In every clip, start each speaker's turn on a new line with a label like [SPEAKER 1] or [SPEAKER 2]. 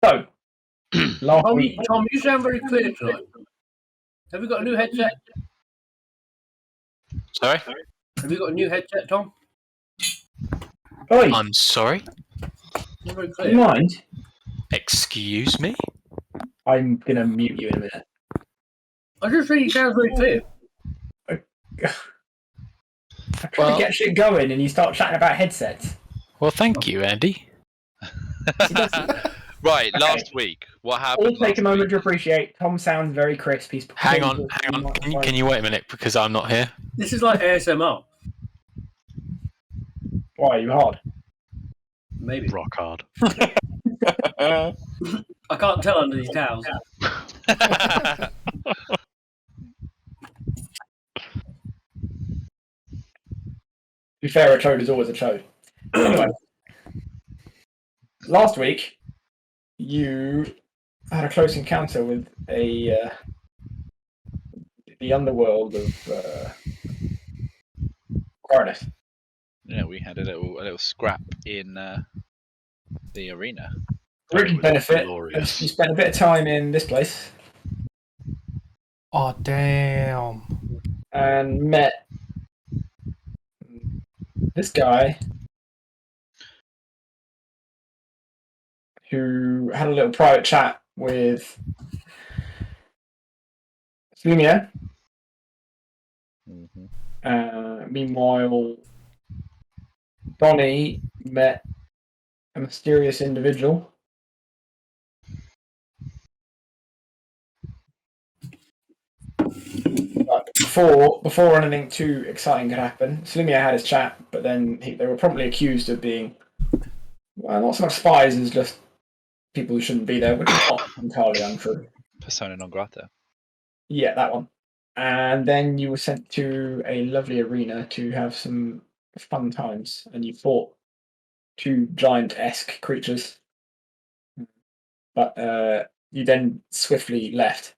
[SPEAKER 1] So, last week.
[SPEAKER 2] Tom, you sound very clear tonight. Have you got a new headset?
[SPEAKER 3] Sorry?
[SPEAKER 2] Have you got a new headset, Tom?
[SPEAKER 1] Oi,
[SPEAKER 3] I'm sorry?
[SPEAKER 2] You're very
[SPEAKER 1] do
[SPEAKER 2] clear.
[SPEAKER 1] you mind?
[SPEAKER 3] Excuse me?
[SPEAKER 1] I'm going to mute you in a minute.
[SPEAKER 2] I just think you sound very clear.
[SPEAKER 1] I try to get shit going and you start chatting about headsets.
[SPEAKER 3] Well, thank you, Andy.
[SPEAKER 4] Right,
[SPEAKER 1] Okay.
[SPEAKER 4] last week. What happened?
[SPEAKER 1] All take a moment to appreciate. Tom sounds very crisp. He's
[SPEAKER 3] Hang on. Can you wait a minute because I'm not here?
[SPEAKER 2] This is like ASMR.
[SPEAKER 1] Why are you hard?
[SPEAKER 2] Maybe.
[SPEAKER 5] Rock hard.
[SPEAKER 2] I can't tell under these towels.
[SPEAKER 1] To be fair, a chode is always a chode. Anyway, last week you had a close encounter with the underworld of Coronis.
[SPEAKER 4] Yeah, we had a little scrap in the arena.
[SPEAKER 1] Ricky benefit.
[SPEAKER 5] Glorious.
[SPEAKER 1] You spent a bit of time in this place
[SPEAKER 6] Oh, damn.
[SPEAKER 1] and met this guy who had a little private chat with Slumia. Meanwhile, Bonnie met a mysterious individual. But before anything too exciting could happen, Slumia had his chat, but then they were promptly accused of being, well, not so much spies as just people who shouldn't be there, which is not entirely untrue.
[SPEAKER 4] Persona non grata.
[SPEAKER 1] Yeah, that one. And then you were sent to a lovely arena to have some fun times, and you fought two giant-esque creatures. But you then swiftly left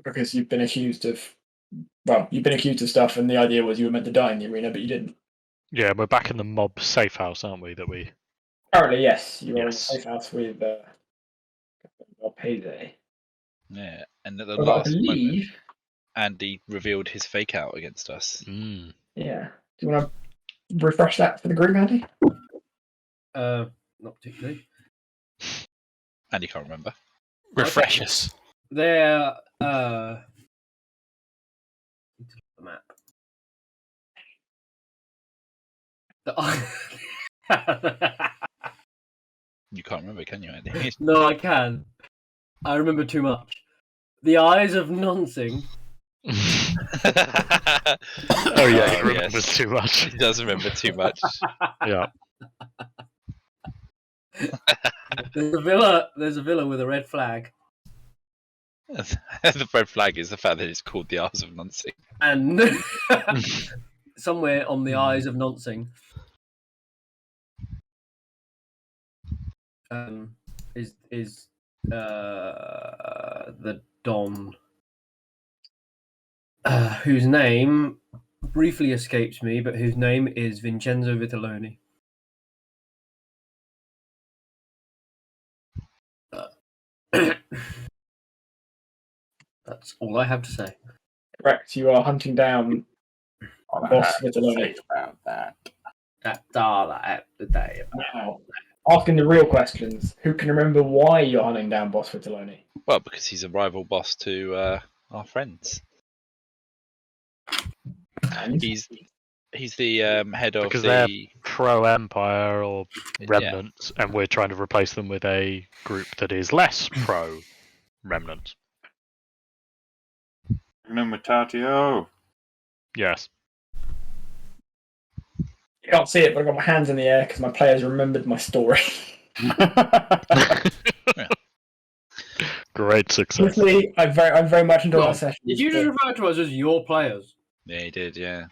[SPEAKER 1] because you've been accused of stuff, and the idea was you were meant to die in the arena, but you didn't.
[SPEAKER 5] Yeah, we're back in the mob safe house, aren't we?
[SPEAKER 1] Apparently, yes, you are in a
[SPEAKER 5] Yes.
[SPEAKER 1] safe house with Payday.
[SPEAKER 4] Yeah, and at the
[SPEAKER 1] But I
[SPEAKER 4] last moment,
[SPEAKER 1] believe,
[SPEAKER 4] Andy revealed his fake out against us.
[SPEAKER 5] Mm.
[SPEAKER 1] yeah. Do you want to refresh that for the group, Andy?
[SPEAKER 2] Not particularly.
[SPEAKER 4] Andy can't remember.
[SPEAKER 3] Refresh us.
[SPEAKER 2] They're the map.
[SPEAKER 4] You can't remember, can you, Andy?
[SPEAKER 2] No, I can. I remember too much. The eyes of Nonsing.
[SPEAKER 5] Oh yeah, he remembers
[SPEAKER 4] yes.
[SPEAKER 5] too much.
[SPEAKER 4] He does remember too much.
[SPEAKER 5] Yeah.
[SPEAKER 2] There's a villa with a red flag.
[SPEAKER 4] The red flag is the fact that it's called the Isles of Nonsing.
[SPEAKER 2] And somewhere on the eyes of Nonsing is the Don, whose name briefly escapes me, but whose name is Vincenzo Vitelloni. That's all I have to say.
[SPEAKER 1] Correct. You are hunting down Boss Vitelloni.
[SPEAKER 7] About that.
[SPEAKER 2] That's all I have to say.
[SPEAKER 1] Now, asking the real questions. Who can remember why you're hunting down Boss Vitelloni?
[SPEAKER 4] Well, because he's a rival boss to our friends.
[SPEAKER 1] And
[SPEAKER 4] He's the head of
[SPEAKER 5] Because they're
[SPEAKER 4] the
[SPEAKER 5] pro-Empire or Remnant, and we're trying to replace them with a group that is less pro-Remnant.
[SPEAKER 7] Numitatio.
[SPEAKER 5] Yes.
[SPEAKER 1] you can't see it, but I've got my hands in the air because my players remembered my story.
[SPEAKER 5] Great success.
[SPEAKER 1] Honestly, I very much enjoyed our session.
[SPEAKER 2] Did you just refer to us as your players?
[SPEAKER 4] Yeah, he did, yeah.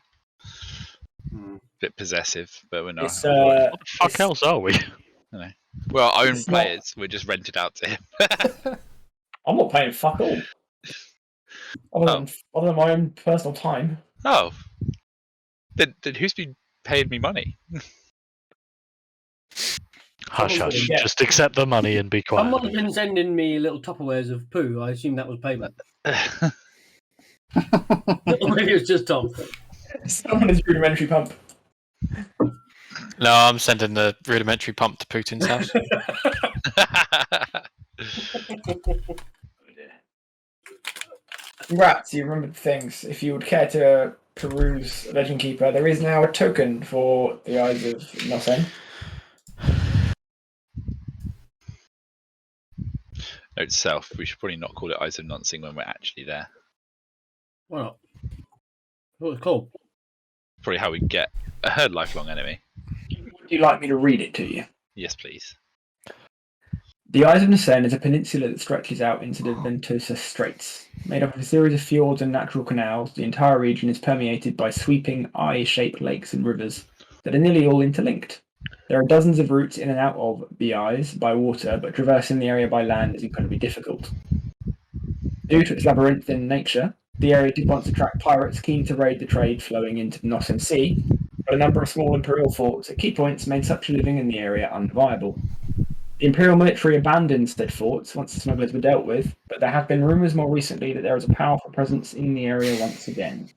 [SPEAKER 4] Bit possessive, but we're not.
[SPEAKER 1] It's,
[SPEAKER 5] What the fuck else are we?
[SPEAKER 4] Well, our own
[SPEAKER 1] it's not-
[SPEAKER 4] players. We're just rented out to him.
[SPEAKER 1] I'm not playing fuck all. Other than my own personal time.
[SPEAKER 4] Oh. Then who's been paying me money?
[SPEAKER 5] Hush,
[SPEAKER 2] Someone's
[SPEAKER 5] hush.
[SPEAKER 1] gonna get-
[SPEAKER 5] Just accept the money and be quiet.
[SPEAKER 2] Someone's been sending me little Tupperwares of poo. I assume that was payment. Or maybe it was just Tom.
[SPEAKER 1] Someone is rudimentary pump.
[SPEAKER 3] No, I'm sending the rudimentary pump to Putin's house.
[SPEAKER 1] Congrats, you remembered things. If you would care to peruse Legend Keeper, there is now a token for the Eyes of Nosen.
[SPEAKER 4] Note to self: we should probably not call it Eyes of Nonsing when we're actually there.
[SPEAKER 2] Why not? What was it called?
[SPEAKER 4] Probably how we get a herd lifelong enemy.
[SPEAKER 1] Would you like me to read it to you?
[SPEAKER 4] Yes, please.
[SPEAKER 1] The Eyes of Nosen is a peninsula that stretches out into the Ventosa Straits. Made up of a series of fjords and natural canals, the entire region is permeated by sweeping eye-shaped lakes and rivers that are nearly all interlinked. There are dozens of routes in and out of the Eyes by water, but traversing the area by land is incredibly difficult. Due to its labyrinthine nature, the area did once attract pirates keen to raid the trade flowing into the Nosen Sea, but a number of small imperial forts at key points made such a living in the area unviable. The Imperial military abandoned said forts once the smugglers were dealt with, but there have been rumours more recently that there is a powerful presence in the area once again.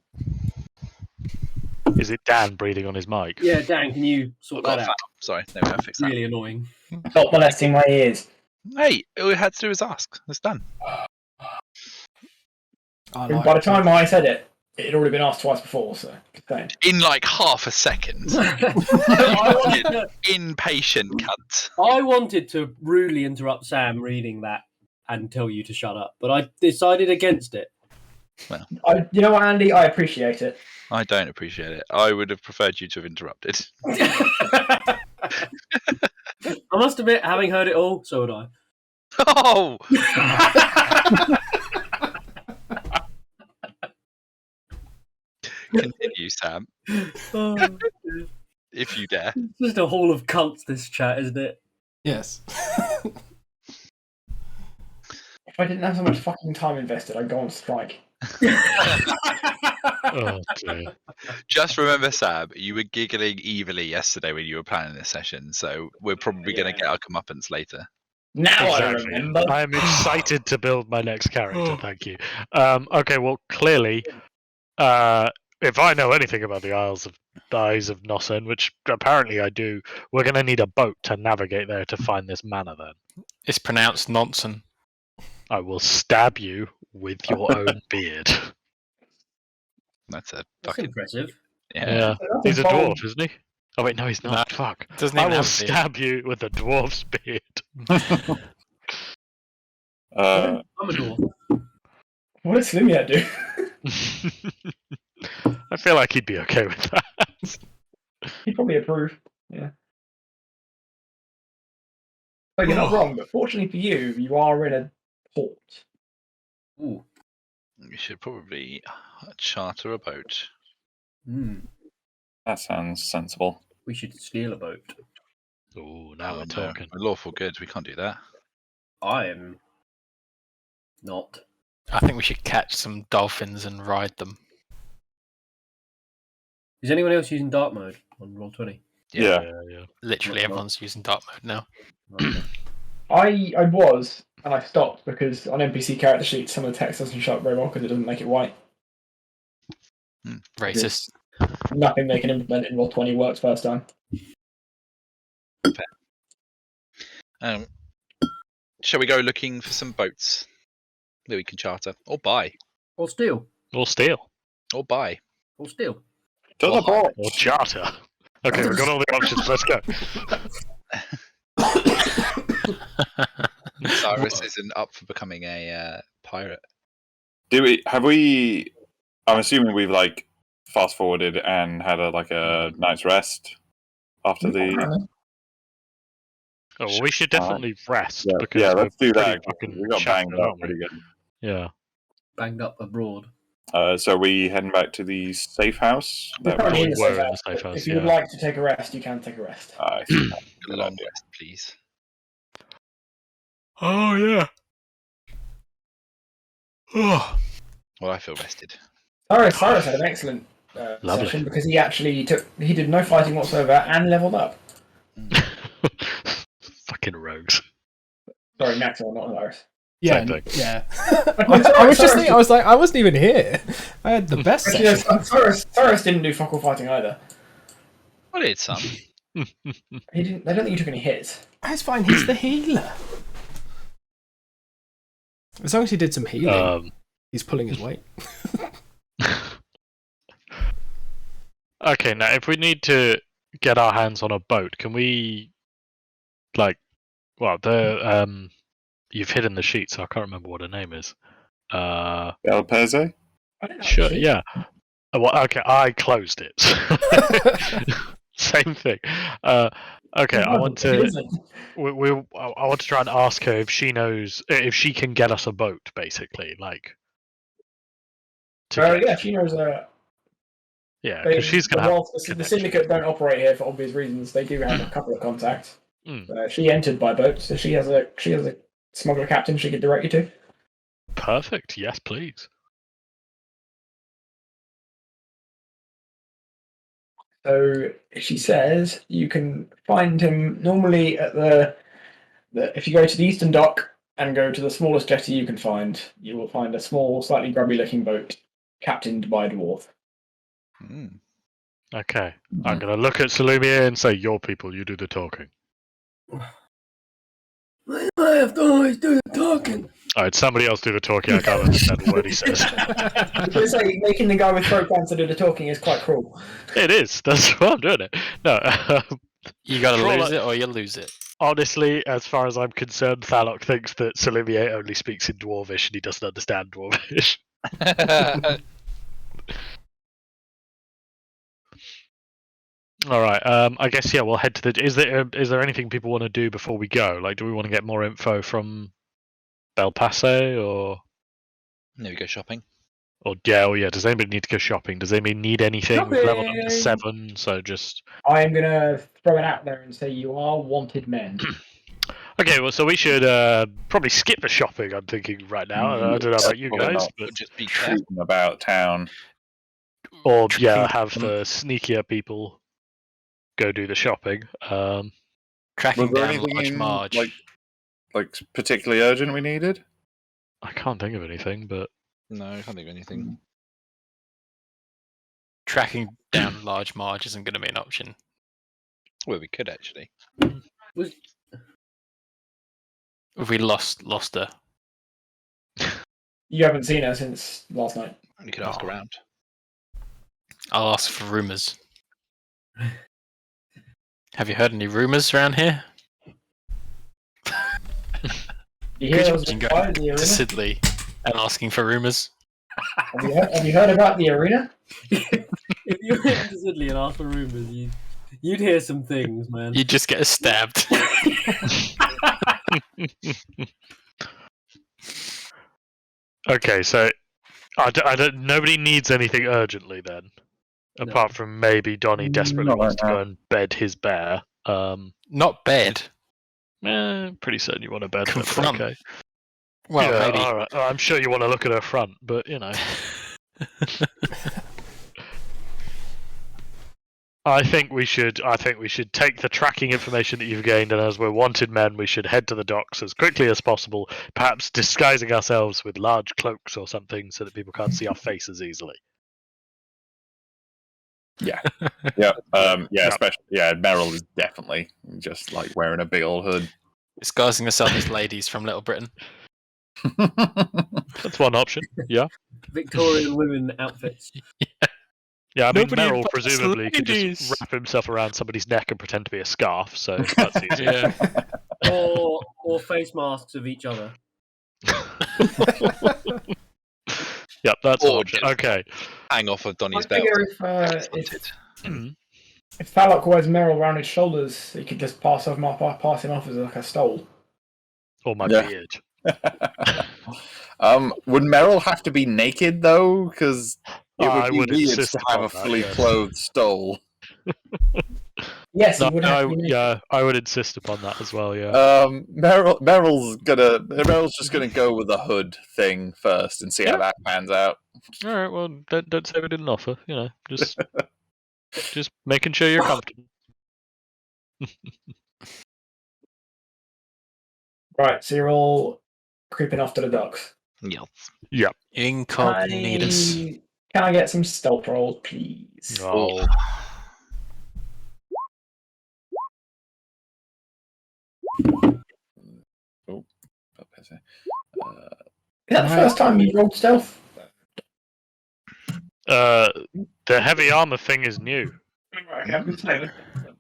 [SPEAKER 5] Is it Dan breathing on his mic?
[SPEAKER 2] Yeah, Dan, can you sort
[SPEAKER 4] Got
[SPEAKER 2] that
[SPEAKER 4] that.
[SPEAKER 2] out?
[SPEAKER 4] Sorry, there we go. Fix that.
[SPEAKER 2] Really annoying.
[SPEAKER 1] Stop molesting my ears.
[SPEAKER 4] Hey, all we had to do was ask. It's done.
[SPEAKER 6] I
[SPEAKER 1] By the time I said it, it had already been asked twice before, so just saying.
[SPEAKER 4] In like half a second.
[SPEAKER 2] I wanted to,
[SPEAKER 4] Impatient cunt.
[SPEAKER 2] I wanted to rudely interrupt Sam reading that and tell you to shut up, but I decided against it.
[SPEAKER 1] You know what, Andy? I appreciate it.
[SPEAKER 4] I don't appreciate it. I would have preferred you to have interrupted.
[SPEAKER 2] I must admit, having heard it all, so would I.
[SPEAKER 4] Oh! Continue, Sam,
[SPEAKER 2] Oh,
[SPEAKER 4] if you dare.
[SPEAKER 2] it's just a hall of cunts, this chat, isn't it?
[SPEAKER 6] Yes.
[SPEAKER 1] If I didn't have so much fucking time invested, I'd go on strike.
[SPEAKER 5] Oh, dear.
[SPEAKER 4] Just remember, Sam, you were giggling evilly yesterday when you were planning this session, so we're probably going to get our comeuppance later.
[SPEAKER 1] Now I
[SPEAKER 5] Exactly.
[SPEAKER 1] remember.
[SPEAKER 5] I am excited to build my next character. Thank you. Okay, well, clearly, if I know anything about the Eyes of Nosen, which apparently I do, we're going to need a boat to navigate there to find this manor. Then
[SPEAKER 3] It's pronounced nonsense.
[SPEAKER 5] I will stab you with your own beard.
[SPEAKER 4] That's a
[SPEAKER 2] That's
[SPEAKER 4] fucking
[SPEAKER 2] impressive.
[SPEAKER 4] yeah.
[SPEAKER 5] He's a dwarf, isn't he? Oh wait, no, he's not.
[SPEAKER 3] No.
[SPEAKER 5] Fuck.
[SPEAKER 3] Doesn't
[SPEAKER 5] I
[SPEAKER 3] even
[SPEAKER 5] will
[SPEAKER 3] have a beard.
[SPEAKER 5] stab you with a dwarf's beard.
[SPEAKER 7] Uh,
[SPEAKER 2] I'm a dwarf.
[SPEAKER 1] What does Slimiat do?
[SPEAKER 5] I feel like he'd be okay with that.
[SPEAKER 1] He'd probably approve. Yeah. But you're not wrong, but fortunately for you, you are in a port.
[SPEAKER 2] Ooh.
[SPEAKER 4] We should probably charter a boat.
[SPEAKER 7] that sounds sensible.
[SPEAKER 2] We should steal a boat.
[SPEAKER 5] Oh, now we're
[SPEAKER 4] no,
[SPEAKER 5] talking.
[SPEAKER 4] we're lawful goods. We can't do that.
[SPEAKER 2] I am not.
[SPEAKER 3] I think we should catch some dolphins and ride them.
[SPEAKER 2] Is anyone else using dark mode on Roll20?
[SPEAKER 7] Yeah.
[SPEAKER 5] Yeah.
[SPEAKER 3] Literally,
[SPEAKER 2] Not-
[SPEAKER 3] everyone's using dark mode now.
[SPEAKER 2] Okay.
[SPEAKER 1] I was, and I stopped because on NPC character sheets, some of the text doesn't show up very well because it doesn't make it white.
[SPEAKER 3] Racist.
[SPEAKER 1] Nothing they can implement in Roll20 works first time.
[SPEAKER 4] Shall we go looking for some boats that we can charter or buy?
[SPEAKER 2] Or steal.
[SPEAKER 5] Or steal.
[SPEAKER 4] Or buy.
[SPEAKER 2] Or steal.
[SPEAKER 7] To the port.
[SPEAKER 5] Or charter. Okay, we've got all the options. Let's go.
[SPEAKER 4] Cyrus isn't up for becoming a pirate.
[SPEAKER 7] Have we? I'm assuming we've like fast forwarded and had a night's rest after the.
[SPEAKER 5] Oh, well, we should definitely rest.
[SPEAKER 7] Yeah,
[SPEAKER 5] because
[SPEAKER 7] yeah,
[SPEAKER 5] we're
[SPEAKER 7] let's do
[SPEAKER 5] pretty
[SPEAKER 7] that.
[SPEAKER 5] fucking
[SPEAKER 7] We got
[SPEAKER 5] shattered,
[SPEAKER 7] banged up
[SPEAKER 5] aren't we?
[SPEAKER 7] pretty good.
[SPEAKER 5] Yeah.
[SPEAKER 2] Banged up abroad.
[SPEAKER 7] So are we heading back to the safe house?
[SPEAKER 1] You're
[SPEAKER 7] That
[SPEAKER 1] currently
[SPEAKER 5] we
[SPEAKER 1] in the
[SPEAKER 5] were
[SPEAKER 1] safe
[SPEAKER 5] in
[SPEAKER 1] house,
[SPEAKER 5] the safe
[SPEAKER 1] but
[SPEAKER 5] house,
[SPEAKER 1] if you would
[SPEAKER 5] yeah.
[SPEAKER 1] like to take a rest, you can take a rest.
[SPEAKER 7] I see.
[SPEAKER 4] A long rest, please.
[SPEAKER 5] Oh, yeah. Oh.
[SPEAKER 4] Well, I feel rested.
[SPEAKER 1] Cyrus had an excellent
[SPEAKER 5] Lovely.
[SPEAKER 1] session because he did no fighting whatsoever and leveled up.
[SPEAKER 5] Fucking rogues.
[SPEAKER 1] Sorry, Maxwell, not Hilarious.
[SPEAKER 6] Yeah,
[SPEAKER 5] Same thing.
[SPEAKER 6] yeah.
[SPEAKER 1] I'm sorry,
[SPEAKER 6] I was just
[SPEAKER 1] sorry.
[SPEAKER 6] thinking. I was like, I wasn't even here. I had the best
[SPEAKER 1] Actually, no,
[SPEAKER 6] session.
[SPEAKER 1] Cyrus didn't do fuck all fighting either.
[SPEAKER 4] I did some.
[SPEAKER 1] He didn't. I don't think he took any hits.
[SPEAKER 6] That's fine. He's the healer. As long as he did some healing, he's pulling his weight.
[SPEAKER 5] Okay, now if we need to get our hands on a boat, can we, like, well, you've hidden the sheet, so I can't remember what her name is.
[SPEAKER 7] El Peze?
[SPEAKER 1] I don't know.
[SPEAKER 5] Sure, yeah. Well, okay, I closed it. Same thing. Okay, I want to. I want to try and ask her if she knows if she can get us a boat, basically, like.
[SPEAKER 1] Yeah, she knows.
[SPEAKER 5] Yeah, because she's gonna have.
[SPEAKER 1] Whilst the syndicate don't operate here for obvious reasons, they do have a couple of contacts. She entered by boat, so she has a smuggler captain she could direct you to.
[SPEAKER 5] Perfect. Yes, please.
[SPEAKER 1] So she says you can find him normally at the if you go to the eastern dock and go to the smallest jetty you can find, you will find a small, slightly grubby-looking boat captained by a dwarf.
[SPEAKER 5] Okay, I'm gonna look at Salumia and say, "Your people, you do the talking."
[SPEAKER 2] Why do I have to always do the talking?
[SPEAKER 5] Alright, somebody else do the talking. I can't understand a word he says.
[SPEAKER 1] Because making the guy with throat cancer do the talking is quite cruel.
[SPEAKER 5] It is. That's why I'm doing it. No,
[SPEAKER 3] You gotta
[SPEAKER 5] Troll-
[SPEAKER 3] lose it or you lose it.
[SPEAKER 5] honestly, as far as I'm concerned, Thalok thinks that Salimier only speaks in Dwarvish and he doesn't understand Dwarvish. All right. I guess we'll head to the. Is there anything people want to do before we go? Like, do we want to get more info from Belpasse or?
[SPEAKER 4] Maybe go shopping.
[SPEAKER 5] Or yeah. Does anybody need to go shopping? Does anybody need anything? We've leveled up to 7, so just.
[SPEAKER 1] I am gonna throw it out there and say you are wanted men.
[SPEAKER 5] Okay, well, so we should probably skip the shopping. I'm thinking right now. I don't know about you
[SPEAKER 7] Probably
[SPEAKER 5] guys,
[SPEAKER 7] not.
[SPEAKER 5] but
[SPEAKER 4] Just be careful.
[SPEAKER 7] Shooting about town.
[SPEAKER 5] or have the sneakier people go do the shopping.
[SPEAKER 3] Tracking
[SPEAKER 7] Was there
[SPEAKER 3] down
[SPEAKER 7] anything
[SPEAKER 3] Large
[SPEAKER 7] in,
[SPEAKER 3] Marge.
[SPEAKER 7] like particularly urgent we needed?
[SPEAKER 5] I can't think of anything, but
[SPEAKER 4] No, I can't think of anything.
[SPEAKER 3] Tracking down Large Marge isn't going to be an option.
[SPEAKER 4] Well, we could actually.
[SPEAKER 3] If we lost her.
[SPEAKER 1] You haven't seen her since last night.
[SPEAKER 4] You could ask around.
[SPEAKER 3] I'll ask for rumours. Have you heard any rumours around here?
[SPEAKER 1] You
[SPEAKER 3] Could
[SPEAKER 1] hear
[SPEAKER 3] you
[SPEAKER 1] there was a
[SPEAKER 3] imagine
[SPEAKER 1] fire in
[SPEAKER 3] going
[SPEAKER 1] the
[SPEAKER 3] to
[SPEAKER 1] arena?
[SPEAKER 3] Sidley and asking for rumours?
[SPEAKER 1] Have you heard about the arena?
[SPEAKER 2] If you went to Sidley and asked for rumours, you'd hear some things, man.
[SPEAKER 3] You just get stabbed.
[SPEAKER 5] okay. So nobody needs anything urgently then, apart from maybe Donnie desperately
[SPEAKER 7] Not
[SPEAKER 5] wants
[SPEAKER 7] right
[SPEAKER 5] to
[SPEAKER 7] now.
[SPEAKER 5] go and bed his bear.
[SPEAKER 3] Not bed.
[SPEAKER 5] Pretty certain you want to bed. But
[SPEAKER 3] Confront.
[SPEAKER 5] okay.
[SPEAKER 3] Well,
[SPEAKER 5] Yeah,
[SPEAKER 3] maybe.
[SPEAKER 5] all right. I'm sure you want to look at her front, but I think we should take the tracking information that you've gained, and as we're wanted men, we should head to the docks as quickly as possible, perhaps disguising ourselves with large cloaks or something so that people can't see our faces easily.
[SPEAKER 7] Yeah. Especially Meryl is definitely just like wearing a big old hood.
[SPEAKER 3] Disguising herself as ladies from Little Britain.
[SPEAKER 5] That's one option. Yeah.
[SPEAKER 2] Victorian women outfits.
[SPEAKER 5] Yeah, I mean,
[SPEAKER 3] Nobody
[SPEAKER 5] Meryl
[SPEAKER 3] invites
[SPEAKER 5] presumably could just
[SPEAKER 3] ladies.
[SPEAKER 5] wrap himself around somebody's neck and pretend to be a scarf, so that's easy.
[SPEAKER 3] Yeah.
[SPEAKER 2] or face masks of each other.
[SPEAKER 5] Yep, that's an
[SPEAKER 4] Or
[SPEAKER 5] option.
[SPEAKER 4] get-
[SPEAKER 5] Okay.
[SPEAKER 4] Hang off of
[SPEAKER 1] I
[SPEAKER 4] Donnie's belt.
[SPEAKER 1] figure if Thalok wears Meryl around his shoulders, he could just pass him off as like a stole.
[SPEAKER 5] Or my
[SPEAKER 7] Yeah.
[SPEAKER 5] beard.
[SPEAKER 7] Would Meryl have to be naked though? Because it
[SPEAKER 5] I
[SPEAKER 7] would
[SPEAKER 5] would
[SPEAKER 7] be weird
[SPEAKER 5] insist
[SPEAKER 7] to have
[SPEAKER 5] upon
[SPEAKER 7] a
[SPEAKER 5] that,
[SPEAKER 7] fully
[SPEAKER 5] yes.
[SPEAKER 7] clothed stole.
[SPEAKER 1] Yes, he would have to be naked.
[SPEAKER 5] Yeah, I would insist upon that as well. Yeah.
[SPEAKER 7] Meryl's just gonna go with the hood thing first and see how that pans out.
[SPEAKER 5] All right. Well, don't say we didn't offer. Just making sure you're comfortable.
[SPEAKER 1] Right, so you're all creeping off to the docks.
[SPEAKER 4] Yes.
[SPEAKER 3] Incognitus.
[SPEAKER 1] Can I get some stealth rolls, please?
[SPEAKER 5] Oh,
[SPEAKER 7] Oh, is
[SPEAKER 1] Is that the first time you rolled stealth?
[SPEAKER 5] the heavy armor thing is new.
[SPEAKER 1] Okay, I'm gonna say that.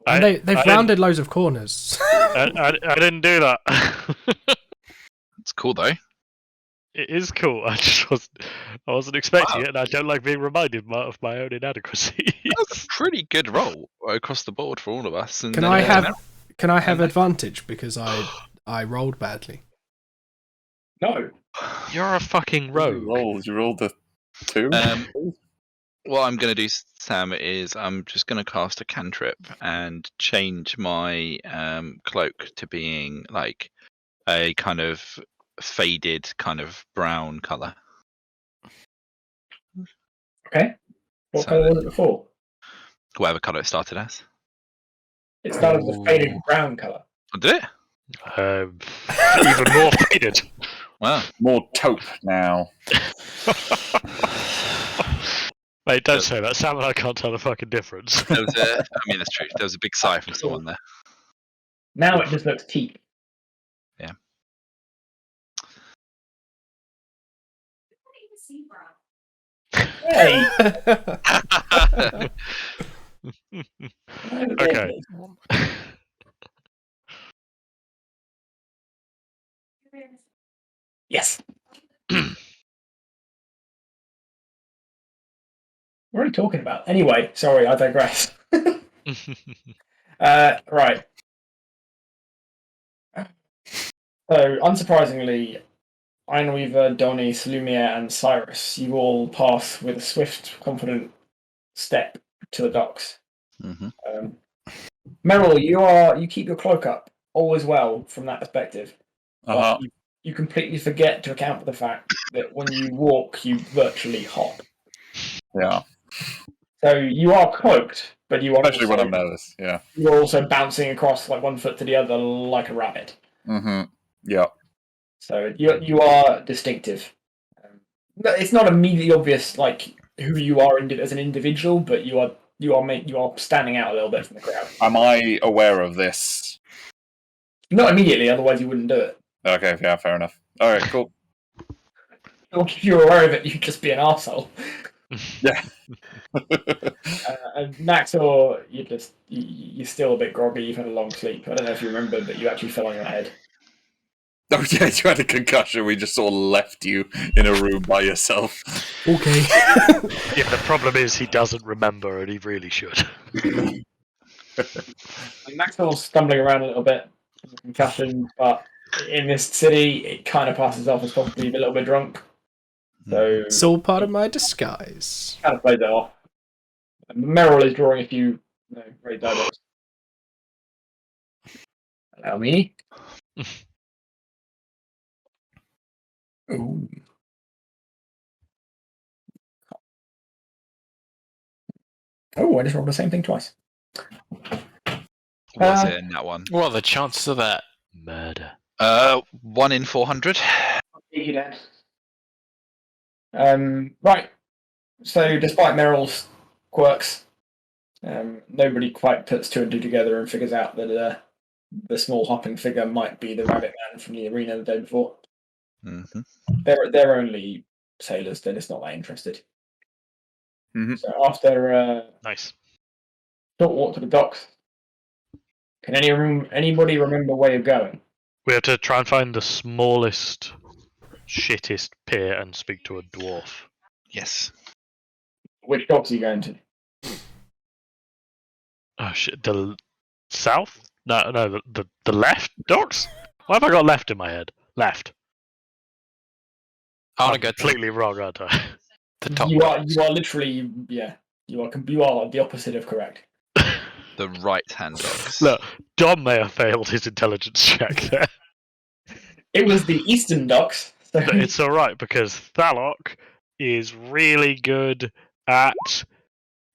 [SPEAKER 6] And they've rounded loads of corners.
[SPEAKER 5] I didn't do that.
[SPEAKER 4] It's cool though.
[SPEAKER 5] It is cool. I wasn't expecting it, and I don't like being reminded of my own inadequacy.
[SPEAKER 4] That's a pretty good roll across the board for all of us. And
[SPEAKER 6] Can
[SPEAKER 4] then
[SPEAKER 6] I
[SPEAKER 4] it's
[SPEAKER 6] have Can I have advantage because I rolled badly?
[SPEAKER 1] No.
[SPEAKER 5] You're a fucking rogue.
[SPEAKER 7] You rolled a 2?
[SPEAKER 4] What I'm going to do, Sam, is I'm just going to cast a cantrip and change my cloak to being like a kind of faded kind of brown colour.
[SPEAKER 1] Okay. What
[SPEAKER 4] So
[SPEAKER 1] colour was it before?
[SPEAKER 4] Whatever colour it started as.
[SPEAKER 1] It started with a faded brown colour.
[SPEAKER 4] Oh, did it?
[SPEAKER 5] Even more faded.
[SPEAKER 4] Wow.
[SPEAKER 7] More taupe now.
[SPEAKER 5] Mate, don't say that. Sam and I can't tell the fucking difference.
[SPEAKER 4] There was I mean, that's true. There was a big sigh from someone there.
[SPEAKER 1] Now it just looks teak.
[SPEAKER 4] Yeah.
[SPEAKER 1] Hey!
[SPEAKER 5] Okay.
[SPEAKER 1] Yes. What are you talking about? Anyway, sorry, I digress. Right. So, unsurprisingly, Ironweaver, Donis, Lumiere, and Cyrus, you all pass with a swift, confident step to the docks.
[SPEAKER 4] Mm-hmm.
[SPEAKER 1] Merrill, you keep your cloak up, all is well from that perspective. But you completely forget to account for the fact that when you walk, you virtually hop.
[SPEAKER 7] Yeah.
[SPEAKER 1] So you are cloaked, but you are
[SPEAKER 7] especially when I'm nervous. Yeah.
[SPEAKER 1] You're also bouncing across like one foot to the other like a rabbit.
[SPEAKER 7] Mm-hmm. Yeah.
[SPEAKER 1] So you are distinctive. It's not immediately obvious like who you are as an individual, but you are standing out a little bit from the crowd.
[SPEAKER 7] Am I aware of this?
[SPEAKER 1] Not immediately, otherwise you wouldn't do it.
[SPEAKER 7] Okay, yeah, fair enough. All right, cool.
[SPEAKER 1] If you're aware of it, you'd just be an arsehole.
[SPEAKER 7] Yeah.
[SPEAKER 1] And Naxor, you're still a bit groggy. You've had a long sleep. I don't know if you remember, but you actually fell on your head.
[SPEAKER 7] Oh yeah, you had a concussion. We just sort of left you in a room by yourself.
[SPEAKER 6] Okay.
[SPEAKER 5] Yeah, the problem is he doesn't remember, and he really should.
[SPEAKER 1] Naxor's stumbling around a little bit from the concussion, but in this city, it kind of passes off as possibly a little bit drunk. So
[SPEAKER 6] It's all part of my disguise.
[SPEAKER 1] kind of plays that off. Merrill is drawing a few great dialogues. Allow me. Ooh. Oh, I just rolled the same thing twice.
[SPEAKER 4] What's it in that one?
[SPEAKER 3] What are the chances of that?
[SPEAKER 5] Murder.
[SPEAKER 4] 1 in 400.
[SPEAKER 1] You dead. Right. So, despite Merrill's quirks, nobody quite puts two and two together and figures out that the small hopping figure might be the rabbit man from the arena the day before.
[SPEAKER 4] Mm-hmm.
[SPEAKER 1] They're only sailors; they're just not that interested.
[SPEAKER 7] Mm-hmm.
[SPEAKER 1] So, after
[SPEAKER 5] Nice.
[SPEAKER 1] short walk to the docks, can anybody remember where you're going?
[SPEAKER 5] We have to try and find the smallest, shittest pier and speak to a dwarf.
[SPEAKER 4] Yes.
[SPEAKER 1] Which docks are you going to?
[SPEAKER 5] Oh shit! The south? No, the left docks. Why have I got left in my head? Left.
[SPEAKER 3] I want
[SPEAKER 5] I'm
[SPEAKER 3] to go to
[SPEAKER 5] completely wrong, aren't I?
[SPEAKER 3] the top.
[SPEAKER 1] You are literally you are the opposite of correct.
[SPEAKER 4] The right-hand docks.
[SPEAKER 5] Look, Dom may have failed his intelligence check there.
[SPEAKER 1] It was the eastern docks. So
[SPEAKER 5] But it's alright because Thalok is really good at.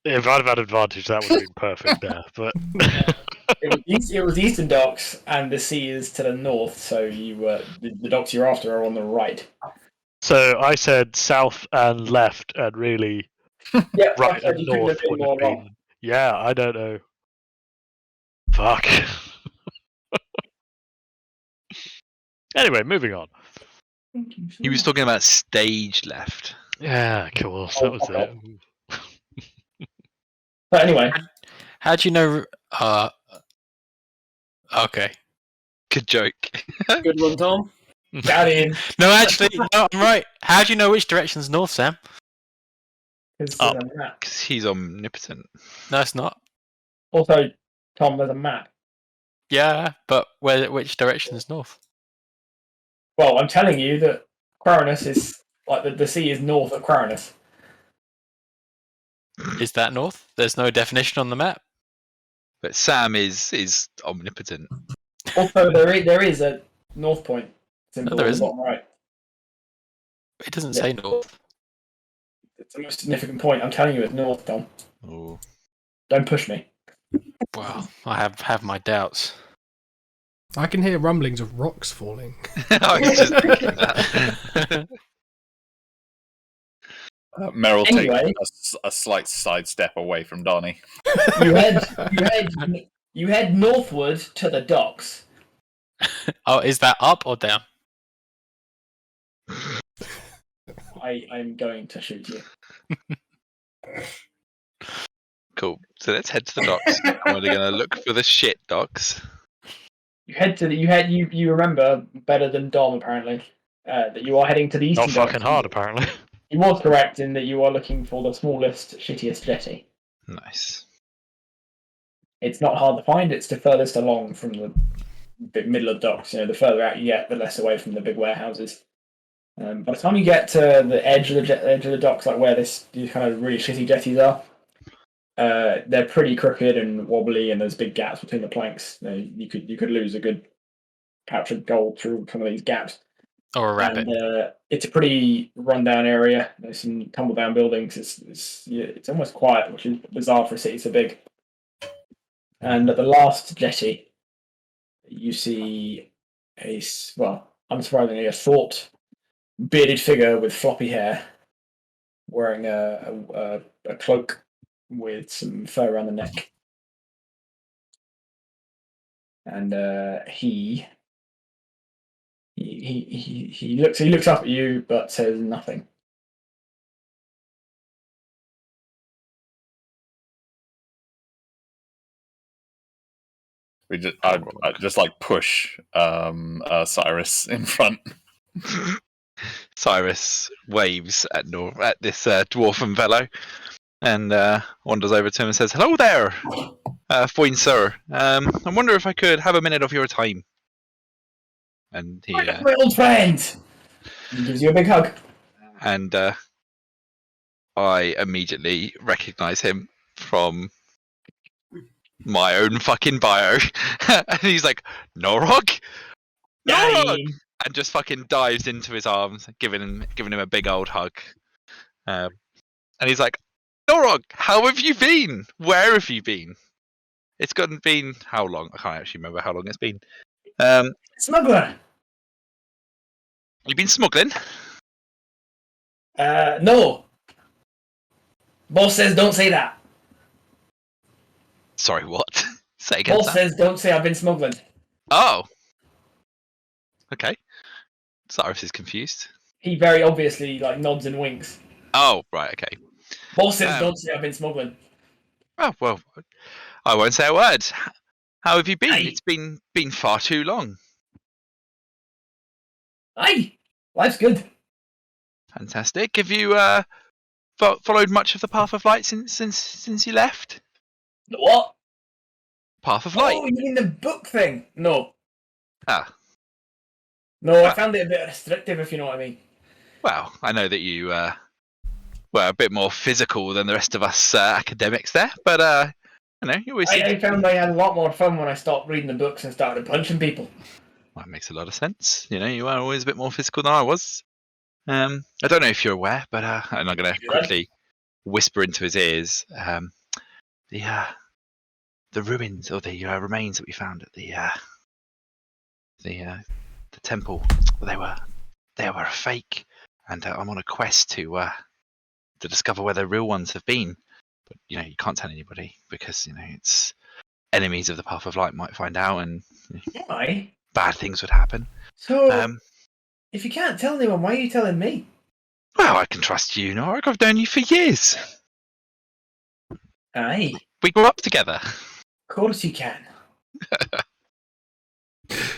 [SPEAKER 5] If I'd have had advantage, that would have been perfect there. But
[SPEAKER 1] It was eastern docks, and the sea is to the north. So the docks you're after are on the right.
[SPEAKER 5] So I said south and left, and really
[SPEAKER 1] Yeah,
[SPEAKER 5] right and
[SPEAKER 1] you couldn't
[SPEAKER 5] north
[SPEAKER 1] have been
[SPEAKER 5] would
[SPEAKER 1] more
[SPEAKER 5] have
[SPEAKER 1] wrong.
[SPEAKER 5] been. Yeah, I don't know. Fuck. Anyway, moving on.
[SPEAKER 4] He was talking about stage left.
[SPEAKER 5] Yeah, cool.
[SPEAKER 1] Oh,
[SPEAKER 5] That was
[SPEAKER 1] fuck
[SPEAKER 5] it.
[SPEAKER 1] But anyway,
[SPEAKER 3] How do you know? Okay.
[SPEAKER 4] Good joke.
[SPEAKER 2] Good one, Tom.
[SPEAKER 1] got in.
[SPEAKER 3] No, actually, no, I'm right. How do you know which direction's north, Sam?
[SPEAKER 1] Because
[SPEAKER 3] Up.
[SPEAKER 1] there's a map.
[SPEAKER 4] Because he's omnipotent.
[SPEAKER 3] No, it's not.
[SPEAKER 1] Also, Tom, there's a map.
[SPEAKER 3] Yeah, but which direction is north?
[SPEAKER 1] Well, I'm telling you that Quirinus is like the sea is north of Quirinus.
[SPEAKER 3] Is that north? There's no definition on the map.
[SPEAKER 4] But Sam is omnipotent.
[SPEAKER 1] Also, there is a north point symbol
[SPEAKER 3] there
[SPEAKER 1] on the
[SPEAKER 3] isn't.
[SPEAKER 1] bottom right.
[SPEAKER 3] It doesn't
[SPEAKER 1] Yeah.
[SPEAKER 3] say north.
[SPEAKER 1] It's the most significant point. I'm telling you, it's north, Tom.
[SPEAKER 4] Oh.
[SPEAKER 1] Don't push me.
[SPEAKER 3] Well, I have my doubts.
[SPEAKER 6] I can hear rumblings of rocks falling.
[SPEAKER 4] I was just thinking that.
[SPEAKER 7] Meryl
[SPEAKER 1] Anyway.
[SPEAKER 7] takes a slight sidestep away from Donnie.
[SPEAKER 1] You head northward to the docks.
[SPEAKER 3] Oh, is that up or down?
[SPEAKER 1] I'm going to shoot you.
[SPEAKER 4] Cool. So let's head to the docks. We're going to look for the shit docks.
[SPEAKER 1] You remember better than Dom apparently that you are heading to the eastern
[SPEAKER 5] Not
[SPEAKER 1] docks.
[SPEAKER 5] fucking hard, apparently.
[SPEAKER 1] He was correct in that you are looking for the smallest, shittiest jetty.
[SPEAKER 4] Nice.
[SPEAKER 1] It's not hard to find. It's the furthest along from the middle of the docks. You know, the further out you get, the less away from the big warehouses. By the time you get to the edge of the docks, like where these kind of really shitty jetties are, they're pretty crooked and wobbly, and there's big gaps between the planks. You could lose a good pouch of gold through some of these gaps.
[SPEAKER 3] Or a rabbit?
[SPEAKER 1] And it's a pretty rundown area. There's some tumble down buildings. It's almost quiet, which is bizarre for a city so big. And at the last jetty, you see unsurprisingly, a short, bearded figure with floppy hair, wearing a cloak with some fur around the neck, and he looks up at you but says nothing.
[SPEAKER 7] I just like push Cyrus in front.
[SPEAKER 4] Cyrus waves at this dwarfen fellow and wanders over to him and says, "Hello there, fine sir. I wonder if I could have a minute of your time." And he
[SPEAKER 1] My old friend! He gives you a big hug.
[SPEAKER 4] and I immediately recognise him from my own fucking bio. And he's like, "Norog? Norog!" And just fucking dives into his arms, giving him a big old hug. And he's like, "Norog, how have you been? Where have you been? It's been how long? I can't actually remember how long it's been.
[SPEAKER 1] Smuggler!
[SPEAKER 4] You've been smuggling?
[SPEAKER 1] No. Boss says don't say that.
[SPEAKER 4] Sorry, what? Say again.
[SPEAKER 1] Boss says don't say I've been smuggling.
[SPEAKER 4] Oh. Okay. Cyrus is confused.
[SPEAKER 1] He very obviously nods and winks.
[SPEAKER 4] Oh, right, okay.
[SPEAKER 1] Boss says don't say I've been smuggling.
[SPEAKER 4] Oh, well, I won't say a word. How have you been?
[SPEAKER 1] Aye.
[SPEAKER 4] It's been far too long.
[SPEAKER 1] Aye, life's good.
[SPEAKER 4] Fantastic. Have you followed much of the Path of Light since you left?
[SPEAKER 1] The what?
[SPEAKER 4] Path of Light.
[SPEAKER 1] Oh, you mean the book thing? No.
[SPEAKER 4] Ah.
[SPEAKER 1] No, I found it a bit restrictive, if you know what I mean.
[SPEAKER 4] Well, I know that you were a bit more physical than the rest of us academics there, but you always seem
[SPEAKER 1] I found I had a lot more fun when I stopped reading the books and started punching people.
[SPEAKER 4] Well, that makes a lot of sense. You were always a bit more physical than I was. I don't know if you're aware, but and I'm going to quickly whisper into his ears. The ruins or the remains that we found at the temple. Well, they were a fake, and I'm on a quest to discover where the real ones have been. But you can't tell anybody because it's enemies of the path of light might find out, and
[SPEAKER 1] Why?
[SPEAKER 4] bad things would happen.
[SPEAKER 1] So, if you can't tell anyone, why are you telling me?
[SPEAKER 4] Well, I can trust you, Norik. I've known you for years.
[SPEAKER 1] Aye,
[SPEAKER 4] We grew up together.
[SPEAKER 1] of course you can.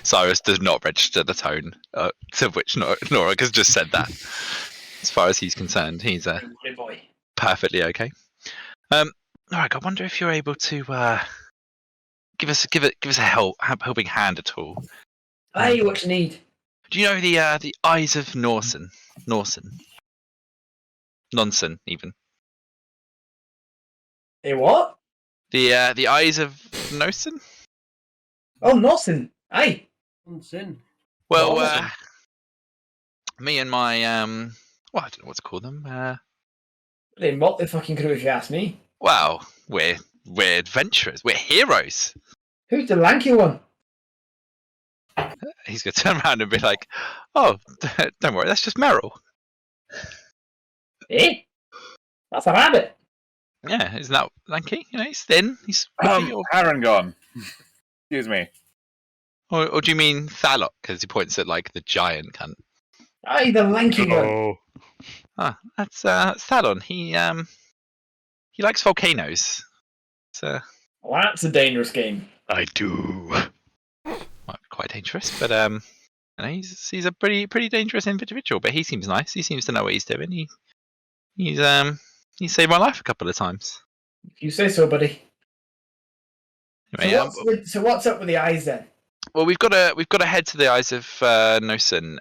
[SPEAKER 4] Cyrus does not register the tone to which Norik has just said that. As far as he's concerned, he's
[SPEAKER 1] Good boy.
[SPEAKER 4] perfectly okay. Norik, I wonder if you're able to give us a helping hand at all.
[SPEAKER 1] Aye, what you need?
[SPEAKER 4] Do you know the eyes of Norsen? Nonsen, even.
[SPEAKER 1] A what?
[SPEAKER 4] The eyes of Nosen?
[SPEAKER 1] Oh, nothing. Aye.
[SPEAKER 2] Sin.
[SPEAKER 4] Well,
[SPEAKER 1] Nonsen.
[SPEAKER 4] me and my well, I don't know what to call them.
[SPEAKER 1] They mock the fucking crew if you ask me.
[SPEAKER 4] Well, we're adventurers. We're heroes.
[SPEAKER 1] Who's the lanky one?
[SPEAKER 4] He's gonna turn around and be like, "Oh, don't worry, that's just Meryl."
[SPEAKER 1] Eh? That's a rabbit.
[SPEAKER 4] Yeah, isn't that lanky? He's thin. He's fluffy.
[SPEAKER 7] Harangon. Excuse me.
[SPEAKER 4] Or do you mean Thalok? Because he points at like the giant cunt.
[SPEAKER 1] Aye, the lanky one.
[SPEAKER 5] Oh,
[SPEAKER 4] Ah, that's Thalon. He likes volcanoes. So
[SPEAKER 1] Well, that's a dangerous game.
[SPEAKER 5] I do.
[SPEAKER 4] might be quite dangerous, but he's a pretty dangerous individual. But he seems nice. He seems to know what he's doing. He's saved my life a couple of times.
[SPEAKER 1] If you say so, buddy.
[SPEAKER 4] Anyway,
[SPEAKER 1] So what's up with the eyes then?
[SPEAKER 4] well, we've got to head to the eyes of Nosen.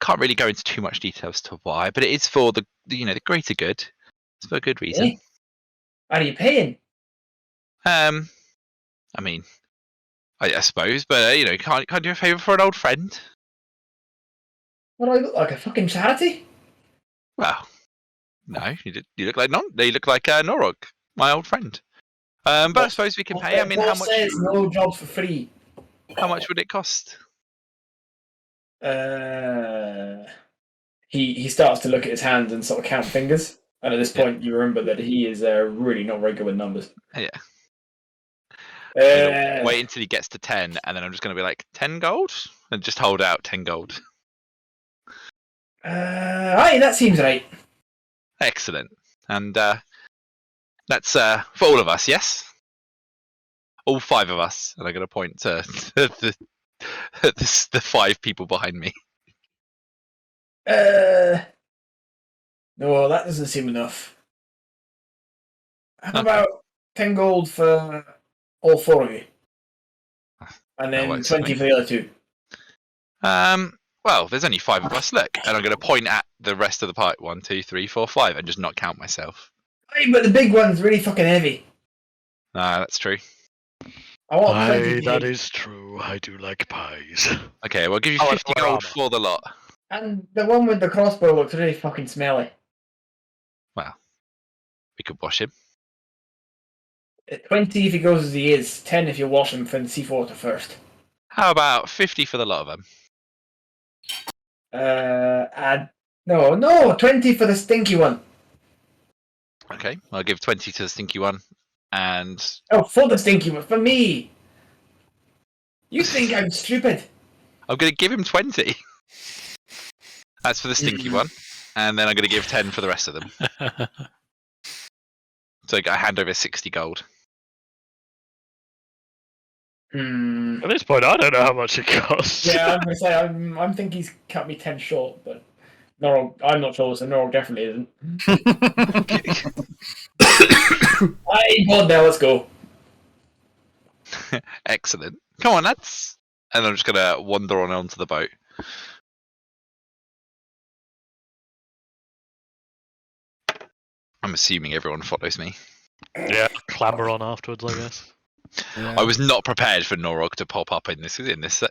[SPEAKER 4] Can't really go into too much detail as to why, but it is for the greater good. It's for a good reason.
[SPEAKER 1] Eh? Are you paying?
[SPEAKER 4] I mean, I suppose, but can't do a favour for an old friend.
[SPEAKER 1] What do I look like? A fucking charity?
[SPEAKER 4] Well, no, you look like you look like Norog, my old friend. But I suppose we can pay. I mean, how much?
[SPEAKER 1] Says no jobs for free.
[SPEAKER 4] How much would it cost?
[SPEAKER 1] He starts to look at his hands and sort of count fingers. And at this point, you remember that he is really not very good with numbers.
[SPEAKER 4] Yeah.
[SPEAKER 1] Uh,
[SPEAKER 4] Wait until he gets to 10, and then I'm just going to be like 10 gold, and just hold out 10 gold.
[SPEAKER 1] aye, that seems right.
[SPEAKER 4] Excellent. And that's for all of us, yes? All 5 of us. And I'm going to point to the 5 people behind me.
[SPEAKER 1] No, that doesn't seem enough. How
[SPEAKER 4] Okay.
[SPEAKER 1] about 10 gold for all 4 of you? And then
[SPEAKER 4] works for
[SPEAKER 1] 20
[SPEAKER 4] me.
[SPEAKER 1] for the other 2.
[SPEAKER 4] Well, there's only 5 of us, look. And I'm going to point at the rest of the party. 1, 2, 3, 4, 5, and just not count myself.
[SPEAKER 1] Hey, but the big one's really fucking heavy.
[SPEAKER 4] That's true.
[SPEAKER 1] I want 20
[SPEAKER 5] Aye, that
[SPEAKER 1] big.
[SPEAKER 5] is true. I do like pies.
[SPEAKER 4] Okay, we'll give you
[SPEAKER 5] Oh,
[SPEAKER 4] 50
[SPEAKER 5] and
[SPEAKER 4] gold
[SPEAKER 5] armor.
[SPEAKER 4] for the lot.
[SPEAKER 1] And the one with the crossbow looks really fucking smelly.
[SPEAKER 4] We could wash him.
[SPEAKER 1] 20 if he goes as he is, 10 if you wash him from the seawater first.
[SPEAKER 4] How about 50 for the lot of them?
[SPEAKER 1] No, 20 for the stinky one.
[SPEAKER 4] Okay, I'll give 20 to the stinky one. And
[SPEAKER 1] Oh, for the stinky one, for me. You think I'm stupid?
[SPEAKER 4] I'm going to give him 20. That's for the stinky one. And then I'm going to give 10 for the rest of them. So I hand over 60 gold.
[SPEAKER 5] At this point, I don't know how much it costs.
[SPEAKER 1] Yeah, I'm gonna say I'm thinking he's cut me 10 short, but Norrell, I'm not sure, so Norrell definitely isn't. Hey, God, now let's go.
[SPEAKER 4] Excellent. Come on, lads. And I'm just going to wander on onto the boat. I'm assuming everyone follows me.
[SPEAKER 5] Yeah, clamber on afterwards, I guess.
[SPEAKER 4] I was not prepared for Norog to pop up in this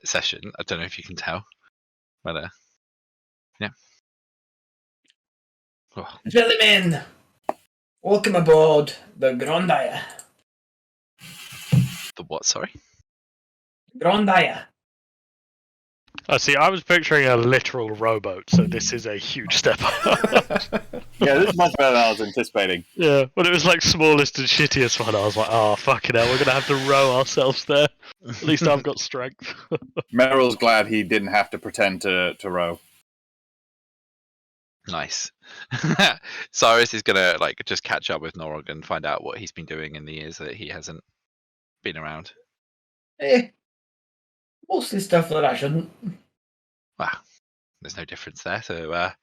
[SPEAKER 4] session. I don't know if you can tell. But, yeah. Oh.
[SPEAKER 1] Gentlemen, welcome aboard the Grandire.
[SPEAKER 4] The what? Sorry.
[SPEAKER 1] Grandaya.
[SPEAKER 5] I see. I was picturing a literal rowboat, so this is a huge step up.
[SPEAKER 7] Yeah, this is much better than I was anticipating.
[SPEAKER 5] Yeah, when it was like smallest and shittiest one, I was like, oh, fucking hell, we're gonna have to row ourselves there. At least I've got strength.
[SPEAKER 7] Meryl's glad he didn't have to pretend to row.
[SPEAKER 4] Nice. Cyrus is gonna like just catch up with Norog and find out what he's been doing in the years that he hasn't been around.
[SPEAKER 1] Mostly stuff that I shouldn't.
[SPEAKER 4] Wow, there's no difference there to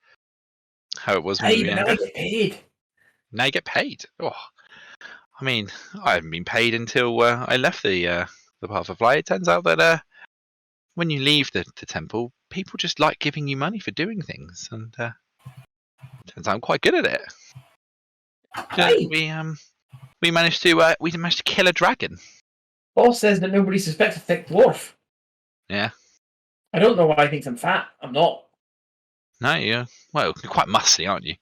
[SPEAKER 4] how it was when
[SPEAKER 1] Hey,
[SPEAKER 4] we were
[SPEAKER 1] but now I
[SPEAKER 4] younger.
[SPEAKER 1] get paid.
[SPEAKER 4] Now you get paid. Oh, I mean, I haven't been paid until I left the Path of Light. It turns out that when you leave the temple, people just like giving you money for doing things, and turns out I'm quite good at it.
[SPEAKER 1] Hey,
[SPEAKER 4] We managed to kill a dragon.
[SPEAKER 1] boss says that nobody suspects a thick dwarf.
[SPEAKER 4] Yeah.
[SPEAKER 1] I don't know why he thinks I'm fat. I'm not.
[SPEAKER 4] No, you're quite muscly, aren't you?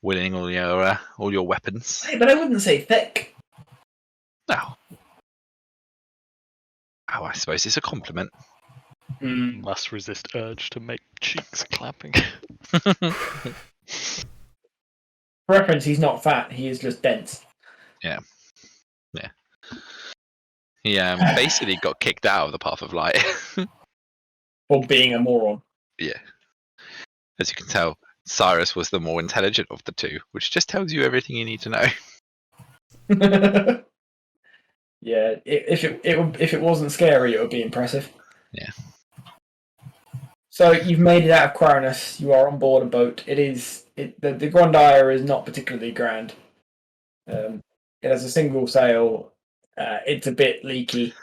[SPEAKER 4] Wielding all your weapons.
[SPEAKER 1] Hey, but I wouldn't say thick.
[SPEAKER 4] No. Oh, I suppose it's a compliment.
[SPEAKER 5] Must resist urge to make cheeks clapping.
[SPEAKER 1] For reference, he's not fat. He is just dense.
[SPEAKER 4] Yeah. He basically got kicked out of the Path of Light.
[SPEAKER 1] For being a moron.
[SPEAKER 4] Yeah. As you can tell, Cyrus was the more intelligent of the two, which just tells you everything you need to know.
[SPEAKER 1] Yeah, if it wasn't scary, it would be impressive.
[SPEAKER 4] Yeah.
[SPEAKER 1] So you've made it out of Quirinus. You are on board a boat. The Grandire is not particularly grand. It has a single sail. It's a bit leaky,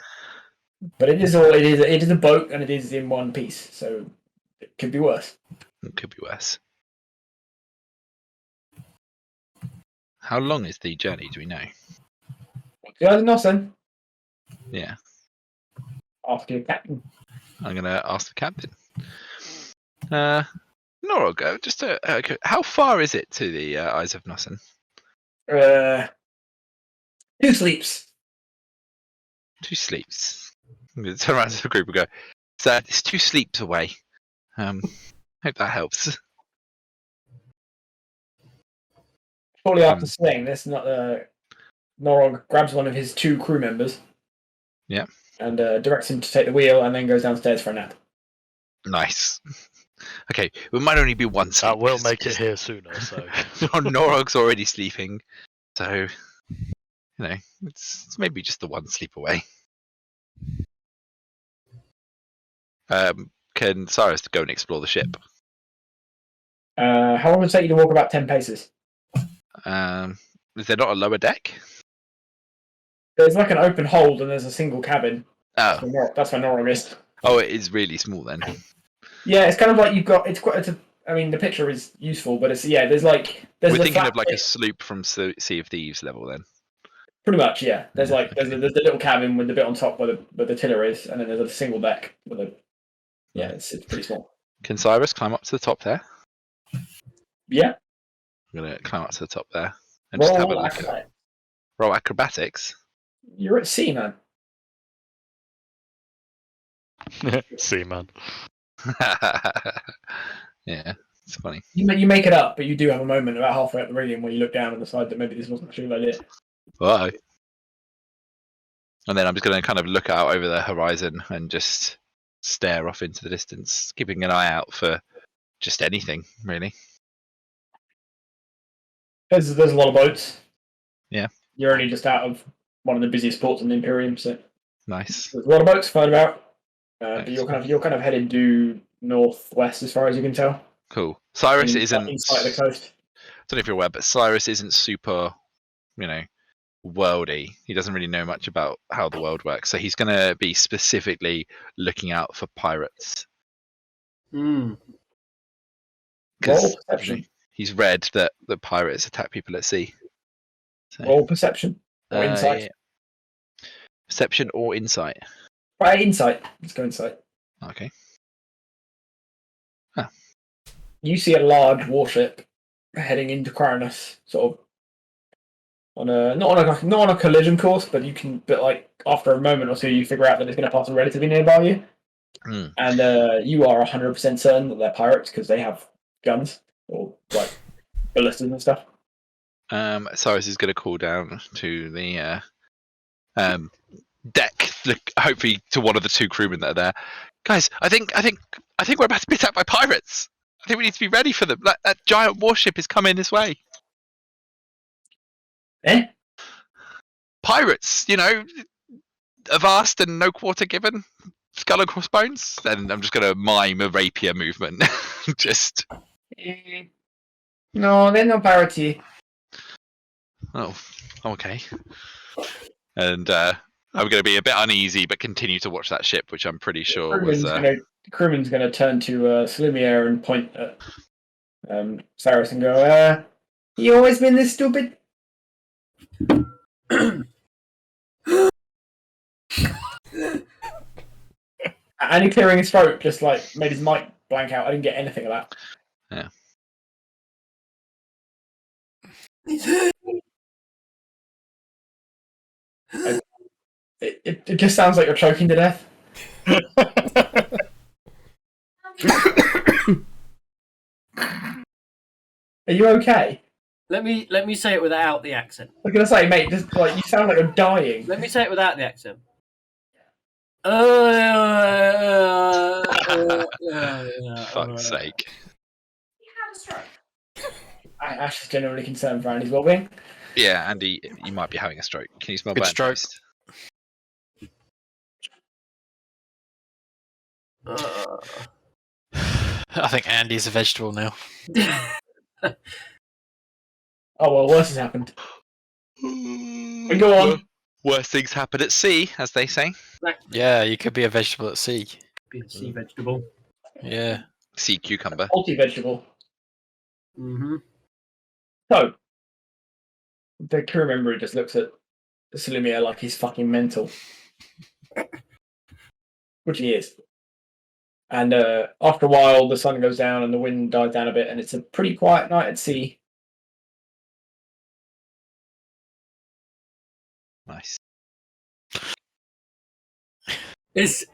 [SPEAKER 1] but it is a boat and it is in one piece. So it could be worse.
[SPEAKER 4] It could be worse. How long is the journey? Do we know?
[SPEAKER 1] Yeah, nothing.
[SPEAKER 4] Yeah.
[SPEAKER 1] After your captain.
[SPEAKER 4] I'm gonna ask the captain. Norog, how far is it to the Eyes of Nossen?
[SPEAKER 1] 2 sleeps.
[SPEAKER 4] 2 sleeps. I'm gonna turn around to the group and go, "So it's 2 sleeps away." Hope that helps.
[SPEAKER 1] Shortly after saying this, Norog grabs one of his 2 crew members.
[SPEAKER 4] Yeah.
[SPEAKER 1] And directs him to take the wheel, and then goes downstairs for a nap.
[SPEAKER 4] Nice. Okay, it might only be 1 sleep.
[SPEAKER 5] That will make it here sooner, so.
[SPEAKER 4] Norog's already sleeping, so it's maybe just the 1 sleep away. Can Cyrus go and explore the ship?
[SPEAKER 1] How long would it take you to walk about 10 paces?
[SPEAKER 4] Is there not a lower deck?
[SPEAKER 1] There's like an open hold, and there's a single cabin.
[SPEAKER 4] Oh,
[SPEAKER 1] That's where Norog is.
[SPEAKER 4] oh, it is really small then.
[SPEAKER 1] Yeah, it's kind of like you've got. I mean, the picture is useful, but there's
[SPEAKER 4] We're
[SPEAKER 1] the
[SPEAKER 4] thinking
[SPEAKER 1] flat
[SPEAKER 4] of like
[SPEAKER 1] bit.
[SPEAKER 4] a sloop from Sea of Thieves level then.
[SPEAKER 1] Pretty much, yeah. There's
[SPEAKER 4] Yeah,
[SPEAKER 1] like there's the little cabin with the bit on top where the tiller is, and then there's a single deck with a. Yeah, it's pretty small.
[SPEAKER 4] Can Cyrus climb up to the top there?
[SPEAKER 1] Yeah.
[SPEAKER 4] I'm gonna climb up to the top there and just have a
[SPEAKER 1] Roll
[SPEAKER 4] look.
[SPEAKER 1] acrobatics.
[SPEAKER 4] Roll acrobatics.
[SPEAKER 1] You're at sea, man.
[SPEAKER 5] See, man.
[SPEAKER 4] Yeah, it's funny.
[SPEAKER 1] You make it up, but you do have a moment about halfway up the reading where you look down and decide that maybe this wasn't actually a good idea.
[SPEAKER 4] Why? And then I'm just gonna kind of look out over the horizon and just stare off into the distance, keeping an eye out for just anything, really.
[SPEAKER 1] There's a lot of boats.
[SPEAKER 4] Yeah.
[SPEAKER 1] You're only just out of one of the busiest ports in the Imperium, so
[SPEAKER 4] Nice.
[SPEAKER 1] there's a lot of boats flying about.
[SPEAKER 4] Nice.
[SPEAKER 1] But you're kind of headed due northwest as far as you can tell.
[SPEAKER 4] Cool. Cyrus
[SPEAKER 1] Inside
[SPEAKER 4] isn't.
[SPEAKER 1] the coast.
[SPEAKER 4] I don't know if you're aware, but Cyrus isn't super, worldy. He doesn't really know much about how the world works, so he's going to be specifically looking out for pirates.
[SPEAKER 1] Roll
[SPEAKER 4] 'Cause,
[SPEAKER 1] perception.
[SPEAKER 4] he's read that the pirates attack people at sea. So,
[SPEAKER 1] Roll perception or insight.
[SPEAKER 4] yeah. Perception or insight.
[SPEAKER 1] Right, insight. Let's go insight.
[SPEAKER 4] Okay.
[SPEAKER 1] You see a large warship heading into Quirinus, sort of on a not on a collision course, but like after a moment or two, you figure out that it's going to pass relatively nearby you, and you are 100% certain that they're pirates because they have guns or like ballistas and stuff.
[SPEAKER 4] Cyrus is going to call down to the deck, hopefully to one of the two crewmen that are there. Guys, I think we're about to be attacked by pirates. I think we need to be ready for them. That giant warship is coming this way.
[SPEAKER 1] Eh?
[SPEAKER 4] Pirates, avast and no quarter given, skull and crossbones. And I'm just going to mime a rapier movement. Just.
[SPEAKER 1] No, they're not piratey.
[SPEAKER 4] Oh, okay. And I'm going to be a bit uneasy, but continue to watch that ship, which I'm pretty sure was.
[SPEAKER 1] Crewman's going to turn to Slumiere and point at Cyrus and go, "You always been this stupid?" And he clearing his throat just like made his mic blank out. I didn't get anything of that.
[SPEAKER 4] Yeah.
[SPEAKER 1] It just sounds like you're choking to death. Are you okay?
[SPEAKER 2] Let me say it without the accent.
[SPEAKER 1] I was gonna say, mate, just like you sound like you're dying.
[SPEAKER 2] Let me say it without the accent.
[SPEAKER 4] Fuck's sake.
[SPEAKER 1] He had a stroke. Ash is generally concerned for Andy's well-being.
[SPEAKER 4] Yeah, Andy, you might be having a stroke. Can you smell
[SPEAKER 3] Good
[SPEAKER 4] bad
[SPEAKER 3] stroke.
[SPEAKER 4] taste?
[SPEAKER 3] I think Andy's a vegetable now.
[SPEAKER 1] Oh well, worse has happened. Go on.
[SPEAKER 4] Worse things happen at sea, as they say.
[SPEAKER 3] Yeah, you could be a vegetable at sea.
[SPEAKER 2] Be a sea vegetable.
[SPEAKER 3] Yeah.
[SPEAKER 4] Sea cucumber.
[SPEAKER 1] Multi-vegetable.
[SPEAKER 2] Mm-hmm.
[SPEAKER 1] So, the crew member just looks at Slumiere like he's fucking mental. Which he is. And after a while, the sun goes down and the wind dies down a bit, and it's a pretty quiet night at sea.
[SPEAKER 4] Nice.
[SPEAKER 2] Is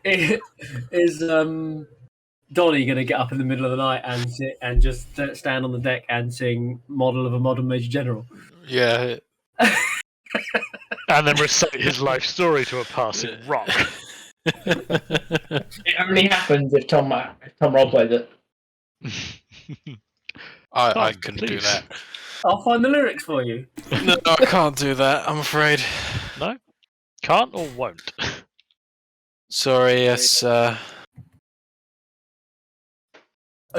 [SPEAKER 2] Donnie gonna get up in the middle of the night and sit and just stand on the deck and sing "Model of a Modern Major General"?
[SPEAKER 3] Yeah.
[SPEAKER 5] And then recite his life story to a passing rock.
[SPEAKER 1] It only happens if Tom roleplays it.
[SPEAKER 3] I couldn't do
[SPEAKER 5] please.
[SPEAKER 3] that.
[SPEAKER 2] I'll find the lyrics for you.
[SPEAKER 3] No, I can't do that, I'm afraid.
[SPEAKER 5] No? Can't or won't?
[SPEAKER 3] Sorry, yes. It's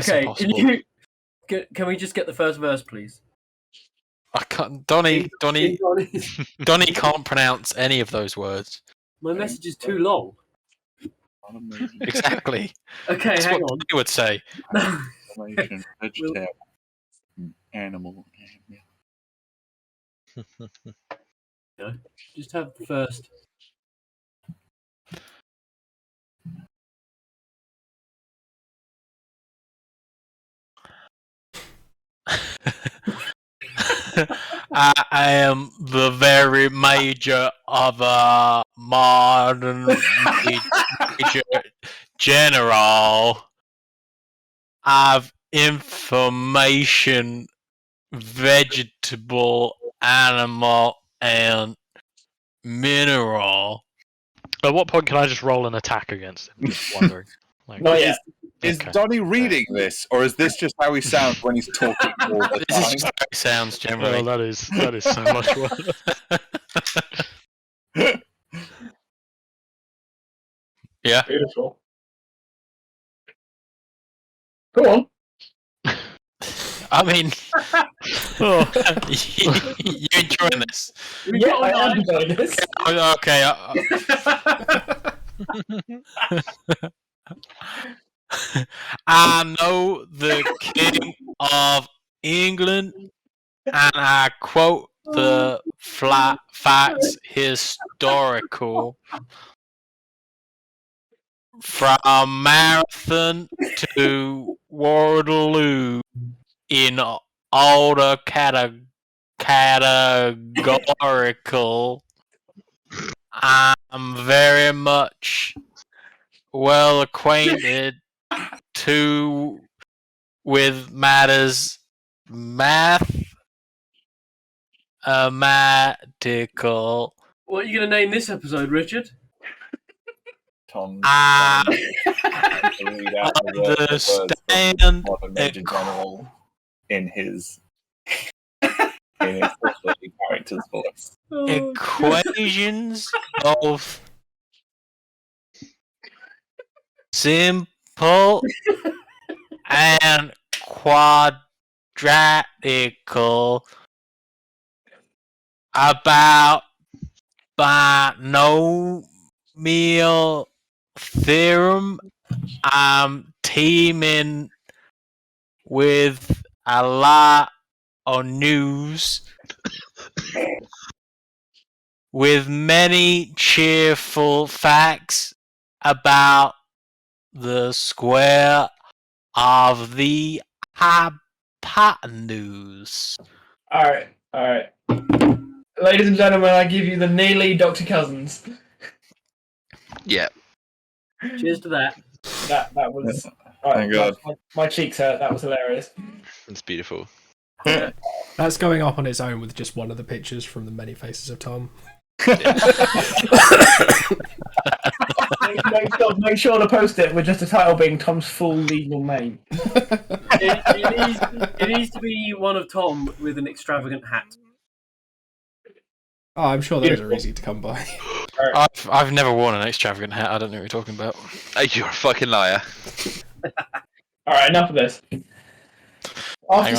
[SPEAKER 2] Okay,
[SPEAKER 3] impossible.
[SPEAKER 2] can we just get the first verse, please?
[SPEAKER 3] I can't. Donnie can't pronounce any of those words.
[SPEAKER 2] My message is too long.
[SPEAKER 3] Exactly.
[SPEAKER 2] Okay,
[SPEAKER 3] That's
[SPEAKER 2] hang
[SPEAKER 3] what
[SPEAKER 2] on.
[SPEAKER 3] Donnie would say.
[SPEAKER 7] Vegetable, animal.
[SPEAKER 2] Just have the first.
[SPEAKER 3] I am the very major of a modern major general. I've information, vegetable, animal, and mineral.
[SPEAKER 5] At what point can I just roll an attack against him? Just wondering. Like,
[SPEAKER 1] Not yet.
[SPEAKER 7] Is
[SPEAKER 5] Okay.
[SPEAKER 7] Donnie reading this, or is this just how he sounds when he's talking all the
[SPEAKER 3] This is
[SPEAKER 7] time?
[SPEAKER 3] just how it sounds generally.
[SPEAKER 5] well, that is so much worse.
[SPEAKER 3] Yeah.
[SPEAKER 1] Beautiful. Go on.
[SPEAKER 3] I mean,
[SPEAKER 5] Oh.
[SPEAKER 3] you enjoying this?
[SPEAKER 1] Yeah, I am enjoying this.
[SPEAKER 3] Okay. I know the King of England, and I quote the facts historical. From Marathon to Waterloo in all the categorical. I'm very much well acquainted with matters mathematical.
[SPEAKER 2] What are you going to name this episode, Richard?
[SPEAKER 7] Tom.
[SPEAKER 3] I
[SPEAKER 7] Read out the words
[SPEAKER 3] understand
[SPEAKER 7] of a Major General in his character's voice.
[SPEAKER 3] equations of simple and quadratical about binomial theorem. I'm teaming with a lot of news with many cheerful facts about the square of the hypotenuse.
[SPEAKER 1] All right. Ladies and gentlemen, I give you the nearly Dr. Cousins.
[SPEAKER 4] Yeah.
[SPEAKER 2] Cheers to that.
[SPEAKER 1] That was.
[SPEAKER 7] Thank God.
[SPEAKER 1] My cheeks hurt. That was hilarious.
[SPEAKER 4] It's beautiful.
[SPEAKER 6] That's going up on its own with just one of the pictures from the Many Faces of Tom.
[SPEAKER 1] Make sure to post it with just the title being Tom's full legal name.
[SPEAKER 2] It needs to be one of Tom with an extravagant hat.
[SPEAKER 6] Oh, I'm sure those
[SPEAKER 1] Beautiful.
[SPEAKER 6] are easy to come by.
[SPEAKER 3] I've never worn an extravagant hat. I don't know what you're talking about.
[SPEAKER 4] You're a fucking liar.
[SPEAKER 1] Alright, enough of this. After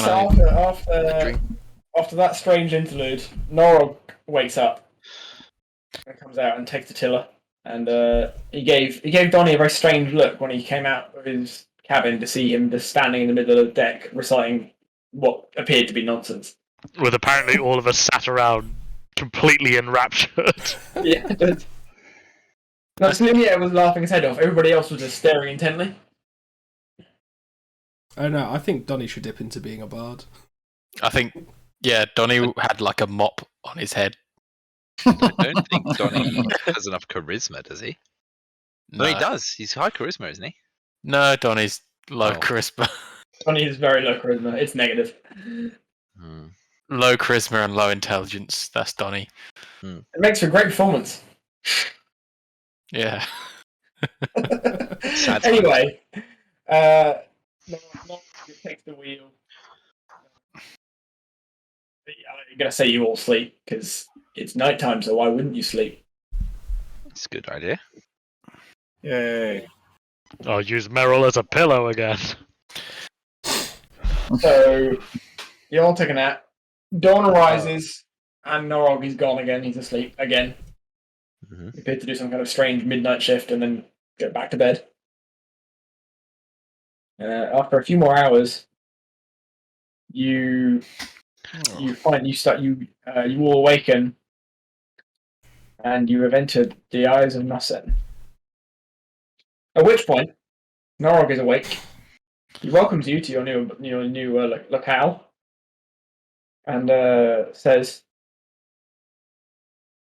[SPEAKER 1] that strange interlude, Norog wakes up and comes out and takes the tiller. And he gave Donnie a very strange look when he came out of his cabin to see him just standing in the middle of the deck reciting what appeared to be nonsense.
[SPEAKER 5] With apparently all of us sat around completely enraptured.
[SPEAKER 1] Yeah. No, Slimia was laughing his head off. Everybody else was just staring intently.
[SPEAKER 6] Oh no, I think Donnie should dip into being a bard.
[SPEAKER 3] I think, yeah, Donnie had like a mop on his head.
[SPEAKER 4] I don't think Donnie has enough charisma, does he?
[SPEAKER 3] No,
[SPEAKER 4] No, he does. He's high charisma, isn't he?
[SPEAKER 3] No, Donnie's low
[SPEAKER 4] Oh.
[SPEAKER 3] charisma.
[SPEAKER 1] Donnie is very low charisma. It's negative.
[SPEAKER 4] Hmm.
[SPEAKER 3] Low charisma and low intelligence. That's Donnie.
[SPEAKER 1] It makes for a great performance.
[SPEAKER 3] Yeah.
[SPEAKER 4] Sad
[SPEAKER 1] Anyway, Norog takes the wheel. I'm going to say you all sleep because it's nighttime, so why wouldn't you sleep?
[SPEAKER 4] It's a good idea.
[SPEAKER 7] Yay.
[SPEAKER 5] I'll use Merrill as a pillow again.
[SPEAKER 1] So you all take a nap. Dawn arises, and Norog is gone again. He's asleep again.
[SPEAKER 4] Mhm.
[SPEAKER 1] He appeared to do some kind of strange midnight shift and then go back to bed. After a few more hours, you all awaken, and you have entered the eyes of Nasen. At which point, Norog is awake. He welcomes you to your new locale, and says,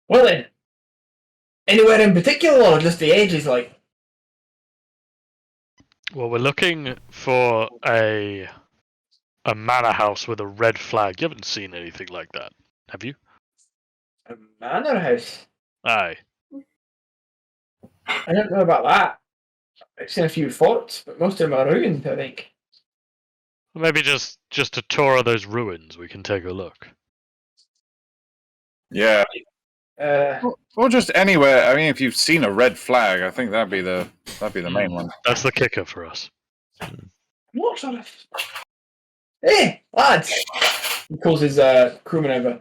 [SPEAKER 1] "Well then, anywhere in particular, or just the ages like?"
[SPEAKER 5] Well, we're looking for a manor house with a red flag. You haven't seen anything like that, have you?
[SPEAKER 1] A manor house.
[SPEAKER 5] Aye.
[SPEAKER 1] I don't know about that. I've seen a few forts, but most of them are ruined, I think.
[SPEAKER 5] Maybe just a tour of those ruins. We can take a look.
[SPEAKER 7] Yeah.
[SPEAKER 1] Uh,
[SPEAKER 7] Or just anywhere. I mean, if you've seen a red flag, I think that'd be the main one.
[SPEAKER 5] That's the kicker for us.
[SPEAKER 1] what sort of? Hey, lads! He calls his crewman over.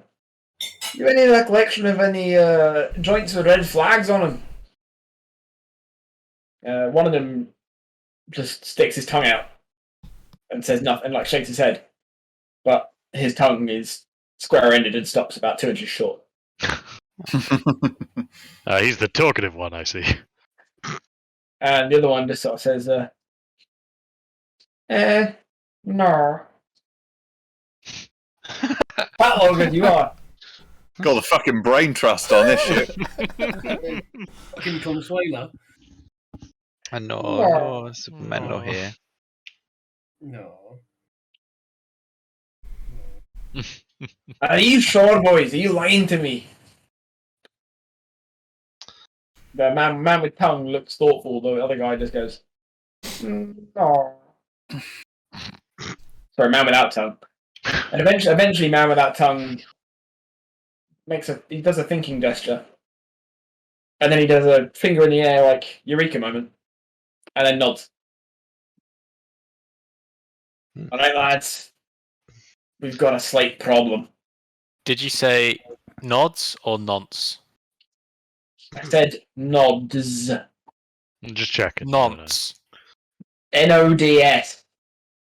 [SPEAKER 1] You any recollection of any joints with red flags on them? One of them just sticks his tongue out and says nothing, like shakes his head. But his tongue is square-ended and stops about 2 inches short.
[SPEAKER 5] He's the talkative one, I see.
[SPEAKER 1] And the other one just sort of says, no. Fat Logan, you are.
[SPEAKER 7] Got the fucking brain trust on this shit.
[SPEAKER 2] Fucking Consuela.
[SPEAKER 4] No, it's Menlo here.
[SPEAKER 2] No.
[SPEAKER 1] Are you sure, boys? Are you lying to me? The man with tongue looks thoughtful. The other guy just goes, "No." Sorry, man without tongue. And eventually, man without tongue does a thinking gesture, and then he does a finger in the air like eureka moment, and then nods. All right, lads, we've got a slight problem.
[SPEAKER 3] Did you say nods or nonce?
[SPEAKER 1] I said nods.
[SPEAKER 5] I'm just checking.
[SPEAKER 3] Nonce.
[SPEAKER 1] Nods.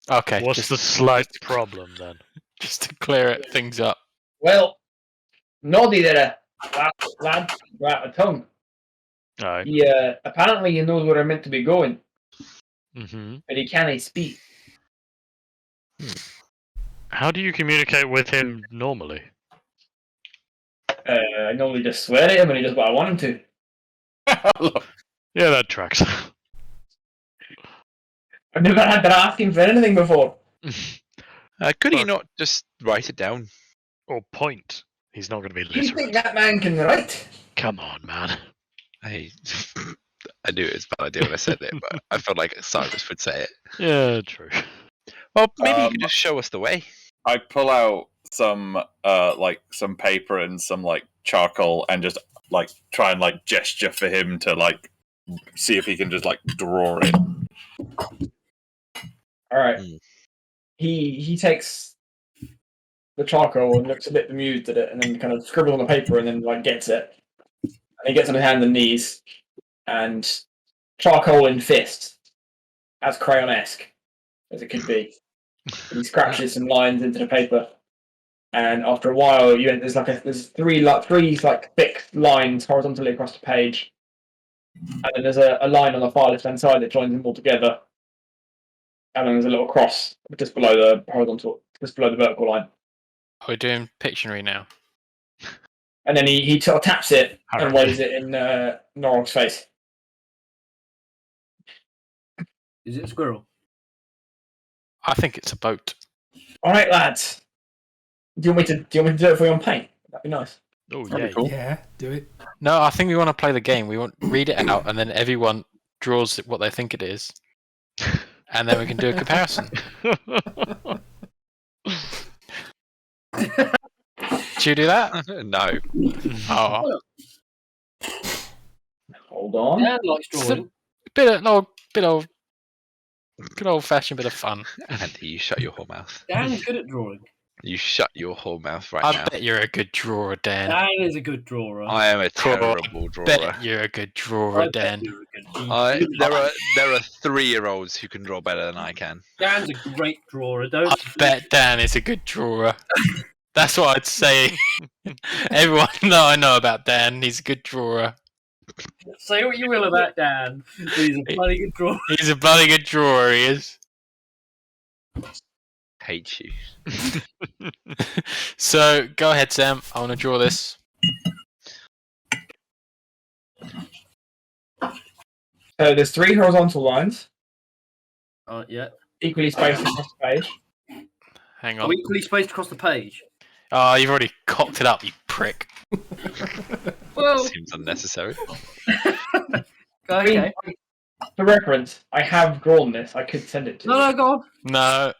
[SPEAKER 3] Okay.
[SPEAKER 5] What's the slight problem then?
[SPEAKER 3] Just to clear things up.
[SPEAKER 1] Well, Noddy there, lad, without a tongue.
[SPEAKER 5] Alright.
[SPEAKER 1] He apparently he knows where I'm meant to be going,
[SPEAKER 5] Mm-hmm.
[SPEAKER 1] but he can't speak.
[SPEAKER 5] How do you communicate with him normally?
[SPEAKER 1] I normally just swear at him and he does what I want him to.
[SPEAKER 5] Yeah, that tracks.
[SPEAKER 1] I've never had to ask him for anything before.
[SPEAKER 4] Could he
[SPEAKER 5] Fuck.
[SPEAKER 4] not just write it down?
[SPEAKER 5] Or point. He's not going to be
[SPEAKER 1] Do you think
[SPEAKER 5] literate.
[SPEAKER 1] that man can write?
[SPEAKER 5] Come on, man.
[SPEAKER 4] I knew it was a bad idea when I said it, but I felt like Cyrus would say it.
[SPEAKER 5] Yeah, true.
[SPEAKER 4] Well, maybe you could just show us the way.
[SPEAKER 7] I pull out some some paper and some like charcoal and just like try and like gesture for him to like see if he can just like draw it.
[SPEAKER 1] All right.
[SPEAKER 4] Mm.
[SPEAKER 1] He takes the charcoal and looks a bit bemused at it, and then kind of scribbles on the paper, and then like gets it. And he gets on his hands and knees, and charcoal in fist, as crayon-esque as it could be. And he scratches some lines into the paper, and after a while, there's three like thick lines horizontally across the page, and then there's a line on the far left-hand side that joins them all together, and then there's a little cross just below the vertical line.
[SPEAKER 3] We're doing Pictionary now.
[SPEAKER 1] And then he sort of taps it and
[SPEAKER 5] Apparently.
[SPEAKER 1] waves it in Norog's face.
[SPEAKER 2] Is it a squirrel?
[SPEAKER 3] I think it's a boat.
[SPEAKER 1] All right, lads. Do you want me to do it for you on paint? That'd be nice.
[SPEAKER 5] Oh,
[SPEAKER 7] That'd
[SPEAKER 5] yeah.
[SPEAKER 7] be cool.
[SPEAKER 6] Yeah, do it.
[SPEAKER 3] No, I think we want to play the game. We want read it out, and then everyone draws what they think it is, and then we can do a comparison. Do you do that?
[SPEAKER 4] No.
[SPEAKER 3] Oh,
[SPEAKER 1] Hold on.
[SPEAKER 2] Dan likes drawing.
[SPEAKER 3] good old-fashioned bit of fun.
[SPEAKER 4] Andy, you shut your whole mouth.
[SPEAKER 2] Dan's good at drawing.
[SPEAKER 4] You shut your whole mouth right
[SPEAKER 3] I
[SPEAKER 4] now.
[SPEAKER 3] bet you're a good drawer, Dan.
[SPEAKER 2] Dan is a good drawer.
[SPEAKER 4] I am a terrible drawer.
[SPEAKER 3] Bet you're a good drawer,
[SPEAKER 2] I bet
[SPEAKER 3] Dan.
[SPEAKER 2] you're a good-
[SPEAKER 4] There are 3-year-olds who can draw better than I can.
[SPEAKER 2] Dan's a great drawer. Don't
[SPEAKER 3] I bet Dan is a good drawer. That's what I'd say. Everyone that I know about Dan, he's a good drawer.
[SPEAKER 2] say what you will about Dan. But he's a bloody good drawer.
[SPEAKER 3] He's a bloody good drawer, he is.
[SPEAKER 4] Hate you.
[SPEAKER 3] So, go ahead, Sam. I want to draw this.
[SPEAKER 1] So there's 3 horizontal lines,
[SPEAKER 2] Yeah.
[SPEAKER 1] equally spaced across the page.
[SPEAKER 3] Hang
[SPEAKER 2] Are
[SPEAKER 3] on.
[SPEAKER 2] we equally spaced across the page?
[SPEAKER 3] Oh, you've already cocked it up, you prick.
[SPEAKER 2] Well,
[SPEAKER 4] Seems unnecessary.
[SPEAKER 2] okay.
[SPEAKER 1] For reference, I have drawn this. I could send it to you.
[SPEAKER 2] No, go on.
[SPEAKER 3] No.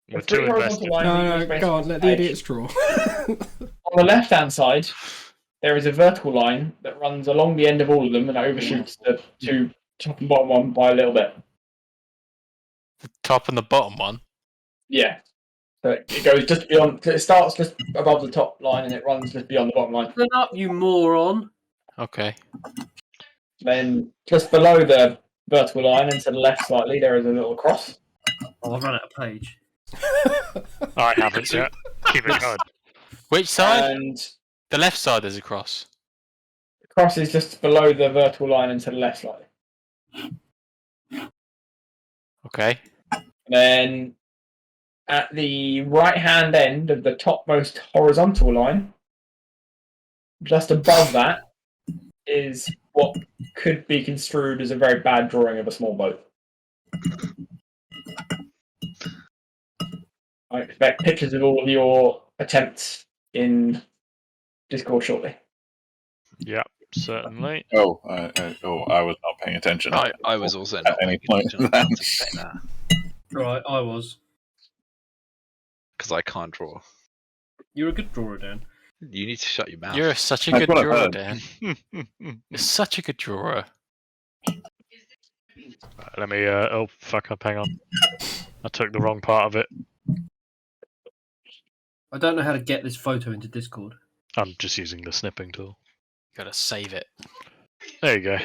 [SPEAKER 5] You're
[SPEAKER 1] There's 3
[SPEAKER 5] too
[SPEAKER 1] horizontal
[SPEAKER 5] invested.
[SPEAKER 1] lines
[SPEAKER 6] No,
[SPEAKER 1] equally
[SPEAKER 6] no,
[SPEAKER 1] spaced
[SPEAKER 6] go on,
[SPEAKER 1] across
[SPEAKER 6] let
[SPEAKER 1] the
[SPEAKER 6] the
[SPEAKER 1] page.
[SPEAKER 6] idiots draw.
[SPEAKER 1] On the left-hand side, there is a vertical line that runs along the end of all of them and overshoots the 2 top and bottom one by a little bit.
[SPEAKER 3] The top and the bottom one.
[SPEAKER 1] Yeah. So it goes just beyond. It starts just above the top line and it runs just beyond the bottom line.
[SPEAKER 2] Turn up, you moron.
[SPEAKER 3] Okay.
[SPEAKER 1] Then just below the vertical line and to the left slightly, there is a little cross.
[SPEAKER 2] Oh, I've run out of page.
[SPEAKER 5] I haven't yet. Keep it going.
[SPEAKER 3] Which side?
[SPEAKER 1] And
[SPEAKER 3] The left side is a cross.
[SPEAKER 1] the cross is just below the vertical line and to the left slightly.
[SPEAKER 3] Okay.
[SPEAKER 1] And then at the right-hand end of the topmost horizontal line, just above that, is what could be construed as a very bad drawing of a small boat. I expect pictures of all of your attempts in Discord shortly.
[SPEAKER 5] Yeah, certainly.
[SPEAKER 7] I was not paying attention.
[SPEAKER 4] I was also not
[SPEAKER 7] any
[SPEAKER 4] paying
[SPEAKER 7] point.
[SPEAKER 4] attention. I was expect that
[SPEAKER 2] Right, I was.
[SPEAKER 4] because I can't draw.
[SPEAKER 2] You're a good drawer, Dan.
[SPEAKER 4] You need to shut your mouth.
[SPEAKER 3] You're such a
[SPEAKER 7] That's
[SPEAKER 3] good
[SPEAKER 7] what I've
[SPEAKER 3] drawer,
[SPEAKER 7] heard.
[SPEAKER 3] Dan. You're such a good drawer.
[SPEAKER 5] Let me. Oh fuck up! Hang on. I took the wrong part of it.
[SPEAKER 2] I don't know how to get this photo into Discord.
[SPEAKER 5] I'm just using the snipping tool.
[SPEAKER 3] Gotta save it.
[SPEAKER 5] There you go.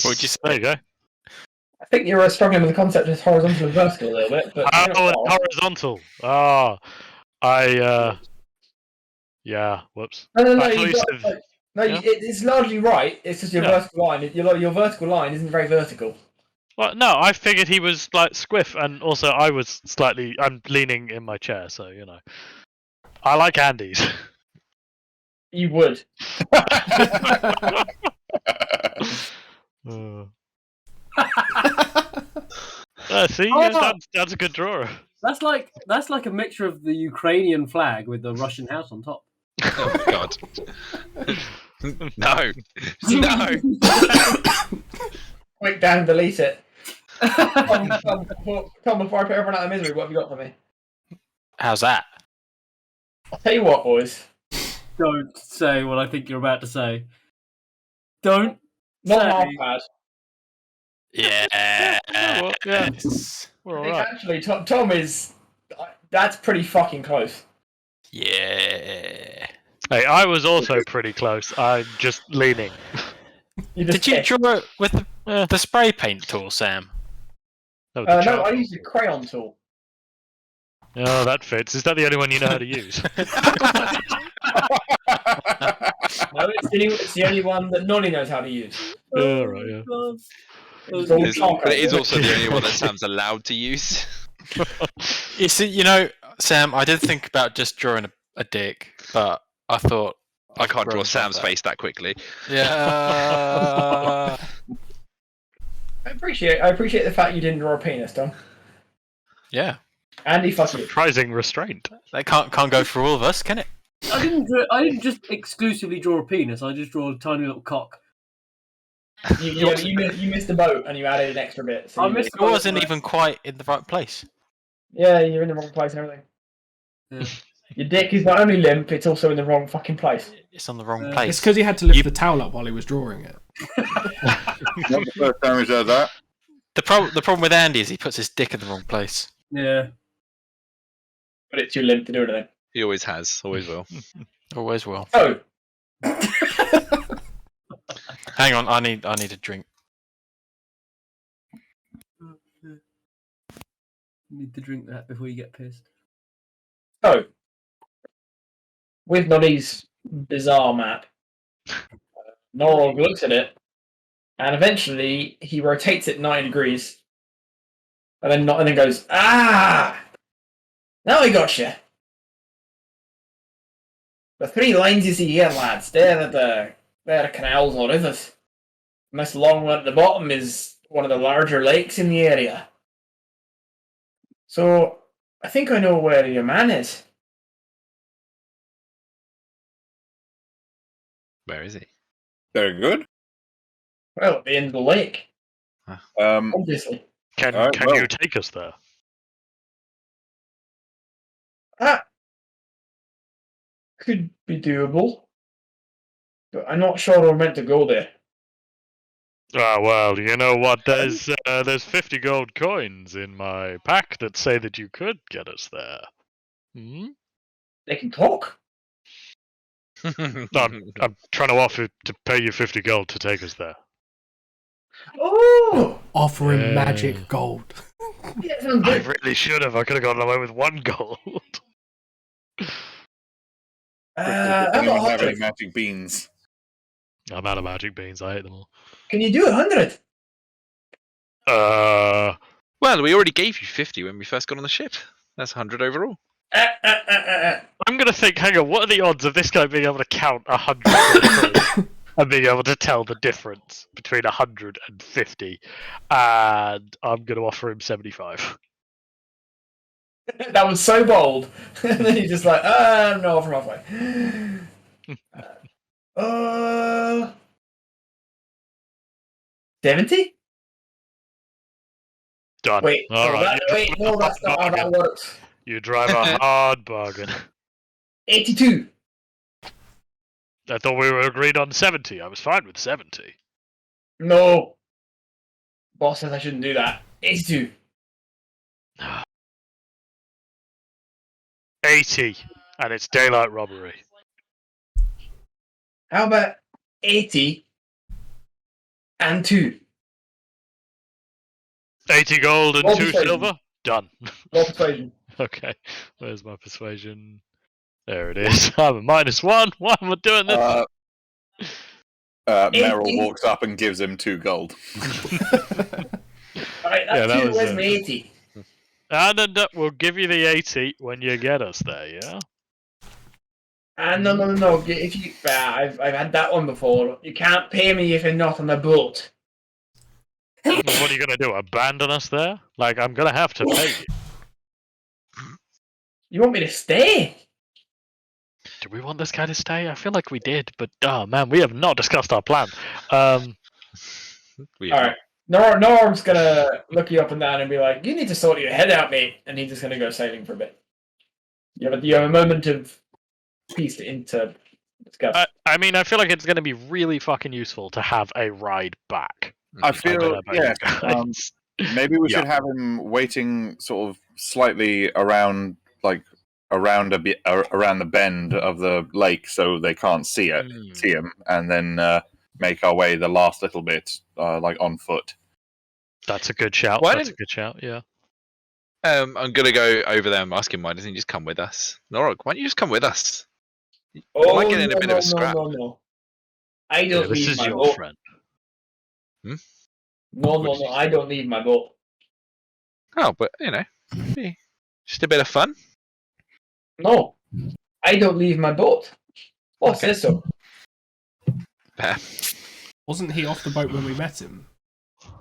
[SPEAKER 3] What'd you say?
[SPEAKER 5] There you go.
[SPEAKER 1] I think you're struggling with the concept of horizontal and vertical a little bit, but
[SPEAKER 5] Oh,
[SPEAKER 1] you're not
[SPEAKER 5] it's
[SPEAKER 1] far.
[SPEAKER 5] horizontal. Ah, yeah. Whoops.
[SPEAKER 1] No,
[SPEAKER 5] I thought
[SPEAKER 1] you
[SPEAKER 5] you
[SPEAKER 1] got,
[SPEAKER 5] said-
[SPEAKER 1] no,
[SPEAKER 5] yeah?
[SPEAKER 1] it's largely right. It's just your
[SPEAKER 5] Yeah.
[SPEAKER 1] vertical line. Your vertical line isn't very vertical.
[SPEAKER 5] Well, no, I figured he was like squiff, and also I was slightly. I'm leaning in my chair, so you know. I like Andy's.
[SPEAKER 1] You would.
[SPEAKER 5] See,
[SPEAKER 2] Oh!
[SPEAKER 5] yeah, that's a good drawer.
[SPEAKER 2] That's like a mixture of the Ukrainian flag with the Russian house on top.
[SPEAKER 4] Oh my god. No. No.
[SPEAKER 1] Quick, Dan, delete it. Come, before I put everyone out of misery, what have you got for me?
[SPEAKER 3] How's that?
[SPEAKER 1] I'll tell you what, boys.
[SPEAKER 2] Don't say what I think you're about to say. Don't
[SPEAKER 1] Not
[SPEAKER 2] say.
[SPEAKER 1] half bad.
[SPEAKER 3] Yeah.
[SPEAKER 5] well, yeah. We're
[SPEAKER 1] I
[SPEAKER 5] all
[SPEAKER 1] think
[SPEAKER 5] right.
[SPEAKER 1] actually, Tom is. That's pretty fucking close.
[SPEAKER 3] Yeah.
[SPEAKER 5] Hey, I was also pretty close. I'm just leaning.
[SPEAKER 3] Did you draw it with the spray paint tool, Sam?
[SPEAKER 5] Oh,
[SPEAKER 1] No, I
[SPEAKER 5] charcoal.
[SPEAKER 1] used a crayon tool.
[SPEAKER 5] Oh, that fits. Is that the only one you know how to use?
[SPEAKER 1] No, it's the only one that Nolly knows how to use.
[SPEAKER 5] Oh, right, yeah.
[SPEAKER 1] It's all charcoal.
[SPEAKER 4] But it is also the only one that Sam's allowed to use.
[SPEAKER 3] You see, you know, Sam, I did think about just drawing a dick, but I thought
[SPEAKER 4] I can't draw
[SPEAKER 3] above
[SPEAKER 4] Sam's
[SPEAKER 3] that.
[SPEAKER 4] face that quickly.
[SPEAKER 3] Yeah.
[SPEAKER 1] I appreciate the fact you didn't draw a penis, Tom.
[SPEAKER 3] Yeah.
[SPEAKER 1] Andy, fuck you.
[SPEAKER 5] Surprising restraint.
[SPEAKER 3] That can't go for all of us, can it?
[SPEAKER 2] I didn't just exclusively draw a penis. I just draw a tiny little cock.
[SPEAKER 1] You missed the boat and you added an extra bit. So
[SPEAKER 2] I
[SPEAKER 1] you
[SPEAKER 2] missed
[SPEAKER 3] It wasn't even quite in the right place.
[SPEAKER 1] Yeah, you're in the wrong place and everything.
[SPEAKER 2] Yeah.
[SPEAKER 1] Your dick is not only limp, it's also in the wrong fucking place.
[SPEAKER 3] It's on the wrong
[SPEAKER 2] It's
[SPEAKER 6] It's
[SPEAKER 3] place.
[SPEAKER 6] because he had to lift the towel up while he was drawing it.
[SPEAKER 7] Not the first time he said that.
[SPEAKER 3] The problem with Andy is he puts his dick in the wrong place.
[SPEAKER 2] Yeah.
[SPEAKER 1] But it's too limp to do anything.
[SPEAKER 4] He always has, always will.
[SPEAKER 3] Always will.
[SPEAKER 1] Oh,
[SPEAKER 3] Hang on, I need a drink.
[SPEAKER 2] You need to drink that before you get pissed.
[SPEAKER 1] so with Noddy's bizarre map, Norog looks at it, and eventually he rotates it 90 degrees, and then goes, "Ah! Now I got you." The three lines you see here, lads, they're the canals or rivers. And this long one at the bottom is one of the larger lakes in the area. So I think I know where your man is.
[SPEAKER 4] Where is he?
[SPEAKER 7] Very good.
[SPEAKER 1] Well, at the end of the lake, obviously.
[SPEAKER 5] Can
[SPEAKER 7] Alright, well.
[SPEAKER 5] you take us there?
[SPEAKER 1] That could be doable, but I'm not sure we're meant to go there.
[SPEAKER 5] Ah, well, you know what? There's 50 gold coins in my pack that say that you could get us there. Hmm?
[SPEAKER 1] They can talk.
[SPEAKER 5] I'm trying to offer to pay you 50 gold to take us there.
[SPEAKER 1] Oh,
[SPEAKER 6] Offering
[SPEAKER 5] Yeah.
[SPEAKER 6] magic gold.
[SPEAKER 1] yeah, sounds
[SPEAKER 5] I
[SPEAKER 1] good.
[SPEAKER 5] really should have. I could have gotten away with 1 gold.
[SPEAKER 1] How
[SPEAKER 7] Anyone
[SPEAKER 1] about
[SPEAKER 7] have any
[SPEAKER 1] 100?
[SPEAKER 7] magic beans?
[SPEAKER 5] I'm out of magic beans. I hate them all.
[SPEAKER 1] Can you do 100?
[SPEAKER 4] Well, we already gave you 50 when we first got on the ship. That's 100 overall.
[SPEAKER 5] I'm gonna think. Hang on. What are the odds of this guy being able to count 100 and being able to tell the difference between 150? And I'm gonna offer him 75.
[SPEAKER 1] That was so bold. And then he's just like, no, from halfway. 70?
[SPEAKER 5] Done.
[SPEAKER 1] Wait,
[SPEAKER 5] All right.
[SPEAKER 1] no, that's not how that works.
[SPEAKER 5] You drive a hard bargain.
[SPEAKER 1] 82.
[SPEAKER 5] I thought we were agreed on 70. I was fine with 70.
[SPEAKER 1] No. Boss says I shouldn't do that. 82.
[SPEAKER 5] 80, and it's daylight robbery.
[SPEAKER 1] How about 80 and 2?
[SPEAKER 5] 80 gold and
[SPEAKER 1] Roll
[SPEAKER 5] 2
[SPEAKER 1] persuasion.
[SPEAKER 5] silver? Done.
[SPEAKER 1] Roll persuasion.
[SPEAKER 5] Okay, where's my persuasion? There it is. I'm a -1. Why am I doing this?
[SPEAKER 7] Meryl
[SPEAKER 1] 80.
[SPEAKER 7] walks up and gives him 2 gold.
[SPEAKER 1] Alright,
[SPEAKER 5] Yeah,
[SPEAKER 1] that's
[SPEAKER 5] that
[SPEAKER 1] 2.
[SPEAKER 5] was,
[SPEAKER 1] Where's my 80?
[SPEAKER 5] And we'll give you the 80 when you get us there, yeah?
[SPEAKER 1] No. If you, I've had that one before. You can't pay me if you're not on the boat.
[SPEAKER 5] Well, what are you going to do? Abandon us there? Like, I'm going to have to pay you.
[SPEAKER 1] You want me to stay?
[SPEAKER 5] Do we want this guy to stay? I feel like we did, but oh man, we have not discussed our plan.
[SPEAKER 1] Alright. Norm's gonna look you up and down and be like, you need to sort your head out, mate. And he's just gonna go sailing for a bit. You have a moment of peace to discuss.
[SPEAKER 5] I mean, I feel like it's going to be really fucking useful to have a ride back.
[SPEAKER 7] I
[SPEAKER 5] I
[SPEAKER 7] feel,
[SPEAKER 5] don't know about
[SPEAKER 7] yeah.
[SPEAKER 5] you guys.
[SPEAKER 7] Maybe we
[SPEAKER 5] Yeah.
[SPEAKER 7] should have him waiting sort of slightly around, like around a bit around the bend of the lake, so they can't see him, and then make our way the last little bit, like on foot.
[SPEAKER 5] That's a good shout. That's a good shout, yeah.
[SPEAKER 4] I'm going to go over there and ask him, why doesn't he just come with us? Norok, why don't you just come with us? Might get in a bit of a scrap.
[SPEAKER 1] No. I don't
[SPEAKER 5] This
[SPEAKER 1] leave
[SPEAKER 5] is
[SPEAKER 1] my
[SPEAKER 5] your
[SPEAKER 1] boat.
[SPEAKER 5] friend.
[SPEAKER 1] No. I don't leave my boat.
[SPEAKER 4] Oh, but, just a bit of fun.
[SPEAKER 1] No. I don't leave my boat. What says so?
[SPEAKER 4] Fair.
[SPEAKER 6] Wasn't he off the boat when we met him?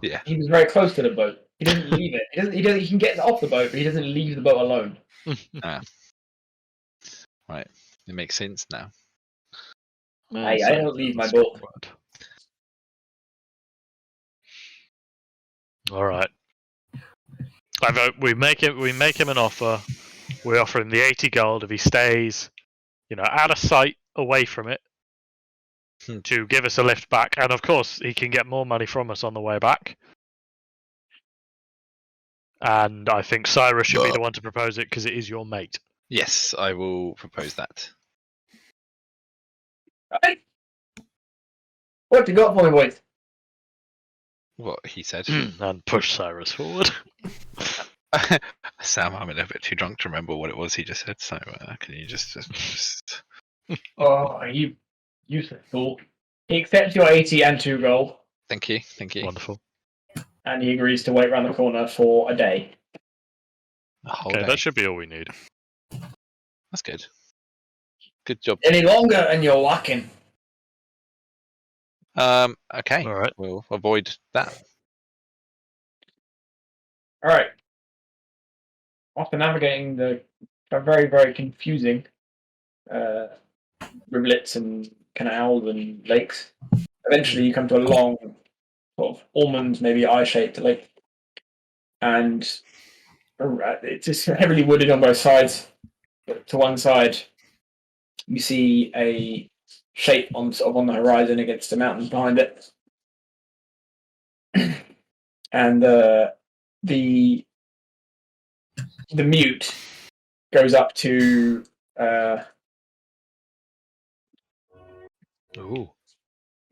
[SPEAKER 4] Yeah.
[SPEAKER 1] He was very close to the boat. He doesn't leave it. He can get off the boat, but he doesn't leave the boat alone.
[SPEAKER 4] Right. It makes sense now.
[SPEAKER 1] I don't leave my boat.
[SPEAKER 5] All right. I vote we make him an offer. We offer him the 80 gold if he stays, out of sight, away from it, to give us a lift back, and of course he can get more money from us on the way back. And I think Cyrus should be the one to propose it because it is your mate.
[SPEAKER 4] Yes, I will propose that.
[SPEAKER 1] Right. What you got for me, boys?
[SPEAKER 4] What he said.
[SPEAKER 5] And push Cyrus forward.
[SPEAKER 4] Sam, I'm a little bit too drunk to remember what it was he just said, so can you just...
[SPEAKER 1] Oh, you useless fool. He accepts your 80 and 2 gold,
[SPEAKER 4] Thank you.
[SPEAKER 5] Wonderful.
[SPEAKER 1] and he agrees to wait around the corner for a day.
[SPEAKER 4] A whole
[SPEAKER 5] Okay,
[SPEAKER 4] day.
[SPEAKER 5] that should be all we need.
[SPEAKER 4] That's good. Good job.
[SPEAKER 1] Any longer, and you're whacking.
[SPEAKER 4] Okay.
[SPEAKER 5] All right.
[SPEAKER 4] We'll avoid that.
[SPEAKER 1] All right. After navigating the very, very confusing rivulets and canals and lakes, eventually you come to a long, sort of almond, maybe eye-shaped lake, and it's just heavily wooded on both sides. But to one side, you see a shape on the horizon against the mountains behind it, and the mute goes up to
[SPEAKER 5] Ooh.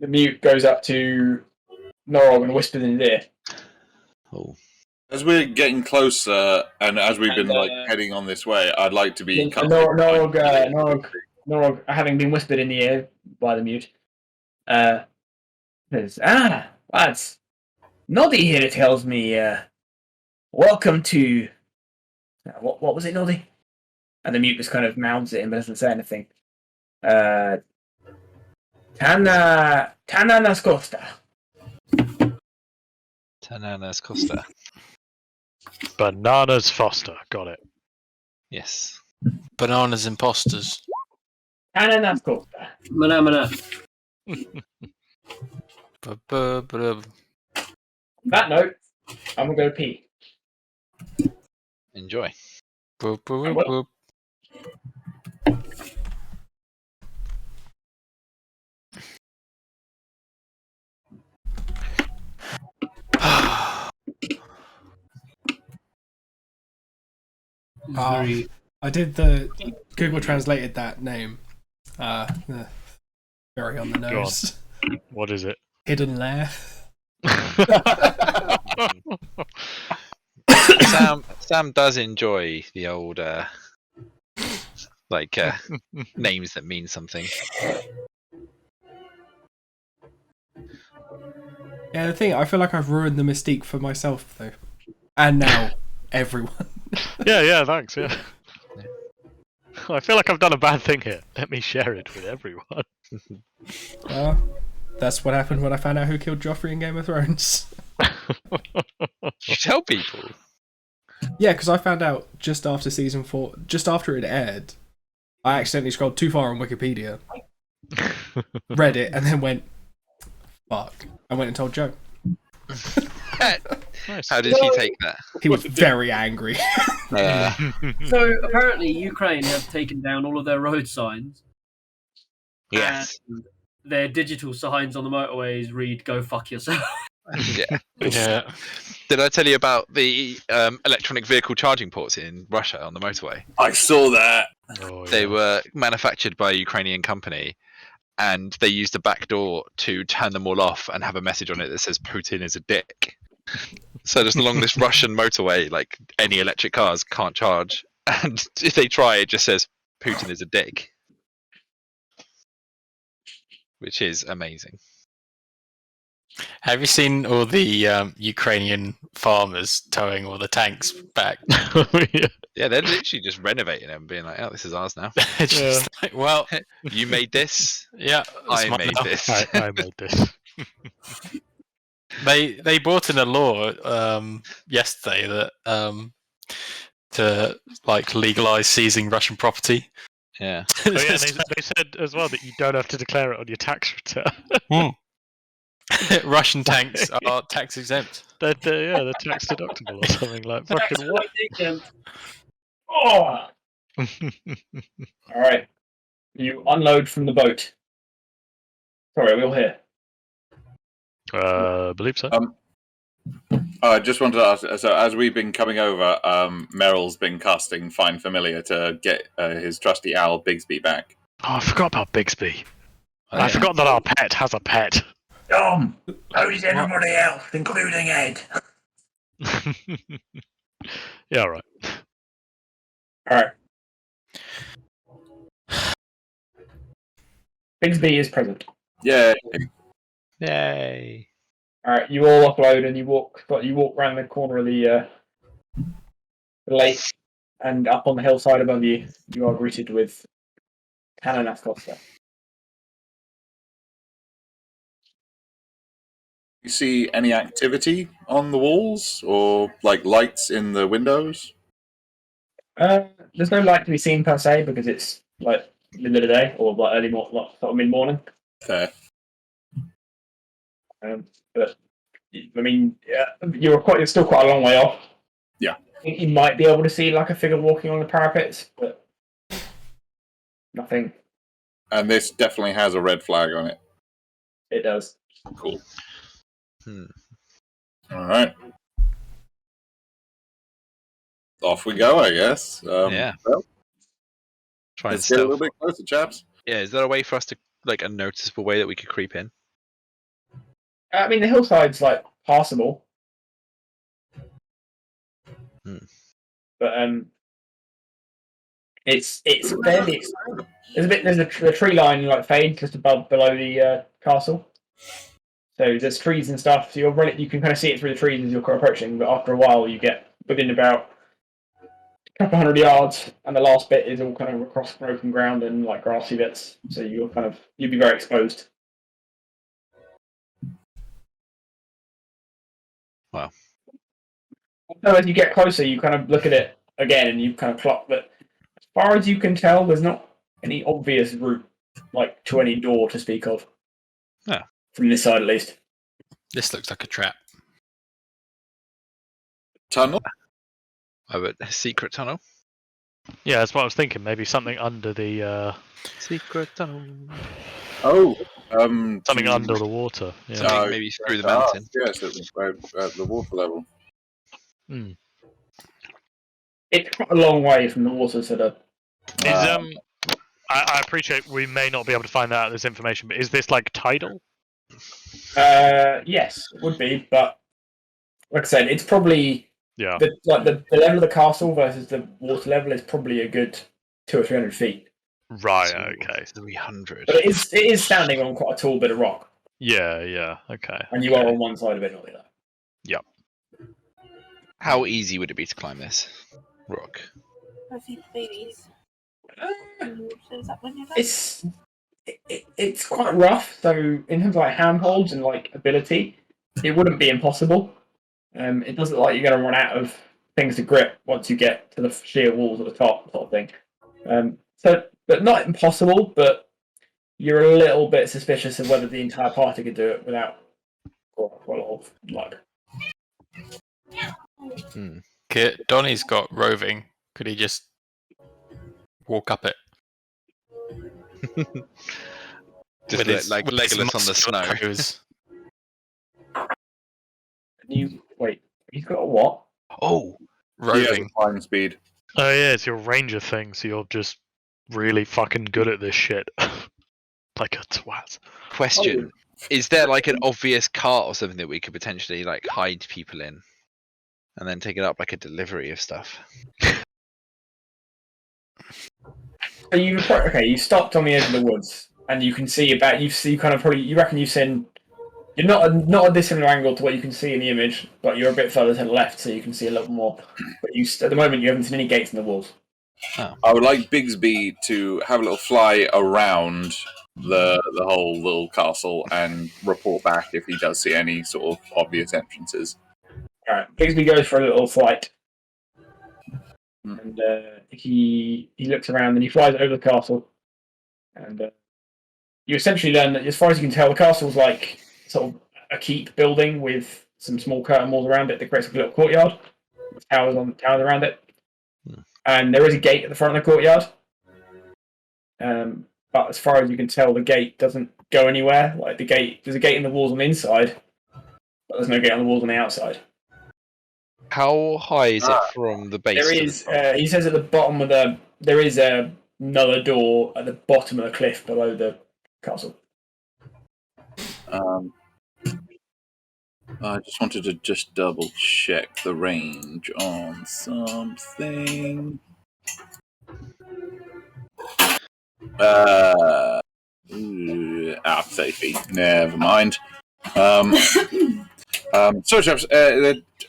[SPEAKER 1] the mute goes up to Norog and whispers in his ear.
[SPEAKER 4] Oh.
[SPEAKER 7] As we're getting closer, and as we've been heading on this way, I'd like to be.
[SPEAKER 1] Norog Norog, having been whispered in the ear by the mute, says, lads, Noddy here tells me, welcome to... What was it, Noddy? And the mute just kind of mouths it and doesn't say anything. Tana Nascosta.
[SPEAKER 4] Tananas Costa.
[SPEAKER 5] Bananas Foster. Got it.
[SPEAKER 4] Yes.
[SPEAKER 3] Bananas imposters.
[SPEAKER 1] Tana Nascosta.
[SPEAKER 2] Mana.
[SPEAKER 1] On that note, I'm gonna go pee.
[SPEAKER 4] Enjoy.
[SPEAKER 6] I did the Google translated that name. Very on the
[SPEAKER 5] Go on.
[SPEAKER 6] nose.
[SPEAKER 5] What is it?
[SPEAKER 6] Hidden lair.
[SPEAKER 4] Sam does enjoy the old names that mean something.
[SPEAKER 6] Yeah, the thing, I feel like I've ruined the mystique for myself though, and now everyone.
[SPEAKER 5] Yeah, thanks. Yeah. I feel like I've done a bad thing here. Let me share it with everyone.
[SPEAKER 6] Well, that's what happened when I found out who killed Joffrey in Game of Thrones.
[SPEAKER 4] You tell people.
[SPEAKER 6] Yeah, because I found out just after season 4, just after it aired. I accidentally scrolled too far on Wikipedia, read it, and then went, fuck. I went and told Joe.
[SPEAKER 5] Nice.
[SPEAKER 4] How did he take that?
[SPEAKER 6] He was very angry.
[SPEAKER 2] So apparently Ukraine have taken down all of their road signs.
[SPEAKER 4] Yes.
[SPEAKER 2] And their digital signs on the motorways read "Go fuck yourself."
[SPEAKER 4] Yeah.
[SPEAKER 3] Yeah.
[SPEAKER 4] Did I tell you about the electronic vehicle charging ports in Russia on the motorway?
[SPEAKER 7] I saw that.
[SPEAKER 5] Oh,
[SPEAKER 4] They
[SPEAKER 5] yeah.
[SPEAKER 4] were manufactured by a Ukrainian company, and they used a backdoor to turn them all off and have a message on it that says Putin is a dick. So just along this Russian motorway, like any electric cars can't charge, and if they try, it just says Putin is a dick, which is amazing.
[SPEAKER 3] Have you seen all the Ukrainian farmers towing all the tanks back?
[SPEAKER 5] Yeah.
[SPEAKER 4] Yeah, they're literally just renovating them, being like, "Oh, this is ours now.
[SPEAKER 3] It's just like, well,
[SPEAKER 4] You made this.
[SPEAKER 3] yeah, it's
[SPEAKER 4] I
[SPEAKER 3] mine
[SPEAKER 4] made
[SPEAKER 3] now."
[SPEAKER 4] this."
[SPEAKER 5] I made this.
[SPEAKER 3] They brought in a law yesterday that to like legalize seizing Russian property.
[SPEAKER 4] Yeah.
[SPEAKER 5] Oh, yeah, they said as well that you don't have to declare it on your tax return.
[SPEAKER 3] Russian tanks are tax exempt.
[SPEAKER 5] They're tax deductible or something like fucking what?
[SPEAKER 1] Oh! Alright. You unload from the boat. Sorry, are we all here?
[SPEAKER 5] Believe so.
[SPEAKER 7] I just wanted to ask. So, as we've been coming over, Meryl's been casting Find Familiar to get his trusty owl Bigsby back.
[SPEAKER 5] Oh, I forgot about Bigsby.
[SPEAKER 4] Oh,
[SPEAKER 5] I
[SPEAKER 4] yeah.
[SPEAKER 5] forgot that our pet has a pet.
[SPEAKER 1] Dom! How is everybody else, including Ed?
[SPEAKER 5] Yeah, all right.
[SPEAKER 1] Alright. Bigsby is present.
[SPEAKER 7] Yeah.
[SPEAKER 4] Yay.
[SPEAKER 1] Alright, you all upload and you walk around the corner of the lake, and up on the hillside above you, you are greeted with Tana Nascosta.
[SPEAKER 7] You see any activity on the walls or like lights in the windows?
[SPEAKER 1] There's no light to be seen per se because it's like middle of the day or like early sort of mid morning.
[SPEAKER 7] Fair.
[SPEAKER 1] But I mean, yeah, you're still quite a long way off.
[SPEAKER 7] Yeah.
[SPEAKER 1] I think you might be able to see like a figure walking on the parapets, but nothing.
[SPEAKER 7] And this definitely has a red flag on it.
[SPEAKER 1] It does.
[SPEAKER 7] Cool.
[SPEAKER 4] Hmm.
[SPEAKER 7] All right. Off we go, I guess.
[SPEAKER 4] Yeah.
[SPEAKER 7] Well,
[SPEAKER 4] Try and
[SPEAKER 7] let's get a little
[SPEAKER 4] stealth.
[SPEAKER 7] bit closer, chaps.
[SPEAKER 4] Yeah, is there a way for us to, like, a noticeable way that we could creep in?
[SPEAKER 1] I mean, the hillside's like passable,
[SPEAKER 4] Hmm.
[SPEAKER 1] but It's fairly. There's a tree line like fade just below the castle. So there's trees and stuff. So you can kind of see it through the trees as you're approaching. But after a while, you get within about a couple hundred yards, and the last bit is all kind of across broken ground and like grassy bits. So you'd be very exposed.
[SPEAKER 4] Wow.
[SPEAKER 1] So as you get closer, you kind of look at it again, and you kind of clock that. As far as you can tell, there's not any obvious route, like to any door to speak of.
[SPEAKER 4] Yeah.
[SPEAKER 1] From this side, at least.
[SPEAKER 3] This looks like a trap.
[SPEAKER 7] Tunnel?
[SPEAKER 4] A secret tunnel.
[SPEAKER 5] Yeah, that's what I was thinking. Maybe something under the
[SPEAKER 4] Secret tunnel.
[SPEAKER 7] Oh,
[SPEAKER 5] something under the water. Yeah.
[SPEAKER 4] Something maybe through the mountain.
[SPEAKER 7] Yes, at the water level.
[SPEAKER 5] Hmm.
[SPEAKER 1] It's quite a long way from the water to the.
[SPEAKER 5] Is I appreciate we may not be able to find out this information, but is this like tidal?
[SPEAKER 1] Yes, it would be, but like I said, it's probably
[SPEAKER 5] Yeah.
[SPEAKER 1] the level of the castle versus the water level is probably a good 200 or 300 feet.
[SPEAKER 5] Right. Okay.
[SPEAKER 4] 300.
[SPEAKER 1] But it is standing on quite a tall bit of rock,
[SPEAKER 5] Yeah. Yeah. Okay.
[SPEAKER 1] and you are on one side of it, not the other.
[SPEAKER 5] Yep.
[SPEAKER 4] How easy would it be to climb this rock?
[SPEAKER 8] I see the babies. Is that when you're done?
[SPEAKER 1] It's quite rough. So in terms of like handholds and like ability, it wouldn't be impossible. It doesn't look like you're going to run out of things to grip once you get to the sheer walls at the top, sort of thing. But not impossible. But you're a little bit suspicious of whether the entire party could do it without quite a lot of luck.
[SPEAKER 3] Okay, Donnie's got roving. Could he just walk up it?
[SPEAKER 4] Just like Legolas on the snow.
[SPEAKER 3] Toes.
[SPEAKER 1] He's got a what?
[SPEAKER 4] Oh,
[SPEAKER 3] Roving.
[SPEAKER 7] Climb speed.
[SPEAKER 5] Oh yeah, it's your ranger thing. So you're just really fucking good at this shit. Like a twat.
[SPEAKER 4] question. Is there like an obvious cart or something that we could potentially like hide people in? And then take it up like a delivery of stuff.
[SPEAKER 1] So you stopped on the edge of the woods, and you can see you reckon you've seen. You're not a dissimilar angle to what you can see in the image, but you're a bit further to the left, so you can see a little more. But at the moment, you haven't seen any gates in the walls.
[SPEAKER 4] Oh.
[SPEAKER 7] I would like Bigsby to have a little fly around the whole little castle and report back if he does see any sort of obvious entrances.
[SPEAKER 1] All right, Bigsby goes for a little flight, and he looks around and he flies over the castle, and you essentially learn that, as far as you can tell, the castle's like sort of a keep building with some small curtain walls around it that creates a little courtyard with towers around it, and there is a gate at the front of the courtyard. But as far as you can tell, the gate doesn't go anywhere. Like there's a gate in the walls on the inside, but there's no gate on the walls on the outside.
[SPEAKER 4] How high is it from the base?
[SPEAKER 1] There is. He says at the bottom of there is another door at the bottom of the cliff below the castle.
[SPEAKER 7] I just wanted to just double check the range on something. Ah, 30 feet. Never mind. So, chaps,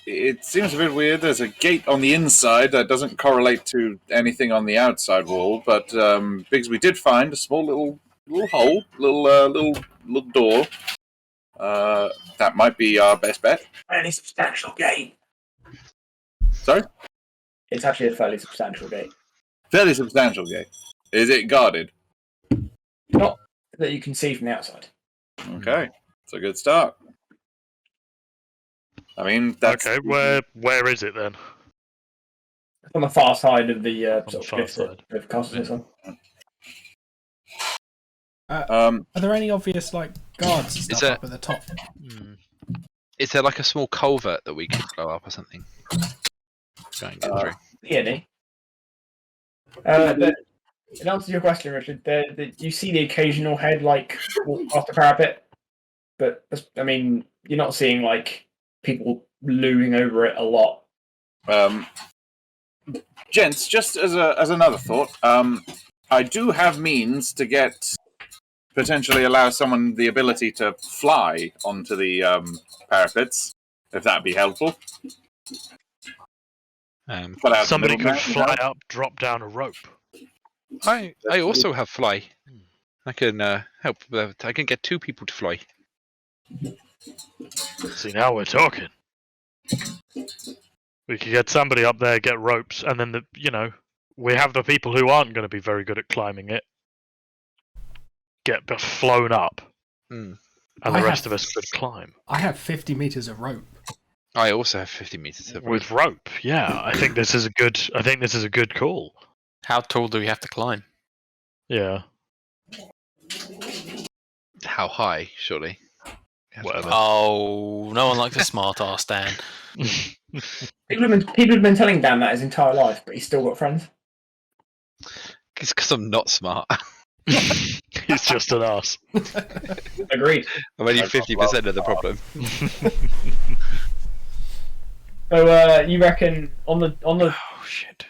[SPEAKER 7] it seems a bit weird. There's a gate on the inside that doesn't correlate to anything on the outside wall, but Bigsby did find a small little hole, little door. That might be our best bet.
[SPEAKER 1] Fairly substantial gate.
[SPEAKER 7] Sorry?
[SPEAKER 1] It's actually a fairly substantial gate.
[SPEAKER 7] Fairly substantial gate. Is it guarded?
[SPEAKER 1] Not that you can see from the outside.
[SPEAKER 7] Okay, it's a good start. I mean, that's
[SPEAKER 5] Okay, where is it then?
[SPEAKER 1] It's on the far side of the
[SPEAKER 5] On the
[SPEAKER 1] sort of
[SPEAKER 5] far
[SPEAKER 1] cliff
[SPEAKER 5] side.
[SPEAKER 1] that the castle is on.
[SPEAKER 6] Are there any obvious like guards and stuff up at the top?
[SPEAKER 4] Is there like a small culvert that we could blow up or something? Going through.
[SPEAKER 1] Yeah, in answer to your question, Richard, you see the occasional head like walk off the parapet, but I mean, you're not seeing like people looming over it a lot.
[SPEAKER 7] Gents, just as another thought, I do have means to potentially allow someone the ability to fly onto the parapets, if that'd be helpful. Put out
[SPEAKER 5] Somebody
[SPEAKER 7] the
[SPEAKER 5] could
[SPEAKER 7] middleman,
[SPEAKER 5] fly up, drop down a rope.
[SPEAKER 4] I also have fly. I can help. I can get 2 people to fly.
[SPEAKER 5] See, now we're talking. We could get somebody up there, get ropes, and then we have the people who aren't going to be very good at climbing it get flown up, and the rest of us could climb.
[SPEAKER 6] I have 50 meters of rope.
[SPEAKER 4] I also have 50 meters of
[SPEAKER 5] With rope. Yeah, I think this is a good call.
[SPEAKER 3] How tall do we have to climb?
[SPEAKER 5] Yeah.
[SPEAKER 4] How high, surely?
[SPEAKER 5] Whatever.
[SPEAKER 3] Oh, no one likes a smart ass, Dan.
[SPEAKER 1] People have been telling Dan that his entire life, but he's still got friends.
[SPEAKER 4] It's because I'm not smart.
[SPEAKER 5] He's just an ass.
[SPEAKER 1] Agreed.
[SPEAKER 4] I'm only 50% of the problem.
[SPEAKER 1] So you reckon on the
[SPEAKER 3] Oh shit!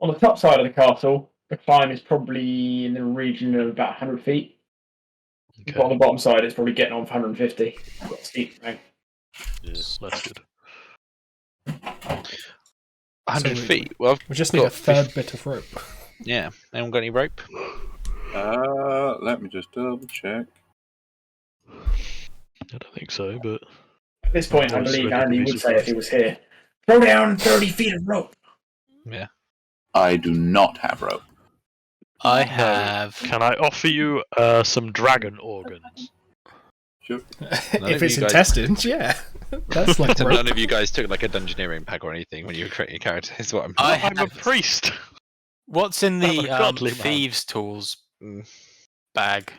[SPEAKER 1] on the top side of the castle, the climb is probably in the region of about 100 feet.
[SPEAKER 5] Okay.
[SPEAKER 1] But on the bottom side, it's probably getting on for 150. Got a steep rank.
[SPEAKER 5] Yeah, that's good.
[SPEAKER 4] 100
[SPEAKER 6] So
[SPEAKER 4] feet. Well,
[SPEAKER 6] We just need a third bit of rope.
[SPEAKER 4] yeah. Anyone got any rope?
[SPEAKER 7] Let me just double check.
[SPEAKER 5] I don't think so, but
[SPEAKER 1] At this point, I
[SPEAKER 5] Always
[SPEAKER 1] believe
[SPEAKER 5] ready to
[SPEAKER 1] Andy
[SPEAKER 5] be
[SPEAKER 1] would say if he
[SPEAKER 5] surprised.
[SPEAKER 1] was here, throw down 30 feet of rope.
[SPEAKER 4] Yeah.
[SPEAKER 7] I do not have rope.
[SPEAKER 3] I have.
[SPEAKER 5] can I offer you some dragon organs?
[SPEAKER 7] Sure.
[SPEAKER 6] If it's intestines, yeah. That's like
[SPEAKER 4] So
[SPEAKER 6] rope.
[SPEAKER 4] none of you guys took like a dungeoneering pack or anything when you were creating your character. Is what I'm.
[SPEAKER 5] I'm a priest.
[SPEAKER 3] What's in
[SPEAKER 5] I'm a
[SPEAKER 3] the
[SPEAKER 5] godly man.
[SPEAKER 3] thieves' tools bag?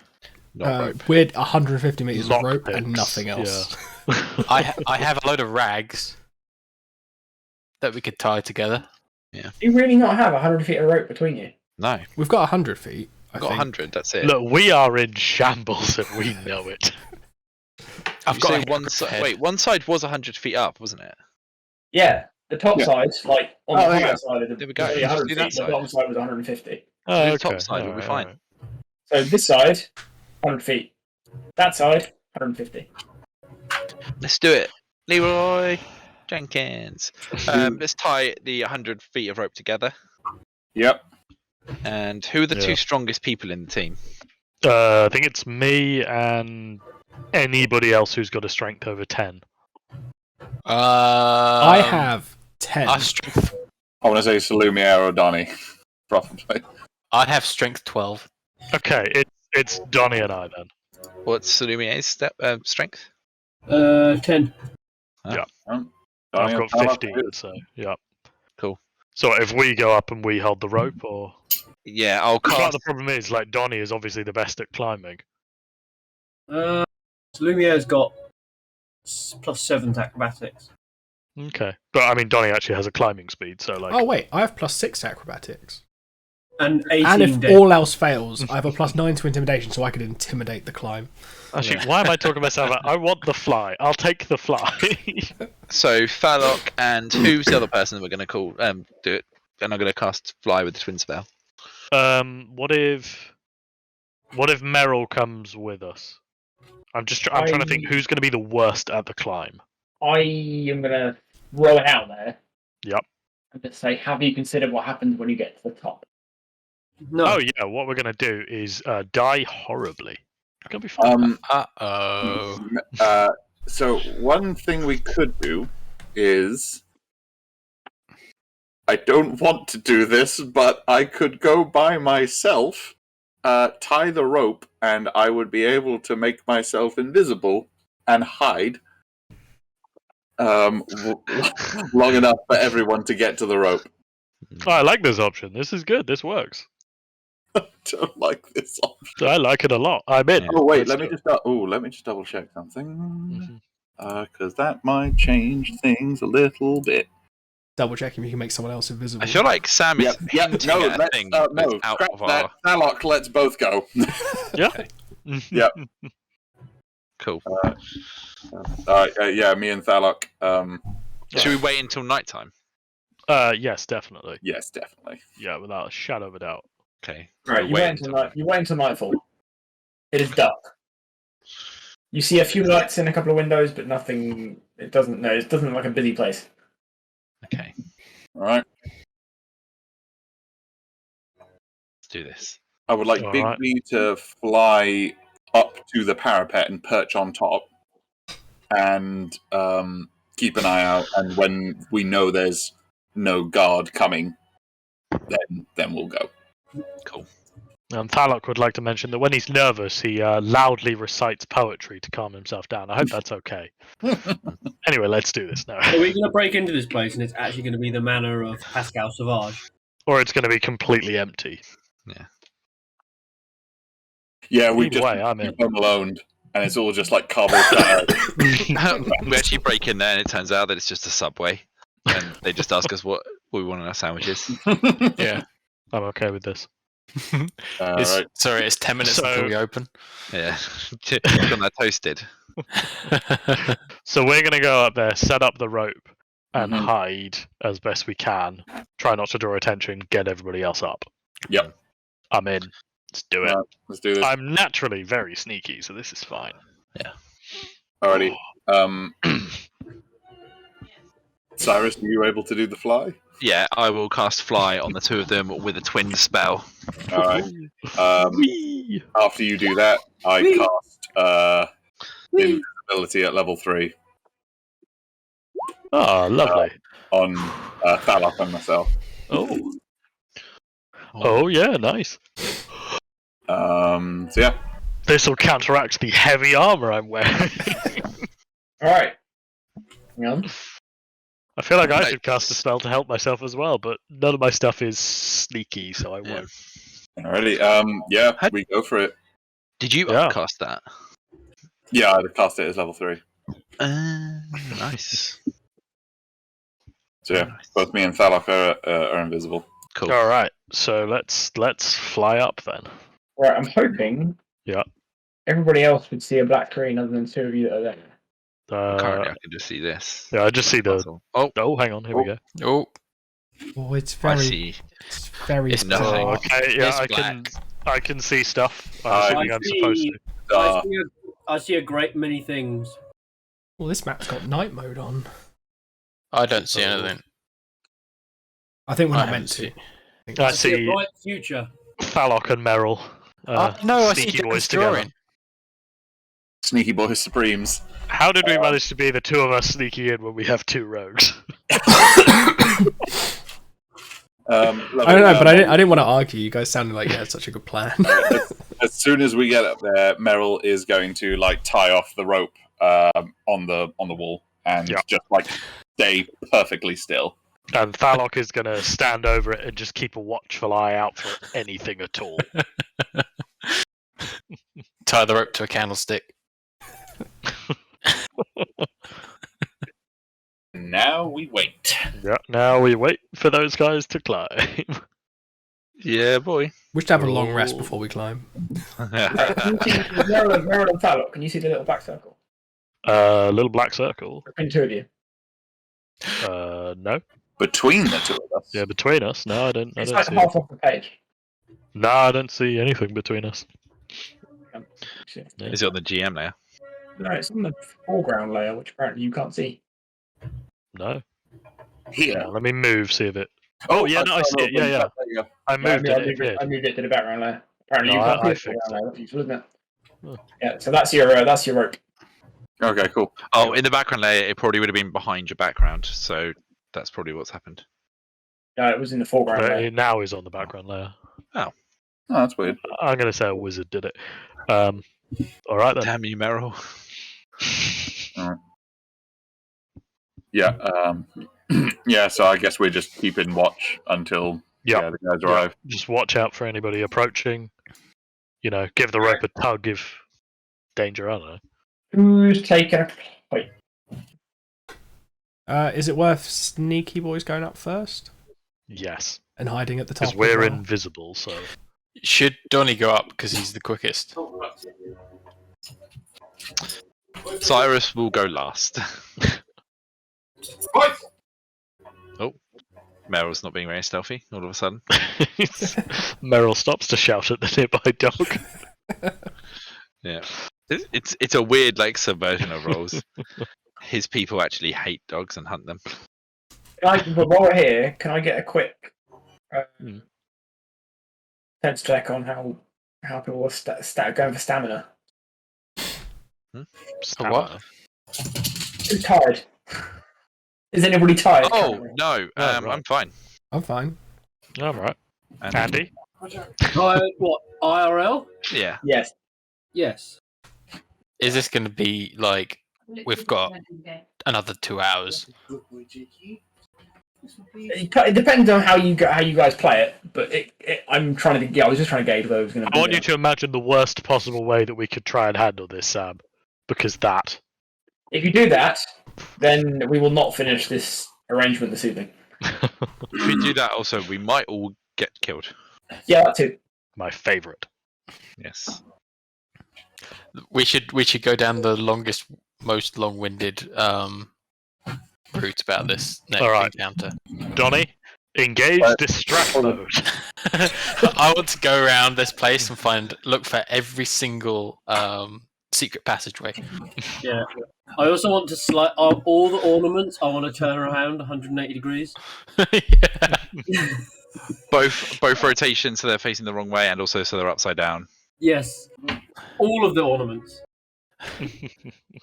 [SPEAKER 4] Not rope.
[SPEAKER 6] We're 150 meters of
[SPEAKER 5] Lock
[SPEAKER 6] rope
[SPEAKER 5] picks,
[SPEAKER 6] and nothing else.
[SPEAKER 5] Yeah.
[SPEAKER 3] I have a load of rags that we could tie together.
[SPEAKER 1] Do you really not have 100 feet of rope between you?
[SPEAKER 4] No,
[SPEAKER 6] We've got 100 feet.
[SPEAKER 4] I've got 100. That's it.
[SPEAKER 5] Look, we are in shambles and we know it.
[SPEAKER 3] I've
[SPEAKER 4] You
[SPEAKER 3] got
[SPEAKER 4] say
[SPEAKER 3] a
[SPEAKER 4] one side.
[SPEAKER 3] head.
[SPEAKER 4] Wait, one side was 100 feet up, wasn't it?
[SPEAKER 1] Yeah, the top
[SPEAKER 7] Yeah.
[SPEAKER 1] side's like on
[SPEAKER 7] Oh,
[SPEAKER 1] the
[SPEAKER 7] there you
[SPEAKER 1] higher
[SPEAKER 7] go.
[SPEAKER 1] side of the
[SPEAKER 4] There we go.
[SPEAKER 1] only
[SPEAKER 4] Just
[SPEAKER 1] 100
[SPEAKER 4] do
[SPEAKER 1] feet.
[SPEAKER 4] that
[SPEAKER 1] The
[SPEAKER 4] side.
[SPEAKER 1] bottom side was 150.
[SPEAKER 5] Oh,
[SPEAKER 4] Do the top side, we'll be fine.
[SPEAKER 5] alright.
[SPEAKER 1] So this side, 100 feet. That side, 150.
[SPEAKER 4] Let's do it, Leroy Jenkins. Let's tie the 100 feet of rope together.
[SPEAKER 7] Yep.
[SPEAKER 4] And who are the
[SPEAKER 5] Yeah.
[SPEAKER 4] 2 strongest people in the team?
[SPEAKER 5] I think it's me and anybody else who's got a strength over 10.
[SPEAKER 6] I have 10.
[SPEAKER 3] I have strength.
[SPEAKER 7] I want to say Salumia or Donnie. Probably.
[SPEAKER 3] I have strength 12.
[SPEAKER 5] Okay, it's Donnie and I then.
[SPEAKER 4] What's Salumia's strength?
[SPEAKER 2] 10.
[SPEAKER 5] Yeah.
[SPEAKER 7] Donnie
[SPEAKER 5] I've
[SPEAKER 7] or
[SPEAKER 5] got
[SPEAKER 7] Tala?
[SPEAKER 5] 15, so yeah.
[SPEAKER 4] Cool.
[SPEAKER 5] So if we go up and we hold the rope, or
[SPEAKER 4] Yeah, I'll
[SPEAKER 5] part of
[SPEAKER 4] cast.
[SPEAKER 5] the problem is like Donnie is obviously the best at climbing.
[SPEAKER 2] Lumiere's got +7 to acrobatics.
[SPEAKER 5] Okay, but I mean Donnie actually has a climbing speed, so like.
[SPEAKER 6] Oh, wait. I have +6 to acrobatics.
[SPEAKER 2] And 18
[SPEAKER 6] And if
[SPEAKER 2] dex.
[SPEAKER 6] all else fails, I have a +9 to intimidation, so I could intimidate the climb.
[SPEAKER 5] Actually, why am I talking myself out? I want the fly. I'll take the fly.
[SPEAKER 4] So Thalok and who's the other person that we're going to call? Do it. And I'm going to cast Fly with the Twin Spell.
[SPEAKER 5] What if Meryl comes with us? I'm trying to think who's going to be the worst at the climb.
[SPEAKER 1] I am going to throw it out there.
[SPEAKER 5] Yep.
[SPEAKER 1] And just say, have you considered what happens when you get to the top?
[SPEAKER 2] No.
[SPEAKER 5] Oh yeah, what we're going to do is die horribly. It's going to be fun.
[SPEAKER 3] Uh-oh.
[SPEAKER 7] So one thing we could do is, I don't want to do this, but I could go by myself, tie the rope, and I would be able to make myself invisible and hide long enough for everyone to get to the rope.
[SPEAKER 5] Oh, I like this option. This is good. This works.
[SPEAKER 7] I don't like this option.
[SPEAKER 5] I like it a lot. I'm in.
[SPEAKER 7] Oh wait,
[SPEAKER 5] Let's
[SPEAKER 7] let me
[SPEAKER 5] do it.
[SPEAKER 7] just double check something. Because that might change things a little bit.
[SPEAKER 6] Double checking if you can make someone else invisible.
[SPEAKER 4] I feel like Sam is
[SPEAKER 7] Yep,
[SPEAKER 4] hinting
[SPEAKER 7] no,
[SPEAKER 4] at a thing
[SPEAKER 7] no,
[SPEAKER 4] that's out
[SPEAKER 7] scrap
[SPEAKER 4] of
[SPEAKER 7] that.
[SPEAKER 4] our...
[SPEAKER 7] Thalok, let's both go.
[SPEAKER 5] Yeah.
[SPEAKER 7] Yep.
[SPEAKER 4] Cool.
[SPEAKER 7] Yeah, me and Thalok
[SPEAKER 4] Should we wait until nighttime?
[SPEAKER 5] Yes, definitely.
[SPEAKER 7] Yes, definitely.
[SPEAKER 5] Yeah, without a shadow of a doubt.
[SPEAKER 4] Okay.
[SPEAKER 1] Right, you wait until nightfall. It is dark. You see a few lights in a couple of windows, but nothing. It doesn't look like a busy place.
[SPEAKER 4] Okay.
[SPEAKER 7] All right.
[SPEAKER 4] Let's do this.
[SPEAKER 7] I would like
[SPEAKER 5] All right.
[SPEAKER 7] Bigby to fly up to the parapet and perch on top, and keep an eye out. And when we know there's no guard coming, then we'll go.
[SPEAKER 4] Cool.
[SPEAKER 5] Thalok would like to mention that when he's nervous, he loudly recites poetry to calm himself down. I hope that's okay. Anyway, let's do this now.
[SPEAKER 2] Are we going to break into this place and it's actually going to be the manor of Pascal Sauvage?
[SPEAKER 5] Or it's going to be completely empty.
[SPEAKER 7] Yeah, we
[SPEAKER 5] Either
[SPEAKER 7] just
[SPEAKER 5] way, I'm in.
[SPEAKER 7] Home Alone, and it's all just like cardboard cutout.
[SPEAKER 4] We actually break in there, and it turns out that it's just a Subway, and they just ask us what we want in our sandwiches.
[SPEAKER 3] Yeah.
[SPEAKER 5] I'm okay with this.
[SPEAKER 7] Right.
[SPEAKER 3] Sorry, it's 10 minutes until we open.
[SPEAKER 4] Yeah, got that toasted.
[SPEAKER 5] So we're going to go up there, set up the rope, and
[SPEAKER 7] Mhm.
[SPEAKER 5] hide as best we can. Try not to draw attention, get everybody else up.
[SPEAKER 7] Yep.
[SPEAKER 5] I'm in. Let's do it.
[SPEAKER 7] Right, let's do this.
[SPEAKER 5] I'm naturally very sneaky, so this is fine.
[SPEAKER 7] Alrighty. Cyrus, are you able to do the fly?
[SPEAKER 4] Yeah, I will cast Fly on the two of them with a twin spell.
[SPEAKER 7] All right.
[SPEAKER 5] Whee!
[SPEAKER 7] After you do that, I cast invisibility at level 3
[SPEAKER 5] Oh, lovely.
[SPEAKER 7] on Thalok and myself.
[SPEAKER 5] Oh. Oh, yeah, nice.
[SPEAKER 7] So yeah.
[SPEAKER 5] This will counteract the heavy armor I'm wearing.
[SPEAKER 1] Alright. Hang on.
[SPEAKER 5] I feel like I should cast a spell to help myself as well, but none of my stuff is sneaky, so I won't.
[SPEAKER 7] Alrighty. Yeah, we go for it.
[SPEAKER 4] Did you
[SPEAKER 5] Yeah.
[SPEAKER 4] upcast that?
[SPEAKER 7] Yeah, I'd cast it as level 3.
[SPEAKER 4] Nice.
[SPEAKER 7] So yeah, both me and Thalok are invisible.
[SPEAKER 4] Cool.
[SPEAKER 5] All right, so let's fly up then.
[SPEAKER 1] Right, I'm hoping.
[SPEAKER 5] Yeah.
[SPEAKER 1] Everybody else would see a black screen other than two of you that are there.
[SPEAKER 4] Currently, I can just see this.
[SPEAKER 5] Yeah, I just see the.
[SPEAKER 4] Oh,
[SPEAKER 5] Oh, hang on, here we go.
[SPEAKER 3] Oh,
[SPEAKER 6] Oh, it's
[SPEAKER 4] I
[SPEAKER 6] very,
[SPEAKER 4] see.
[SPEAKER 6] it's very.
[SPEAKER 4] It's
[SPEAKER 6] dark.
[SPEAKER 4] nothing.
[SPEAKER 5] Oh, okay, yeah,
[SPEAKER 3] it's
[SPEAKER 5] I
[SPEAKER 3] black.
[SPEAKER 5] can see stuff. I'm assuming I'm supposed to.
[SPEAKER 2] I see a great many things.
[SPEAKER 6] Well, this map's got night mode on.
[SPEAKER 3] I don't see anything.
[SPEAKER 6] I think we're
[SPEAKER 3] I
[SPEAKER 6] not
[SPEAKER 3] haven't
[SPEAKER 6] meant to.
[SPEAKER 3] seen-
[SPEAKER 5] I
[SPEAKER 2] a
[SPEAKER 5] see
[SPEAKER 2] bright future.
[SPEAKER 5] Falloc and Merrill.
[SPEAKER 3] No, I see
[SPEAKER 5] sneaky
[SPEAKER 3] Jack's
[SPEAKER 5] boys together.
[SPEAKER 3] drawing.
[SPEAKER 7] Sneaky Boys Supremes.
[SPEAKER 5] How did we manage to be the two of us sneaky in when we have two rogues?
[SPEAKER 6] I don't know, but I didn't want to argue. You guys sounded like you had such a good plan.
[SPEAKER 7] As soon as we get up there, Merrill is going to like tie off the rope on the wall and just like stay perfectly still.
[SPEAKER 5] And Falloc is going to stand over it and just keep a watchful eye out for anything at all.
[SPEAKER 3] Tie the rope to a candlestick.
[SPEAKER 7] Now we wait.
[SPEAKER 5] Yeah, now we wait for those guys to climb.
[SPEAKER 4] Yeah, boy.
[SPEAKER 6] We should have a long rest before we climb.
[SPEAKER 1] Right, can you see Merrill and Falloc? Can you see the little black circle?
[SPEAKER 5] Little black circle.
[SPEAKER 1] Between two of you.
[SPEAKER 5] No.
[SPEAKER 7] Between the two of us.
[SPEAKER 5] Yeah, between us. No, I don't.
[SPEAKER 1] It's
[SPEAKER 5] I
[SPEAKER 1] like
[SPEAKER 5] don't see.
[SPEAKER 1] half off the page.
[SPEAKER 5] No, I don't see anything between us.
[SPEAKER 4] Is it on the GM layer?
[SPEAKER 1] No, it's on the foreground layer, which apparently you can't see.
[SPEAKER 5] No.
[SPEAKER 7] Here.
[SPEAKER 5] Yeah, let me move. See if it.
[SPEAKER 7] Oh
[SPEAKER 5] yeah, no, I see it. Yeah, yeah.
[SPEAKER 7] There you go.
[SPEAKER 5] I moved it. It
[SPEAKER 1] I
[SPEAKER 5] did.
[SPEAKER 1] moved it to the background layer. Apparently
[SPEAKER 5] No,
[SPEAKER 1] you can't
[SPEAKER 5] I
[SPEAKER 1] see the
[SPEAKER 5] fixed
[SPEAKER 1] foreground layer. That's useful, isn't it?
[SPEAKER 5] Oh.
[SPEAKER 1] Yeah, so that's your rope.
[SPEAKER 7] Okay, cool.
[SPEAKER 4] Oh, in the background layer, it probably would have been behind your background, so that's probably what's happened.
[SPEAKER 1] No, it was in the foreground
[SPEAKER 5] But
[SPEAKER 1] layer.
[SPEAKER 5] it now is on the background layer.
[SPEAKER 7] Oh, that's weird.
[SPEAKER 5] I'm going to say a wizard did it. All right then.
[SPEAKER 4] Damn you, Merrill.
[SPEAKER 7] Yeah. Yeah. So I guess we're just keeping watch until
[SPEAKER 5] Yeah.
[SPEAKER 7] the guys arrive.
[SPEAKER 5] Just watch out for anybody approaching. You know, give the rope a tug if danger. I don't know.
[SPEAKER 1] Who's taking a... Wait.
[SPEAKER 6] Is it worth Sneaky Boys going up first
[SPEAKER 5] Yes,
[SPEAKER 6] and hiding at the top?
[SPEAKER 5] because we're
[SPEAKER 6] as well?
[SPEAKER 5] invisible. So
[SPEAKER 3] Should Donnie go up because he's the quickest?
[SPEAKER 4] Cyrus will go last. Meryl's not being very stealthy all of a sudden.
[SPEAKER 5] Meryl stops to shout at the nearby dog.
[SPEAKER 4] Yeah, it's a weird like subversion of roles. His people actually hate dogs and hunt them.
[SPEAKER 1] But while we're here, can I get a quick sense check on how people are going for stamina?
[SPEAKER 3] What?
[SPEAKER 1] Who's tired? Is anybody tired?
[SPEAKER 4] Oh
[SPEAKER 1] currently?
[SPEAKER 4] no,
[SPEAKER 5] right.
[SPEAKER 4] I'm fine.
[SPEAKER 6] I'm fine.
[SPEAKER 5] All right.
[SPEAKER 4] And
[SPEAKER 5] Andy?
[SPEAKER 2] What, IRL?
[SPEAKER 4] yeah,
[SPEAKER 1] Yes.
[SPEAKER 2] Yes.
[SPEAKER 3] Is this going to be like we've got another 2 hours?
[SPEAKER 1] It depends on how you guys play it, but I'm trying to. Yeah, I was just trying to gauge whether it was going to be.
[SPEAKER 5] I want you to imagine the worst possible way that we could try and handle this, Sam. Because that.
[SPEAKER 1] If you do that, then we will not finish this arrangement this evening.
[SPEAKER 4] if we do that, also we might all get killed.
[SPEAKER 1] Yeah, that too.
[SPEAKER 5] My favourite.
[SPEAKER 4] Yes.
[SPEAKER 3] We should go down the longest, most long-winded route about this next
[SPEAKER 5] Alright.
[SPEAKER 3] encounter.
[SPEAKER 5] Donnie, engage distract mode.
[SPEAKER 3] I want to go around this place and look for every single secret passageway.
[SPEAKER 2] Yeah. I also want to slide all the ornaments. I want to turn around 180 degrees.
[SPEAKER 3] Yeah.
[SPEAKER 4] Both rotations, so they're facing the wrong way, and also so they're upside down.
[SPEAKER 2] Yes. All of the ornaments.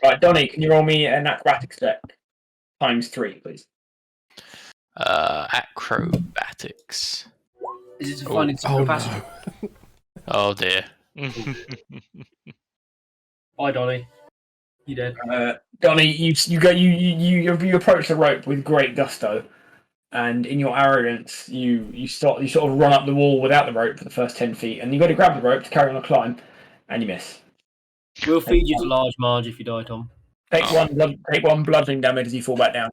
[SPEAKER 1] Right, Donnie, can you roll me an acrobatics check ×3, please?
[SPEAKER 3] Acrobatics.
[SPEAKER 2] Is it to find a secret passage?
[SPEAKER 6] No.
[SPEAKER 3] Oh dear.
[SPEAKER 2] Bye, Donnie. You dead?
[SPEAKER 1] Donnie, you approach the rope with great gusto, and in your arrogance, you sort of run up the wall without the rope for the first 10 feet, and you got to grab the rope to carry on the climb, and you miss.
[SPEAKER 2] We'll feed you to large Marge if you die, Tom.
[SPEAKER 1] Take one bludgeoning damage as you fall back down.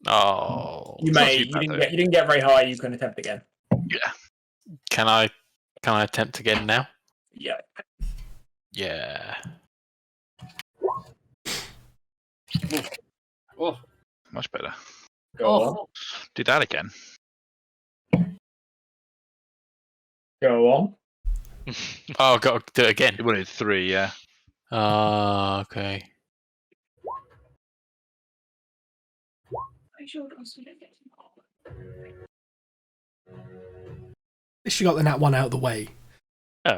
[SPEAKER 3] Oh.
[SPEAKER 1] You didn't get very high. You can attempt again.
[SPEAKER 4] Yeah.
[SPEAKER 3] Can I attempt again now?
[SPEAKER 1] Yeah.
[SPEAKER 3] Yeah.
[SPEAKER 2] Oh.
[SPEAKER 4] Much better.
[SPEAKER 1] Go on.
[SPEAKER 4] Do that again.
[SPEAKER 1] Go on.
[SPEAKER 3] Oh, got to do it again.
[SPEAKER 4] You wanted 3, yeah.
[SPEAKER 3] Okay.
[SPEAKER 6] She got the nat one out of the way.
[SPEAKER 1] Right.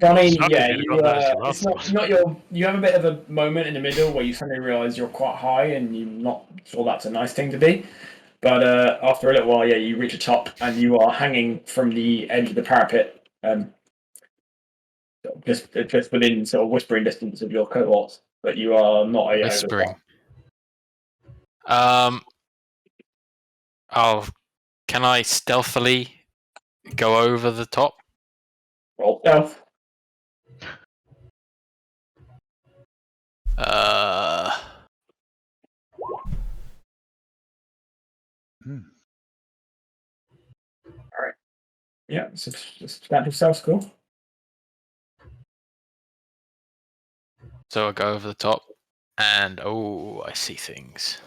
[SPEAKER 1] Donnie,
[SPEAKER 5] Suck
[SPEAKER 1] yeah,
[SPEAKER 5] if you'd got that
[SPEAKER 1] it's
[SPEAKER 5] last
[SPEAKER 1] not your. You have a bit of a moment in the middle where you suddenly realise you're quite high, and you're not sure that's a nice thing to be. But after a little while, yeah, you reach the top, and you are hanging from the edge of the parapet, just within sort of whispering distance of your cohorts. But you are not a
[SPEAKER 3] Whispering. Oh, can I stealthily go over the top?
[SPEAKER 1] Roll stealth. Alright. Yeah, substantial stealth score.
[SPEAKER 3] So I go over the top, and I see things.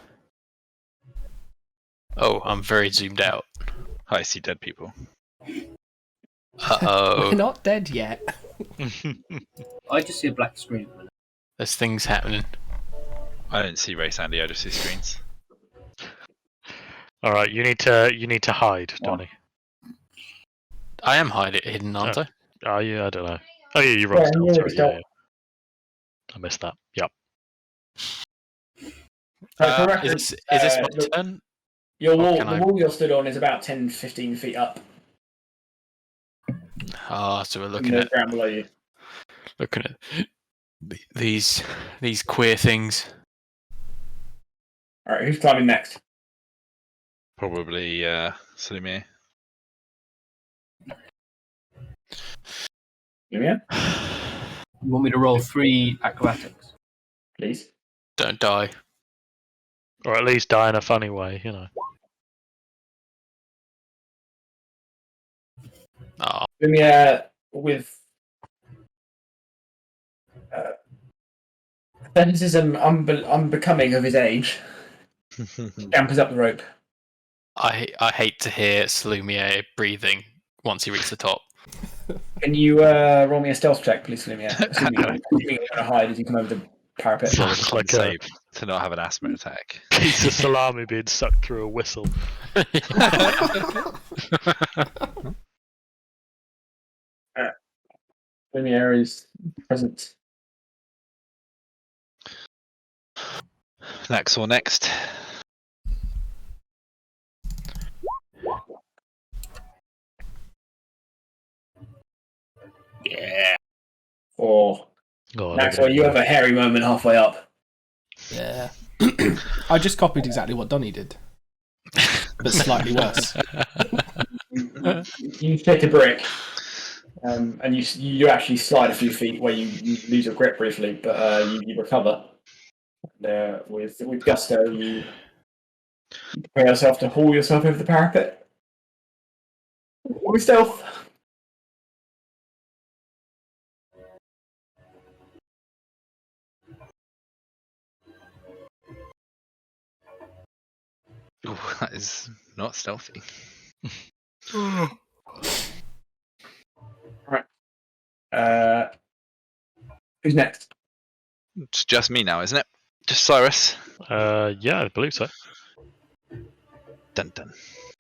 [SPEAKER 3] Oh, I'm very zoomed out.
[SPEAKER 4] I see dead people.
[SPEAKER 3] Uh-oh.
[SPEAKER 6] We're not dead yet.
[SPEAKER 2] I just see a black screen.
[SPEAKER 3] There's things happening.
[SPEAKER 4] I don't see Ray Sandy, I just see screens.
[SPEAKER 5] Alright, you need to hide, Donnie.
[SPEAKER 3] I am hidden, aren't I?
[SPEAKER 5] Oh yeah, I don't know. Oh yeah, you rolled stealth, sorry, yeah. I missed that. Yep.
[SPEAKER 3] Is this my turn?
[SPEAKER 1] Your wall,
[SPEAKER 3] can
[SPEAKER 1] the
[SPEAKER 3] I-
[SPEAKER 1] wall you're stood on is about 10-15 feet up
[SPEAKER 3] So we're
[SPEAKER 1] from
[SPEAKER 3] looking
[SPEAKER 1] the
[SPEAKER 3] at
[SPEAKER 1] ground below you.
[SPEAKER 3] these queer things.
[SPEAKER 1] Alright, who's climbing next?
[SPEAKER 4] Probably Salimir.
[SPEAKER 1] Lumia,
[SPEAKER 2] You want me to roll 3 acrobatics?
[SPEAKER 1] please.
[SPEAKER 3] Don't die.
[SPEAKER 5] Or at least die in a funny way, you know.
[SPEAKER 3] Oh,
[SPEAKER 1] Lumia with Athleticism unbecoming of his age. Scampers up the rope.
[SPEAKER 3] I hate to hear Salumier breathing once he reaches the top.
[SPEAKER 1] Can you roll me a stealth check, please, Salumier? Assuming you're going to hide as you come over the parapet.
[SPEAKER 5] Sounds like a
[SPEAKER 4] Save to not have an asthma attack.
[SPEAKER 5] piece of salami being sucked through a whistle.
[SPEAKER 1] Salumier is present.
[SPEAKER 4] Next or next.
[SPEAKER 1] Yeah. Or
[SPEAKER 5] Oh,
[SPEAKER 1] Maxwell, you have a hairy moment halfway up.
[SPEAKER 6] Yeah. I just copied exactly what Donnie did, but slightly worse.
[SPEAKER 1] You hit a brick, and you actually slide a few feet where you lose your grip briefly, but you recover. With gusto, you prepare yourself to haul yourself over the parapet. With stealth.
[SPEAKER 4] Ooh, that is not stealthy.
[SPEAKER 1] Who's next?
[SPEAKER 4] It's just me now, isn't it? Just Cyrus.
[SPEAKER 5] Yeah, I believe so.
[SPEAKER 4] Dun dun.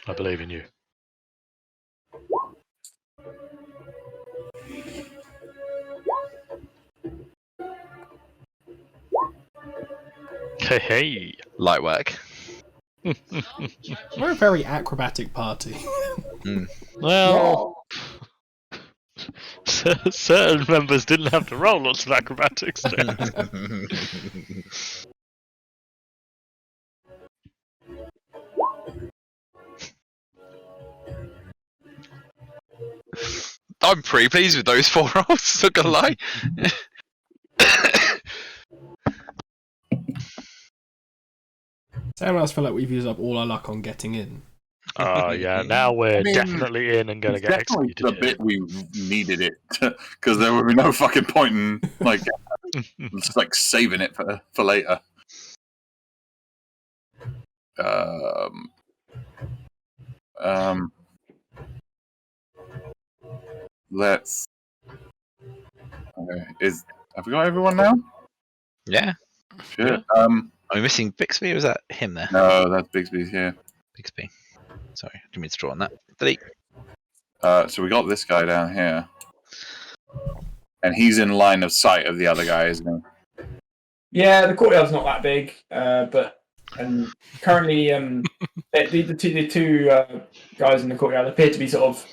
[SPEAKER 5] I believe in you. Hey.
[SPEAKER 4] Light work.
[SPEAKER 6] We're a very acrobatic party.
[SPEAKER 5] Well, certain members didn't have to roll lots of acrobatics.
[SPEAKER 4] I'm pretty pleased with those 4 rolls, not gonna lie.
[SPEAKER 6] Does anyone else feel like we've used up all our luck on getting in?
[SPEAKER 5] Yeah, now we're definitely in and gonna
[SPEAKER 7] It's
[SPEAKER 5] get
[SPEAKER 7] definitely
[SPEAKER 5] executed.
[SPEAKER 7] the bit we needed it because there would be no fucking point in just like saving it for later. Let's. Okay, have we got everyone now?
[SPEAKER 4] Yeah.
[SPEAKER 7] Shit.
[SPEAKER 4] Are we missing Bixby or was that him there?
[SPEAKER 7] No, that's Bigsby's here.
[SPEAKER 4] Bixby. Sorry, didn't mean to draw on that. Delete.
[SPEAKER 7] So we got this guy down here, and he's in line of sight of the other guy, isn't he?
[SPEAKER 1] Yeah, the courtyard's not that big, but currently the two guys in the courtyard appear to be sort of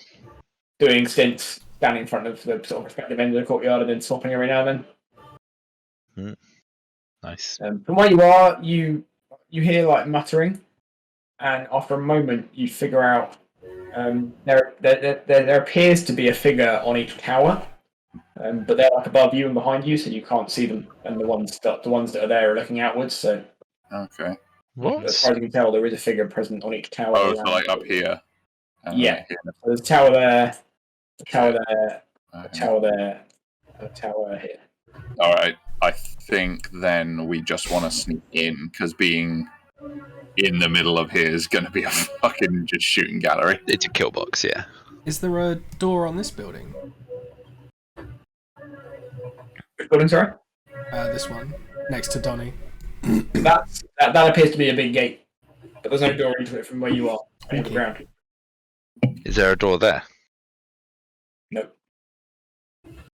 [SPEAKER 1] doing stints, standing in front of the sort of respective end of the courtyard and then swapping every now and then.
[SPEAKER 4] Nice.
[SPEAKER 1] From where you are, you hear like muttering, and after a moment, you figure out there appears to be a figure on each tower, but they're like above you and behind you, so you can't see them. And the ones that are there are looking outwards. So,
[SPEAKER 7] Okay.
[SPEAKER 5] What?
[SPEAKER 1] as far as you can tell, there is a figure present on each tower.
[SPEAKER 7] Oh, so like up here.
[SPEAKER 1] Yeah.
[SPEAKER 7] Here.
[SPEAKER 1] So there's a tower there, a tower there, a tower there, and a tower here.
[SPEAKER 7] All right. I think then we just want to sneak in because being in the middle of here is going to be a fucking just shooting gallery.
[SPEAKER 4] It's a kill box, yeah.
[SPEAKER 6] Is there a door on this building?
[SPEAKER 1] Which building, sorry?
[SPEAKER 6] This one, next to Donnie.
[SPEAKER 1] That appears to be a big gate, but there's no door into it from where you are on the ground.
[SPEAKER 4] Is there a door there?
[SPEAKER 1] No.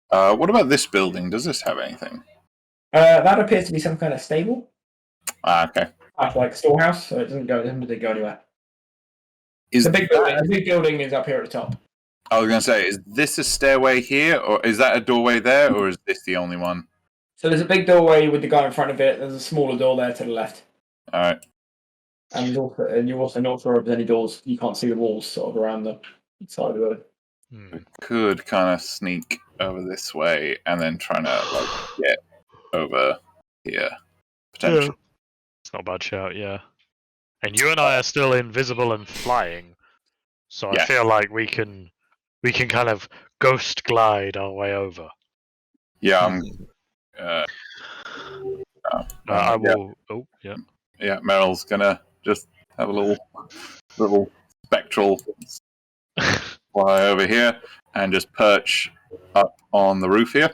[SPEAKER 7] What about this building? Does this have anything?
[SPEAKER 1] That appears to be some kind of stable.
[SPEAKER 7] Okay.
[SPEAKER 1] Like a storehouse, so it doesn't go anywhere.
[SPEAKER 7] Is
[SPEAKER 1] The big building is up here at the top.
[SPEAKER 7] I was going to say, is this a stairway here, or is that a doorway there, or is this the only one?
[SPEAKER 1] So there's a big doorway with the guy in front of it. There's a smaller door there to the left.
[SPEAKER 7] All right.
[SPEAKER 1] And you're also not sure if there's any doors. You can't see the walls sort of around the side of the building.
[SPEAKER 7] We could kind of sneak over this way and then try to get over here. Potentially.
[SPEAKER 5] Yeah. It's not a bad shout, yeah. And you and I are still invisible and flying, so I feel like we can kind of ghost glide our way over.
[SPEAKER 7] Yeah,
[SPEAKER 5] I will. Oh, yeah.
[SPEAKER 7] Yeah, Meryl's gonna just have a little spectral fly over here and just perch up on the roof here.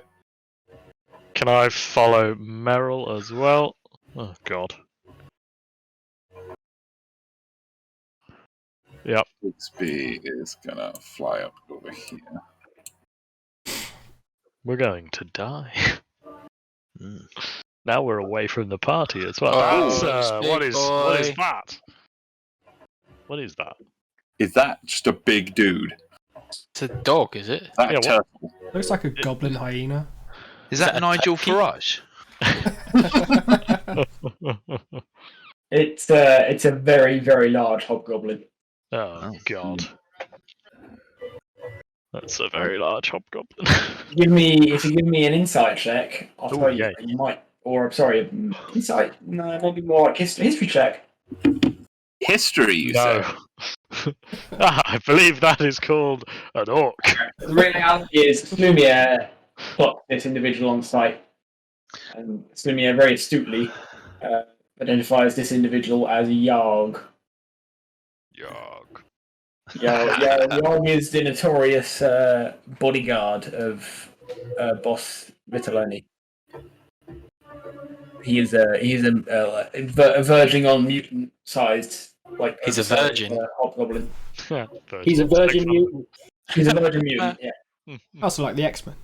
[SPEAKER 5] Can I follow Meryl as well? Oh God. Yep.
[SPEAKER 7] Bixby is gonna fly up over here.
[SPEAKER 5] We're going to die.
[SPEAKER 4] Mm.
[SPEAKER 5] Now we're away from the party as well.
[SPEAKER 3] Oh,
[SPEAKER 5] That's, what is
[SPEAKER 3] big
[SPEAKER 5] that? What is that?
[SPEAKER 7] Is that just a big dude?
[SPEAKER 3] It's a dog, is it?
[SPEAKER 7] That
[SPEAKER 5] Yeah, what-
[SPEAKER 7] turtle.
[SPEAKER 6] Looks like a goblin hyena.
[SPEAKER 4] Is
[SPEAKER 3] Is
[SPEAKER 4] that
[SPEAKER 3] that a
[SPEAKER 4] Nigel
[SPEAKER 3] turkey?
[SPEAKER 4] Farage?
[SPEAKER 1] It's a very, very large hobgoblin.
[SPEAKER 5] Oh God. That's a very large hobgoblin.
[SPEAKER 1] If you give me an insight check, I'll
[SPEAKER 5] Ooh,
[SPEAKER 1] tell you.
[SPEAKER 5] yay.
[SPEAKER 1] You might, or I'm sorry, insight. No, maybe more like history check.
[SPEAKER 7] History, you
[SPEAKER 5] No.
[SPEAKER 7] say?
[SPEAKER 5] I believe that is called an orc.
[SPEAKER 1] The reality is, Slumier clocked this individual on site, and Slumier very astutely identifies this individual as Yarg.
[SPEAKER 5] Yarg.
[SPEAKER 1] Yarg is the notorious bodyguard of Boss Vitelloni. He is verging on mutant-sized, like
[SPEAKER 3] He's a
[SPEAKER 1] oversized,
[SPEAKER 3] virgin.
[SPEAKER 1] hobgoblin.
[SPEAKER 5] Yeah,
[SPEAKER 1] He's a virgin mutant. He's a virgin mutant. Yeah.
[SPEAKER 6] Also like the X-Men.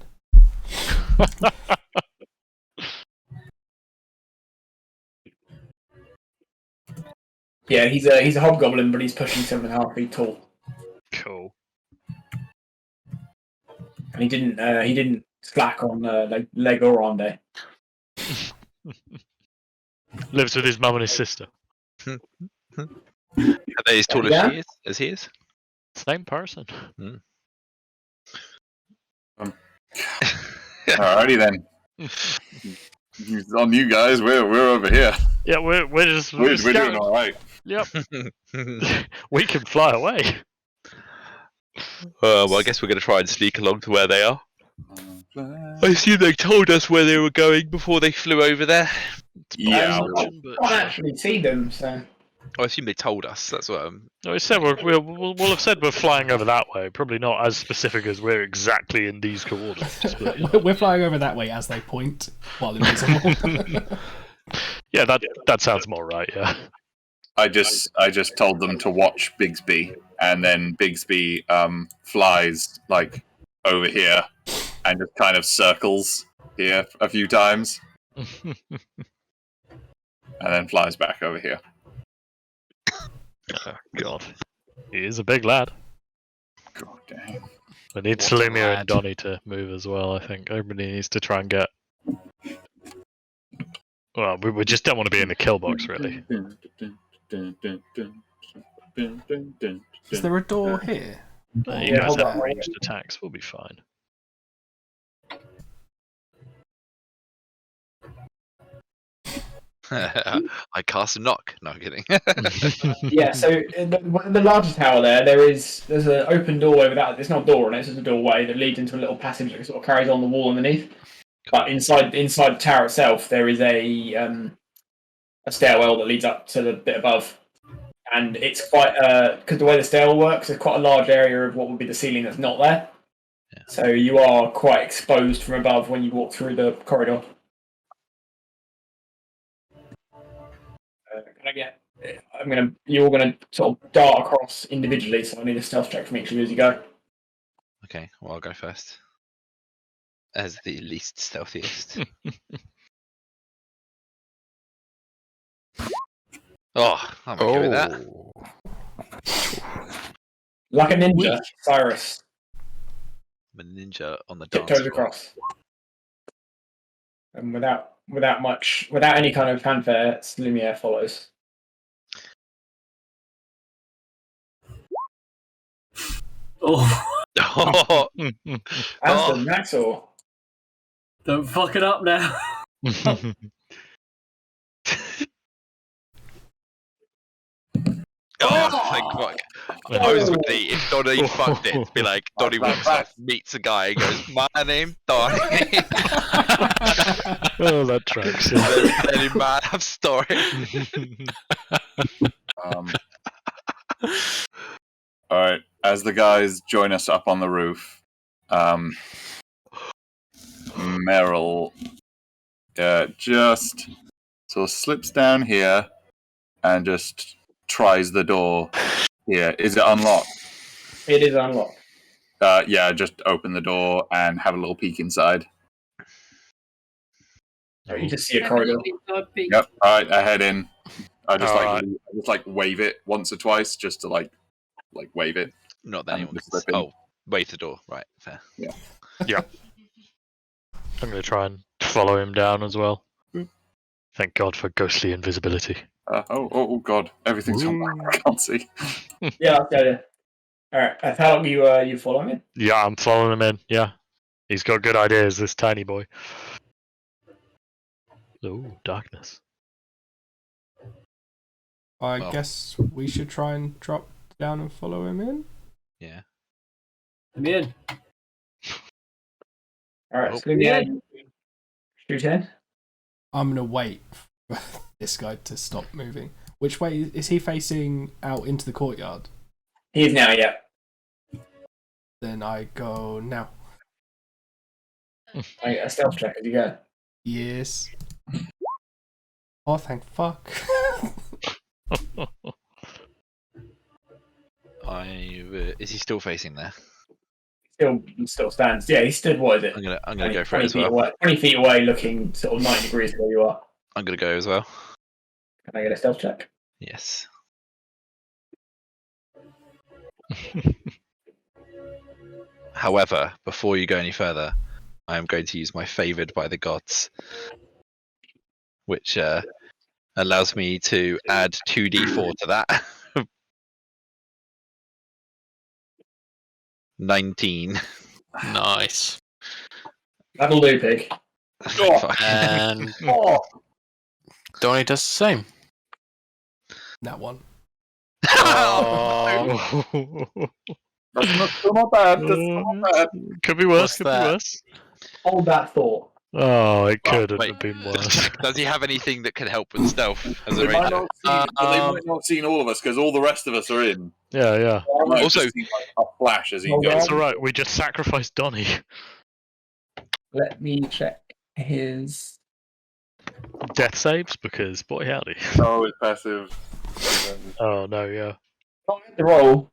[SPEAKER 1] Yeah, he's a hobgoblin, but he's pushing 7.5 feet tall,
[SPEAKER 5] Cool.
[SPEAKER 1] and he didn't slack on leg or arm day.
[SPEAKER 5] Lives with his mum and his sister.
[SPEAKER 4] Are they as tall
[SPEAKER 1] Yeah.
[SPEAKER 4] as he is?
[SPEAKER 5] Same person.
[SPEAKER 7] Alrighty then. It's on you guys. We're over here.
[SPEAKER 5] Yeah, we're just
[SPEAKER 7] We're doing
[SPEAKER 5] scouting.
[SPEAKER 7] all right.
[SPEAKER 5] Yep. We can fly away.
[SPEAKER 4] Well, I guess we're going to try and sneak along to where they are. I assume they told us where they were going before they flew over there.
[SPEAKER 7] Yeah.
[SPEAKER 1] I can't actually see them, so
[SPEAKER 4] I assume they told us. That's what.
[SPEAKER 5] No, we said we'll have said we're flying over that way. Probably not as specific as we're exactly in these coordinates. But, you know.
[SPEAKER 6] We're flying over that way as they point while invisible.
[SPEAKER 5] Yeah, that sounds more right. Yeah.
[SPEAKER 7] I just told them to watch Bigsby, and then Bigsby flies like over here and just kind of circles here a few times, and then flies back over here.
[SPEAKER 5] Oh, God. He is a big lad.
[SPEAKER 7] God damn.
[SPEAKER 5] We need
[SPEAKER 3] What a
[SPEAKER 5] Salimir
[SPEAKER 3] lad.
[SPEAKER 5] and Donnie to move as well, I think. Everybody needs to try and get... Well, we just don't want to be in the kill box, really.
[SPEAKER 6] Is there a door here?
[SPEAKER 5] You
[SPEAKER 1] Yeah,
[SPEAKER 5] guys
[SPEAKER 1] hold
[SPEAKER 5] have
[SPEAKER 1] on.
[SPEAKER 5] ranged attacks, we'll be fine.
[SPEAKER 4] I cast a knock. No, I'm kidding.
[SPEAKER 1] yeah. So in the larger tower there's an open doorway without. It's not a door on it. It's just a doorway that leads into a little passage that sort of carries on the wall underneath. But inside the tower itself, there is a stairwell that leads up to the bit above, and it's quite because the way the stairwell works, there's quite a large area of what would be the ceiling that's not there.
[SPEAKER 4] Yeah.
[SPEAKER 1] So you are quite exposed from above when you walk through the corridor. Can I get? You're gonna sort of dart across individually, so I need a stealth check from each of you as you go.
[SPEAKER 4] Okay, well, I'll go first. As the least stealthiest. Oh, I'm okay with that.
[SPEAKER 1] Like a ninja, Cyrus
[SPEAKER 4] I'm a ninja on the dance
[SPEAKER 1] tiptoes
[SPEAKER 4] floor.
[SPEAKER 1] across, and without any kind of fanfare, Slumier follows.
[SPEAKER 2] Oh,
[SPEAKER 4] Oh,
[SPEAKER 1] Aston, Maxor.
[SPEAKER 2] don't fuck it up now.
[SPEAKER 4] oh, thank fuck. I was ready if Donnie fucked it to be like, Donnie walks off, meets a guy, and goes, "My name Donnie."
[SPEAKER 5] Oh, that tracks.
[SPEAKER 4] Very bad story.
[SPEAKER 7] All right. As the guys join us up on the roof, Meryl just sort of slips down here and just tries the door here. Is it unlocked?
[SPEAKER 1] It is unlocked.
[SPEAKER 7] Yeah, just open the door and have a little peek inside.
[SPEAKER 1] You just see a corridor.
[SPEAKER 7] Yep. All right, I head in. I just
[SPEAKER 5] All
[SPEAKER 7] wave it once or twice just to like wave it.
[SPEAKER 4] Not that
[SPEAKER 7] And
[SPEAKER 4] anyone
[SPEAKER 7] just
[SPEAKER 4] can.
[SPEAKER 7] slip in.
[SPEAKER 4] Oh, wait the door. Right, fair.
[SPEAKER 5] Yeah. I'm going to try and follow him down as well. Thank God for ghostly invisibility.
[SPEAKER 7] Oh God! Everything's gone black. I can't see.
[SPEAKER 1] Yeah, I'll tell you. All right, that's how long you follow me.
[SPEAKER 5] Yeah, I'm following him in. Yeah. He's got good ideas, this tiny boy. Ooh, darkness.
[SPEAKER 6] I
[SPEAKER 4] Well.
[SPEAKER 6] guess we should try and drop down and follow him in.
[SPEAKER 4] Yeah.
[SPEAKER 2] I'm in.
[SPEAKER 1] All right,
[SPEAKER 4] Oh.
[SPEAKER 1] so yeah, shoot in.
[SPEAKER 6] I'm gonna wait for this guy to stop moving. Which way is he facing out into the courtyard?
[SPEAKER 1] He is now. Yeah.
[SPEAKER 6] Then I go now.
[SPEAKER 1] I get a stealth check as you go.
[SPEAKER 6] Yes. Oh, thank fuck.
[SPEAKER 4] Is he still facing there?
[SPEAKER 1] Still stands. Yeah, he stood. What is it?
[SPEAKER 4] I'm gonna go for it as
[SPEAKER 1] 20 feet
[SPEAKER 4] well.
[SPEAKER 1] away, 20 feet away, looking sort of 90 degrees where you are.
[SPEAKER 4] I'm gonna go as well.
[SPEAKER 1] Can I get a stealth check?
[SPEAKER 4] Yes. However, before you go any further, I am going to use my favoured by the gods, which allows me to add 2d4 to that. 19.
[SPEAKER 3] Nice.
[SPEAKER 1] That'll do, pig.
[SPEAKER 4] Fuck.
[SPEAKER 3] And
[SPEAKER 1] Oh,
[SPEAKER 3] Donnie does the same.
[SPEAKER 6] That one.
[SPEAKER 3] Oh,
[SPEAKER 7] That's not bad. That's not bad.
[SPEAKER 5] Could be worse,
[SPEAKER 3] What's
[SPEAKER 5] could be
[SPEAKER 3] that?
[SPEAKER 5] worse.
[SPEAKER 1] hold that thought.
[SPEAKER 5] Oh, it could
[SPEAKER 4] wait.
[SPEAKER 5] have been worse.
[SPEAKER 4] Does he have anything that can help with stealth as a
[SPEAKER 7] They might
[SPEAKER 4] ranger?
[SPEAKER 7] not see, but they might not see all of us because all the rest of us are in.
[SPEAKER 5] Yeah, yeah.
[SPEAKER 7] They might
[SPEAKER 4] Also-
[SPEAKER 7] just see, like, a flash as he
[SPEAKER 1] Hold
[SPEAKER 7] goes.
[SPEAKER 1] on.
[SPEAKER 5] It's alright, we just sacrificed Donnie.
[SPEAKER 1] Let me check his.
[SPEAKER 5] Death saves, because boy howdy.
[SPEAKER 7] Oh, it's passive.
[SPEAKER 5] Oh no, yeah.
[SPEAKER 1] Not the roll.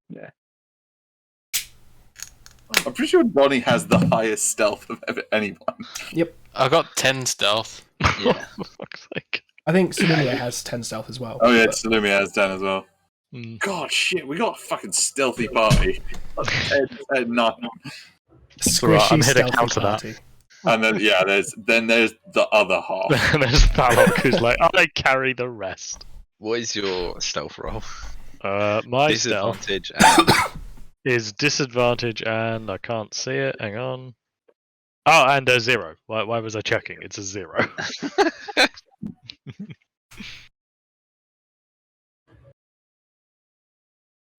[SPEAKER 1] Yeah.
[SPEAKER 7] I'm pretty sure Donnie has the highest stealth of anyone.
[SPEAKER 3] I got 10 stealth.
[SPEAKER 4] Yeah.
[SPEAKER 5] For fuck's sake.
[SPEAKER 6] I think Sumia has 10 stealth as well.
[SPEAKER 7] Oh yeah,
[SPEAKER 6] but-
[SPEAKER 7] Salumi has 10 as well.
[SPEAKER 5] Mm.
[SPEAKER 7] God, shit, we got a fucking stealthy party. 10, 9.
[SPEAKER 6] Squishy
[SPEAKER 5] I'm here to
[SPEAKER 6] stealthy
[SPEAKER 5] counter that.
[SPEAKER 6] party.
[SPEAKER 7] And then yeah, there's the other half.
[SPEAKER 5] There's Balok who's like, I carry the rest.
[SPEAKER 4] What is your stealth roll?
[SPEAKER 5] My stealth
[SPEAKER 4] Disadvantage and
[SPEAKER 5] is disadvantage and I can't see it. Hang on. Oh, and a 0. Why was I checking? It's a 0.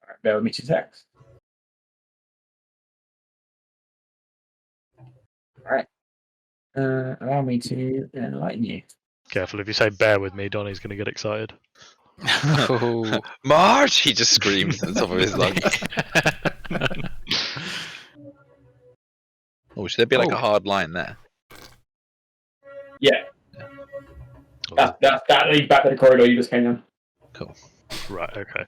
[SPEAKER 1] Alright, bear with me 2 seconds. Alright. Allow me to enlighten you.
[SPEAKER 5] Careful, if you say bear with me, Donnie's going to get excited.
[SPEAKER 3] Oh.
[SPEAKER 4] March! He just screams at the top of his lungs. Oh, should there be like a hard line there?
[SPEAKER 1] Yeah,
[SPEAKER 5] Oh,
[SPEAKER 1] that leads back to the corridor you just came in.
[SPEAKER 5] right, okay.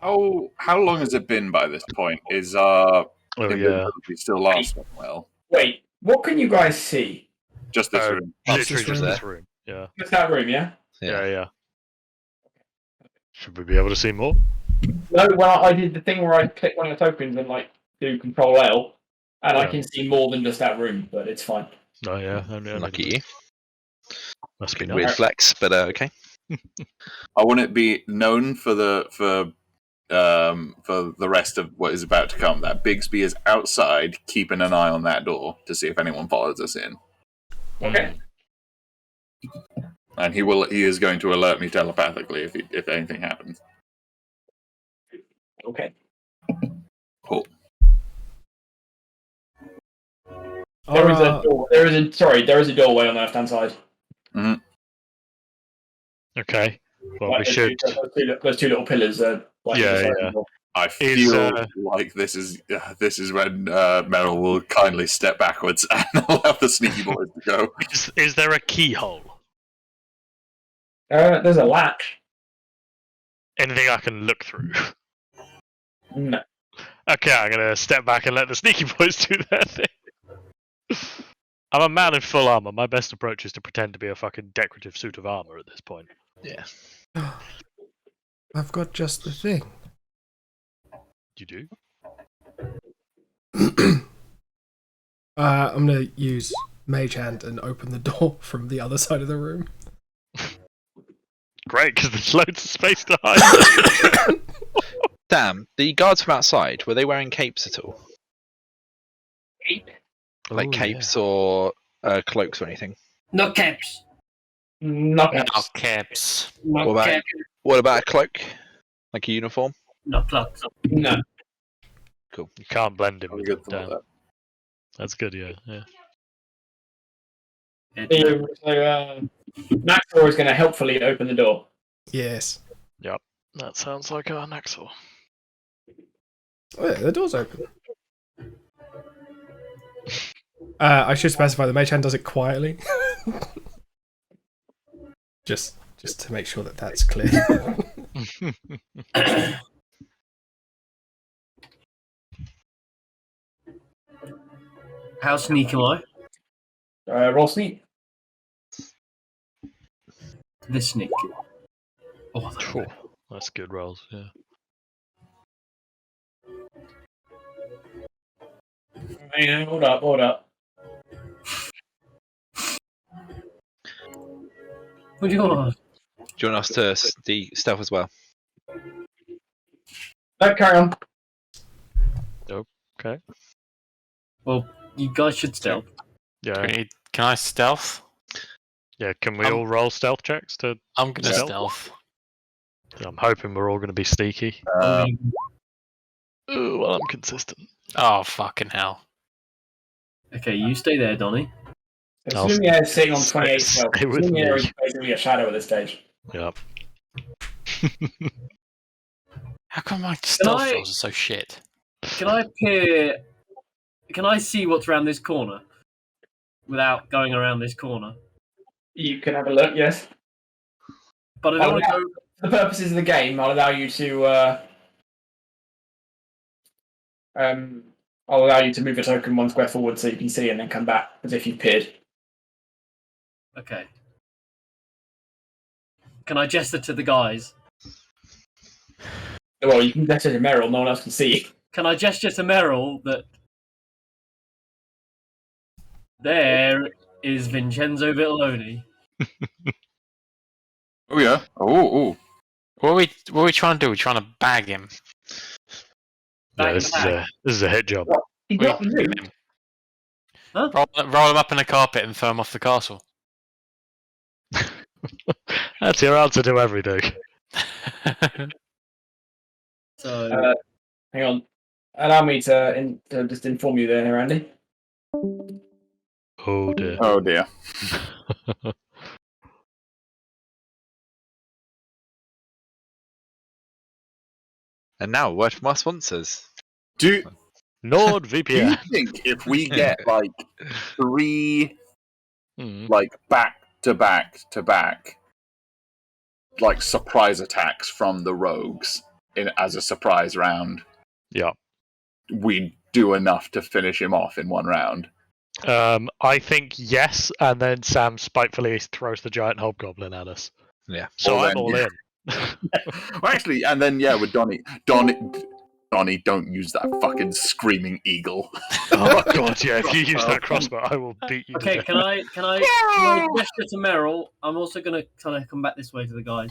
[SPEAKER 7] Oh, how long has it been by this point? Is
[SPEAKER 5] Oh, yeah.
[SPEAKER 7] invisibility still lasting well?
[SPEAKER 1] Wait, what can you guys see?
[SPEAKER 7] Just this room.
[SPEAKER 5] Literally
[SPEAKER 6] this
[SPEAKER 5] just
[SPEAKER 6] room.
[SPEAKER 5] this room. Yeah.
[SPEAKER 1] Just that room, yeah?
[SPEAKER 5] Yeah. Should we be able to see more?
[SPEAKER 1] No, well, I did the thing where I click one of the tokens and like do Control L, and I
[SPEAKER 5] Yeah.
[SPEAKER 1] can see more than just that room, but it's fine.
[SPEAKER 5] Oh, yeah. Only
[SPEAKER 4] Lucky you.
[SPEAKER 5] Must be
[SPEAKER 4] Weird
[SPEAKER 5] nice.
[SPEAKER 4] flex, but okay.
[SPEAKER 7] I want it be known for the rest of what is about to come that Bigsby is outside, keeping an eye on that door to see if anyone follows us in,
[SPEAKER 1] Okay.
[SPEAKER 7] and he is going to alert me telepathically if anything happens.
[SPEAKER 1] Okay.
[SPEAKER 7] Cool.
[SPEAKER 1] There is a door. There is a doorway on the left-hand side.
[SPEAKER 5] Okay. Well,
[SPEAKER 1] Like,
[SPEAKER 5] we should.
[SPEAKER 1] Those two little pillars. Like
[SPEAKER 5] Yeah,
[SPEAKER 1] either side of
[SPEAKER 5] yeah.
[SPEAKER 1] the door.
[SPEAKER 7] I feel like this is when Meryl will kindly step backwards and allow the sneaky boys to go.
[SPEAKER 5] Is there a keyhole?
[SPEAKER 1] There's a latch.
[SPEAKER 5] Anything I can look through?
[SPEAKER 1] No.
[SPEAKER 5] Okay, I'm gonna step back and let the sneaky boys do their thing. I'm a man in full armor. My best approach is to pretend to be a fucking decorative suit of armor at this point.
[SPEAKER 4] Yeah.
[SPEAKER 6] I've got just the thing.
[SPEAKER 5] You do?
[SPEAKER 6] I'm gonna use Mage Hand and open the door from the other side of the room.
[SPEAKER 5] Great, because there's loads of space to hide.
[SPEAKER 4] Sam, the guards from outside, were they wearing capes at all? Like capes or cloaks or anything?
[SPEAKER 2] No caps.
[SPEAKER 1] No.
[SPEAKER 3] No caps.
[SPEAKER 2] No
[SPEAKER 4] What about-
[SPEAKER 2] caps.
[SPEAKER 4] What about a cloak? Like a uniform?
[SPEAKER 2] No clocks.
[SPEAKER 1] No.
[SPEAKER 5] You can't blend him
[SPEAKER 7] Very
[SPEAKER 5] with
[SPEAKER 7] good
[SPEAKER 5] them.
[SPEAKER 7] thought
[SPEAKER 5] Damn. That's good, yeah.
[SPEAKER 1] So, Maxor is going to helpfully open the door.
[SPEAKER 6] Yes.
[SPEAKER 5] That sounds like our Naxor.
[SPEAKER 6] Oh, yeah, the door's open. I should specify the Mage Hand does it quietly. just to make sure that that's clear.
[SPEAKER 2] How sneak am I?
[SPEAKER 1] Roll sneak.
[SPEAKER 2] This sneak. Oh,
[SPEAKER 5] Cool. That's good rolls, yeah.
[SPEAKER 1] Hang on, hold up.
[SPEAKER 2] what do you want?
[SPEAKER 4] Do you want us to stealth as well?
[SPEAKER 1] No, carry on.
[SPEAKER 5] Okay.
[SPEAKER 2] Well, you guys should stealth.
[SPEAKER 5] Yeah.
[SPEAKER 3] Can I stealth?
[SPEAKER 5] Yeah, can we all roll stealth checks to...
[SPEAKER 3] I'm gonna
[SPEAKER 5] Stealth?
[SPEAKER 3] stealth.
[SPEAKER 5] I'm hoping we're all going to be sneaky. Ooh, well, I'm consistent.
[SPEAKER 3] Oh fucking hell!
[SPEAKER 2] Okay, you stay there, Donny.
[SPEAKER 5] I'll
[SPEAKER 1] Assuming is sitting on
[SPEAKER 5] stay-
[SPEAKER 1] 28
[SPEAKER 5] stay
[SPEAKER 1] stealth.
[SPEAKER 5] with
[SPEAKER 1] Assuming
[SPEAKER 5] me.
[SPEAKER 1] is basically a shadow at this stage.
[SPEAKER 5] Yep.
[SPEAKER 3] How come my stealth
[SPEAKER 2] I-
[SPEAKER 3] rolls are so shit?
[SPEAKER 2] Can I peer? Can I see what's around this corner without going around this corner?
[SPEAKER 1] You can have a look, yes.
[SPEAKER 2] But I don't want to go.
[SPEAKER 1] For the purposes of the game, I'll allow you to move a token 1 square forward so you can see and then come back as if you've peered.
[SPEAKER 2] Okay. Can I gesture to the guys?
[SPEAKER 1] Well, you can gesture to Meryl, no one else can see you.
[SPEAKER 2] Can I gesture to Meryl that there is Vincenzo Vitelloni?
[SPEAKER 7] Oh yeah. Oh.
[SPEAKER 3] What are we trying to do? We're trying to bag him.
[SPEAKER 5] Yeah,
[SPEAKER 2] Bang,
[SPEAKER 5] this
[SPEAKER 2] bang.
[SPEAKER 5] is a hit job.
[SPEAKER 1] He
[SPEAKER 3] We
[SPEAKER 1] got the loot.
[SPEAKER 3] him.
[SPEAKER 2] Huh?
[SPEAKER 3] Roll him up in a carpet and throw him off the castle.
[SPEAKER 5] That's your answer to everything.
[SPEAKER 2] So
[SPEAKER 1] Hang on. Allow me to just inform you there, Andy.
[SPEAKER 5] Oh dear.
[SPEAKER 7] Oh dear.
[SPEAKER 4] And now, a word from our sponsors.
[SPEAKER 7] Do you
[SPEAKER 5] NordVPN.
[SPEAKER 7] think if we get like 3
[SPEAKER 5] Hmm.
[SPEAKER 7] like back to back like surprise attacks from the rogues as a surprise round,
[SPEAKER 5] Yeah.
[SPEAKER 7] we do enough to finish him off in 1 round?
[SPEAKER 5] I think yes, and then Sam spitefully throws the giant hobgoblin at us.
[SPEAKER 4] Yeah.
[SPEAKER 5] So
[SPEAKER 7] Well,
[SPEAKER 5] I'm
[SPEAKER 7] then,
[SPEAKER 5] all
[SPEAKER 7] yeah.
[SPEAKER 5] in.
[SPEAKER 7] Well, actually, and then with Donnie, don't use that fucking screaming eagle.
[SPEAKER 5] Oh god, yeah! If you use that crossbow, I will beat you. to
[SPEAKER 2] okay,
[SPEAKER 5] death.
[SPEAKER 2] can I gesture to Meryl? I'm also gonna kind of come back this way to the guys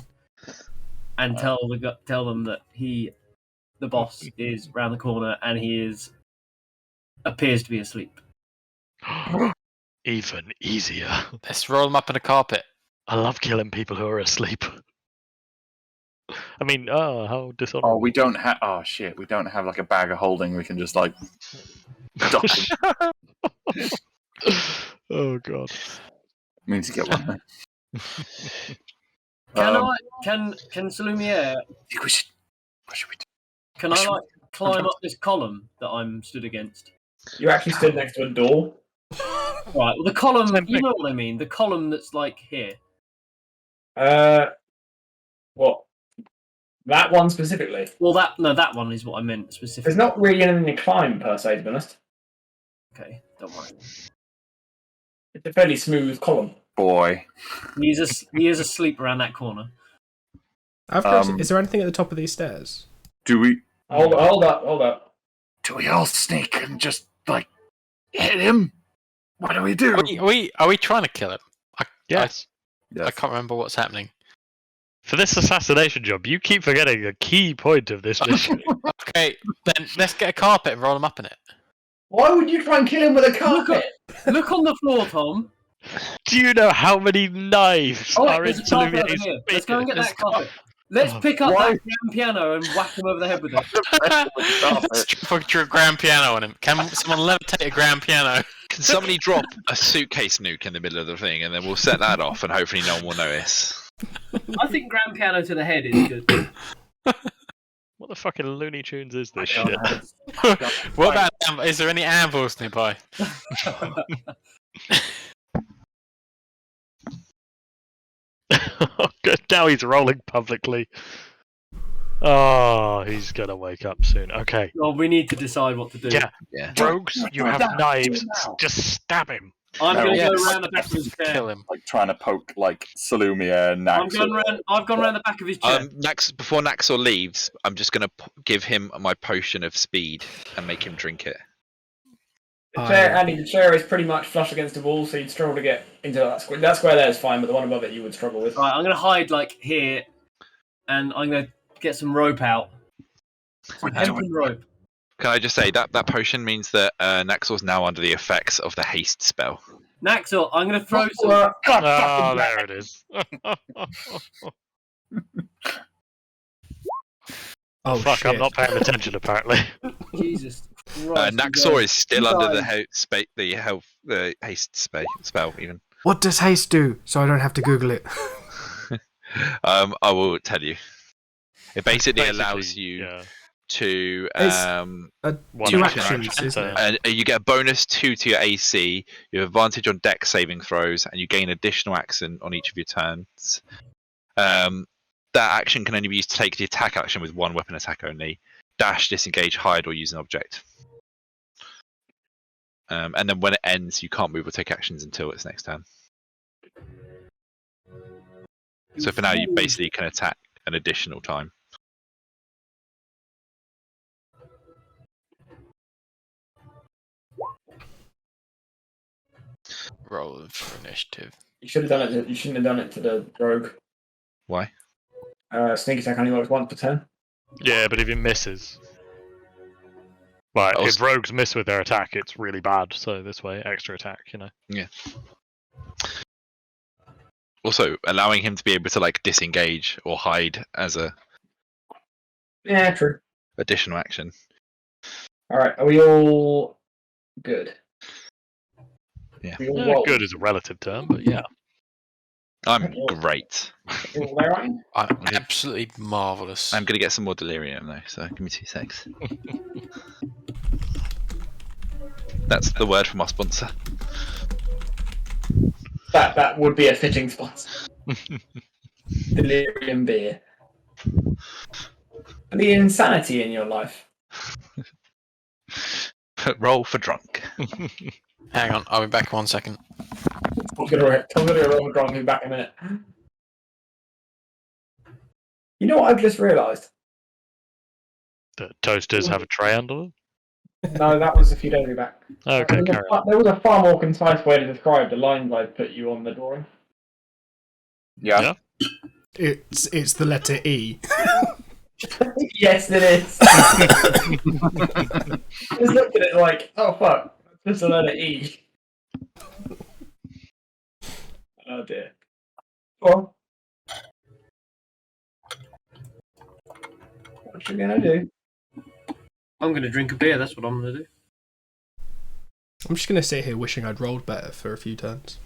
[SPEAKER 2] and tell them that the boss, is round the corner and he appears to be asleep.
[SPEAKER 5] Even easier.
[SPEAKER 3] Let's roll him up in a carpet.
[SPEAKER 5] I love killing people who are asleep. I mean, how dishonorable.
[SPEAKER 7] Oh, we don't have. Oh shit, we don't have like a bag of holding. We can just like. Duck him.
[SPEAKER 5] Oh god.
[SPEAKER 7] We need to get one.
[SPEAKER 2] Can Salumiere?
[SPEAKER 7] What should we do?
[SPEAKER 2] Can I like climb up this column that I'm stood against?
[SPEAKER 1] You actually stood next to a door.
[SPEAKER 2] Right. Well, the column. You know what I mean. The column that's like here.
[SPEAKER 1] What? That one specifically?
[SPEAKER 2] Well, that one is what I meant specifically.
[SPEAKER 1] There's not really anything to climb per se, to be honest.
[SPEAKER 2] Okay, don't worry.
[SPEAKER 1] It's a fairly smooth column.
[SPEAKER 7] Boy.
[SPEAKER 2] He is asleep around that corner.
[SPEAKER 6] Is there anything at the top of these stairs?
[SPEAKER 7] Do we?
[SPEAKER 1] Hold up.
[SPEAKER 7] Do we all sneak and just like hit him? What do we do?
[SPEAKER 3] Are we trying to kill him?
[SPEAKER 5] Yes.
[SPEAKER 3] I can't remember what's happening.
[SPEAKER 5] For this assassination job, you keep forgetting a key point of this mission.
[SPEAKER 3] Okay, then let's get a carpet and roll him up in it.
[SPEAKER 1] Why would you try and kill him with a carpet?
[SPEAKER 2] Look on the floor, Tom.
[SPEAKER 5] Do you know how many knives
[SPEAKER 2] Oh,
[SPEAKER 5] are
[SPEAKER 2] wait,
[SPEAKER 5] in
[SPEAKER 2] there's a carpet over
[SPEAKER 5] Salumier's
[SPEAKER 2] here. Let's go and get
[SPEAKER 5] fingers?
[SPEAKER 2] that carpet. Let's pick up that grand piano and whack him over the head with it.
[SPEAKER 3] Let's drop a grand piano on him. Can someone levitate a grand piano?
[SPEAKER 4] Can somebody drop a suitcase nuke in the middle of the thing, and then we'll set that off, and hopefully no one will notice.
[SPEAKER 2] I think grand piano to the head is good.
[SPEAKER 5] What the fucking Looney Tunes is this shit?
[SPEAKER 3] What about is there any anvils nearby?
[SPEAKER 5] Now he's rolling publicly. Oh, he's gonna wake up soon. Okay.
[SPEAKER 2] Well, we need to decide what to do.
[SPEAKER 5] Yeah. Rogues, you have knives. Just stab him.
[SPEAKER 2] I'm going to
[SPEAKER 3] Yes.
[SPEAKER 2] go around the back of his chair.
[SPEAKER 3] Kill him.
[SPEAKER 7] Like trying to poke like Salumiere and
[SPEAKER 2] I've
[SPEAKER 7] Nax.
[SPEAKER 2] gone around the back of his chair.
[SPEAKER 4] Before Naxor leaves, I'm just going to give him my potion of speed and make him drink it.
[SPEAKER 1] The chair is pretty much flush against the wall, so you'd struggle to get into that square. That square there is fine, but the one above it you would struggle with.
[SPEAKER 2] Right, I'm going to hide like here, and I'm going to get some rope out. Some hempen rope.
[SPEAKER 4] Can I just say that potion means that Naxor's now under the effects of the haste spell.
[SPEAKER 2] Naxor, I'm going to throw some.
[SPEAKER 5] Oh, there it is.
[SPEAKER 6] Oh,
[SPEAKER 5] fuck,
[SPEAKER 6] shit.
[SPEAKER 5] I'm not paying attention apparently.
[SPEAKER 2] Jesus Christ.
[SPEAKER 4] Naxor is still under the haste spell, even.
[SPEAKER 6] What does haste do? So I don't have to Google it.
[SPEAKER 4] I will tell you. It basically allows you to
[SPEAKER 6] two actions, isn't it?
[SPEAKER 4] and you get a bonus 2 to your AC. You have advantage on dex saving throws, and you gain additional action on each of your turns. That action can only be used to take the attack action with one weapon attack only. Dash, disengage, hide, or use an object. And then when it ends, you can't move or take actions until its next turn. So for now, you basically can attack an additional time.
[SPEAKER 3] Roll for initiative.
[SPEAKER 1] You should have done it. You shouldn't have done it to the rogue.
[SPEAKER 4] Why?
[SPEAKER 1] Sneak attack only works once per turn.
[SPEAKER 5] Yeah, but if it misses. Right, if rogues miss with their attack, it's really bad. So this way, extra attack, you know.
[SPEAKER 4] Yeah. Also, allowing him to be able to like disengage or hide as a
[SPEAKER 1] True.
[SPEAKER 4] additional action.
[SPEAKER 1] All right, are we all good?
[SPEAKER 4] Yeah.
[SPEAKER 1] We all
[SPEAKER 5] Good is a relative term, but yeah.
[SPEAKER 4] I'm great.
[SPEAKER 1] You all there, right?
[SPEAKER 3] I'm absolutely marvelous.
[SPEAKER 4] I'm gonna get some more delirium though, so give me 2 secs. That's the word from our sponsor.
[SPEAKER 1] That would be a fitting sponsor. Delirium beer. The insanity in your life.
[SPEAKER 4] Roll for drunk.
[SPEAKER 3] Hang on, I'll be back in 1 second.
[SPEAKER 1] I'm gonna roll drunk. Be back in a minute. You know what I've just realised?
[SPEAKER 5] The toasters have a tray under them?
[SPEAKER 1] No, that was a few days back.
[SPEAKER 5] Okay, carry on.
[SPEAKER 1] There was a far more concise way to describe the lines I put you on the drawing.
[SPEAKER 7] Yeah.
[SPEAKER 6] It's the letter E.
[SPEAKER 1] Yes, it is. Just looked at it like, oh fuck, just a letter E. Oh dear. Well, What you gonna do?
[SPEAKER 2] I'm going to drink a beer. That's what I'm going to do.
[SPEAKER 6] I'm just gonna sit here wishing I'd rolled better for a few turns.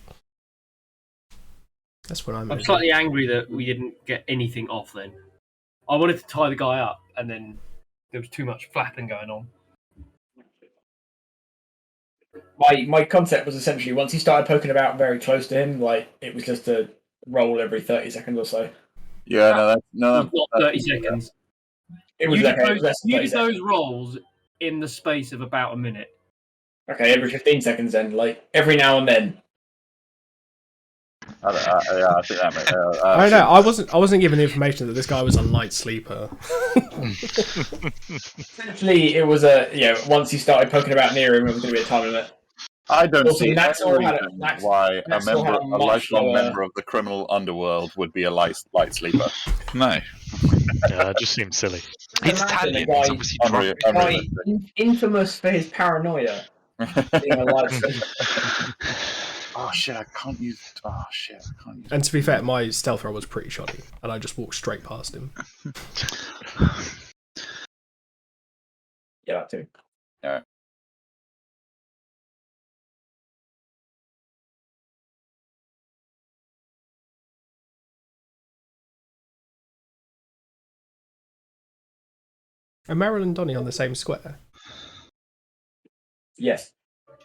[SPEAKER 6] That's what I'm.
[SPEAKER 2] I'm slightly angry that we didn't get anything off then. I wanted to tie the guy up, and then there was too much flapping going on.
[SPEAKER 1] My concept was essentially once he started poking about very close to him, like it was just a roll every 30 seconds or so.
[SPEAKER 7] Yeah, no, that's
[SPEAKER 2] It was not 30 seconds.
[SPEAKER 1] It was
[SPEAKER 2] You
[SPEAKER 1] okay.
[SPEAKER 2] did,
[SPEAKER 1] It was less than
[SPEAKER 2] you
[SPEAKER 1] 30
[SPEAKER 2] did
[SPEAKER 1] seconds.
[SPEAKER 2] those rolls in the space of about a minute.
[SPEAKER 1] Okay, every 15 seconds then, like every now and then.
[SPEAKER 7] yeah, I think that makes.
[SPEAKER 6] I don't know. I wasn't given the information that this guy was a light sleeper.
[SPEAKER 1] Essentially, it was once he started poking about near him, it was going to be a time limit.
[SPEAKER 7] I don't
[SPEAKER 1] Also,
[SPEAKER 7] see any
[SPEAKER 1] Maxwell had
[SPEAKER 7] reason
[SPEAKER 1] Max-
[SPEAKER 7] why
[SPEAKER 1] Maxwell had a
[SPEAKER 7] a
[SPEAKER 1] much
[SPEAKER 7] lifelong
[SPEAKER 1] lower-
[SPEAKER 7] member of the criminal underworld would be a light sleeper.
[SPEAKER 4] No,
[SPEAKER 5] Yeah, it just seems silly.
[SPEAKER 4] he's
[SPEAKER 1] Imagine a
[SPEAKER 4] Italian.
[SPEAKER 1] guy-
[SPEAKER 4] He's obviously
[SPEAKER 7] Unreal-
[SPEAKER 4] drunk.
[SPEAKER 1] Guy
[SPEAKER 7] unrealistic.
[SPEAKER 1] infamous for his paranoia, being a light sleeper.
[SPEAKER 7] Oh shit! I can't use. Oh shit! I can't use.
[SPEAKER 6] And to be fair, my stealth roll was pretty shoddy, and I just walked straight past him.
[SPEAKER 1] Yeah, that too.
[SPEAKER 6] Are Meryl and Donnie on the same square?
[SPEAKER 1] Yes.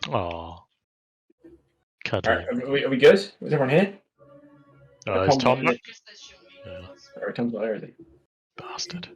[SPEAKER 5] Oh,
[SPEAKER 1] All
[SPEAKER 5] cuddly.
[SPEAKER 1] right, are we good? Is everyone here?
[SPEAKER 5] Is Tom
[SPEAKER 1] not
[SPEAKER 5] back? Yeah,
[SPEAKER 1] Tom's not there, is he?
[SPEAKER 5] bastard.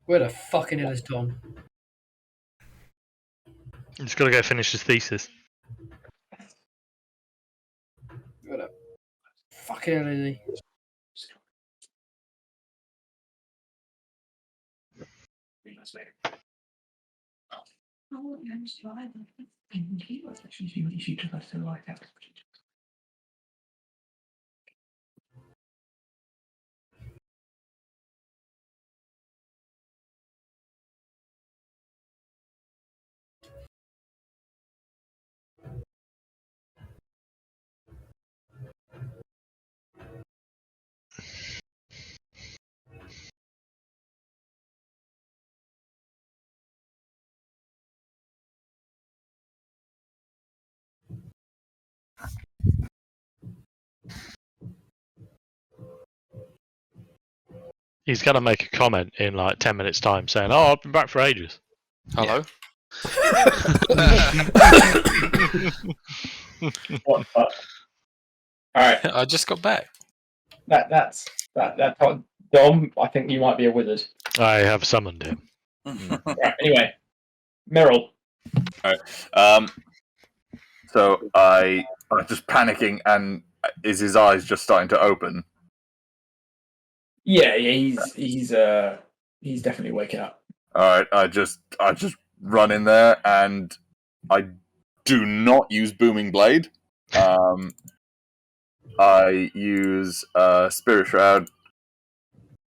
[SPEAKER 2] Where the fucking hell is Tom?
[SPEAKER 5] He's got to go finish his thesis.
[SPEAKER 2] Where the fucking hell is he?
[SPEAKER 5] He's got to make a comment in like 10 minutes' time saying, "Oh, I've been back for ages."
[SPEAKER 3] Hello?
[SPEAKER 1] What the fuck? Alright,
[SPEAKER 3] I just got back.
[SPEAKER 1] that's Dom, I think you might be a wizard.
[SPEAKER 5] I have summoned him.
[SPEAKER 1] Right, anyway. Meryl.
[SPEAKER 7] So I'm just panicking, and is his eyes just starting to open?
[SPEAKER 1] Yeah, he's definitely waking up.
[SPEAKER 7] All right, I just run in there, and I do not use booming blade. I use spirit shroud,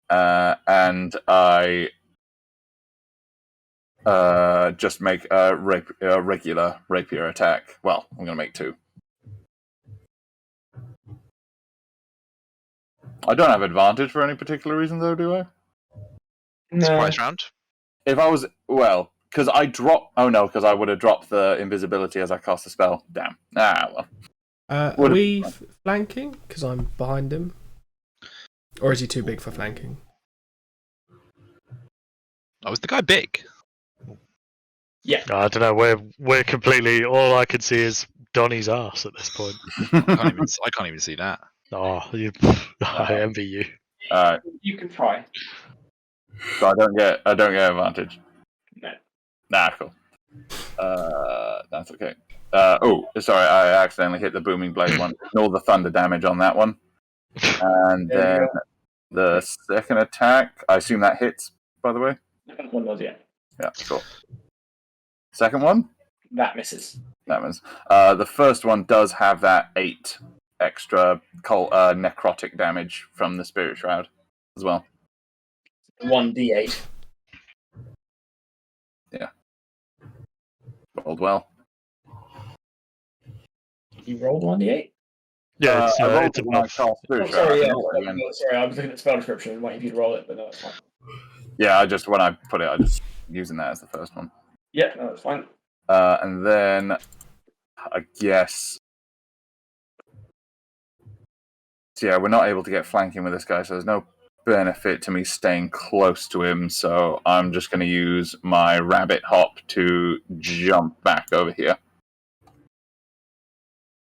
[SPEAKER 7] and I just make a regular rapier attack. Well, I'm gonna make two. I don't have advantage for any particular reason, though, do I?
[SPEAKER 4] It's
[SPEAKER 1] No.
[SPEAKER 4] price round.
[SPEAKER 7] If I was because I drop. Oh no, because I would have dropped the invisibility as I cast the spell. Damn. Ah well.
[SPEAKER 6] Are
[SPEAKER 7] Would've
[SPEAKER 6] we
[SPEAKER 7] been fine.
[SPEAKER 6] flanking? Because I'm behind him. Or is he too big for flanking?
[SPEAKER 4] Oh, was the guy big?
[SPEAKER 5] I don't know. We're completely. All I can see is Donnie's ass at this point.
[SPEAKER 4] I can't even see that.
[SPEAKER 5] Oh, I envy you.
[SPEAKER 7] Alright,
[SPEAKER 1] You can try.
[SPEAKER 7] so I don't get advantage.
[SPEAKER 1] No.
[SPEAKER 7] Nah, cool. That's okay. Oh, sorry, I accidentally hit the booming blade one. Ignore the thunder damage on that one. And
[SPEAKER 1] There you
[SPEAKER 7] then the second attack, I assume that hits, by the way?
[SPEAKER 1] That one does, yeah.
[SPEAKER 7] Yeah, cool. Second one?
[SPEAKER 1] That misses.
[SPEAKER 7] That was. The first one does have that 8 extra necrotic damage from the Spirit Shroud as well.
[SPEAKER 1] 1d8.
[SPEAKER 7] Rolled well.
[SPEAKER 1] You rolled 1d8?
[SPEAKER 5] Yeah,
[SPEAKER 7] I rolled
[SPEAKER 5] it's
[SPEAKER 7] it when I
[SPEAKER 5] above.
[SPEAKER 7] cast Spirit
[SPEAKER 1] Oh,
[SPEAKER 7] Shroud.
[SPEAKER 1] sorry,
[SPEAKER 7] I
[SPEAKER 1] yeah.
[SPEAKER 7] can roll it again.
[SPEAKER 1] Sorry, I was looking at the spell description and waiting for you to roll it, but no, that's fine.
[SPEAKER 7] Yeah, when I put it, I just using that as the first one.
[SPEAKER 1] Yeah, no, that's fine.
[SPEAKER 7] And then I guess. So yeah, we're not able to get flanking with this guy, so there's no benefit to me staying close to him. So I'm just going to use my rabbit hop to jump back over here.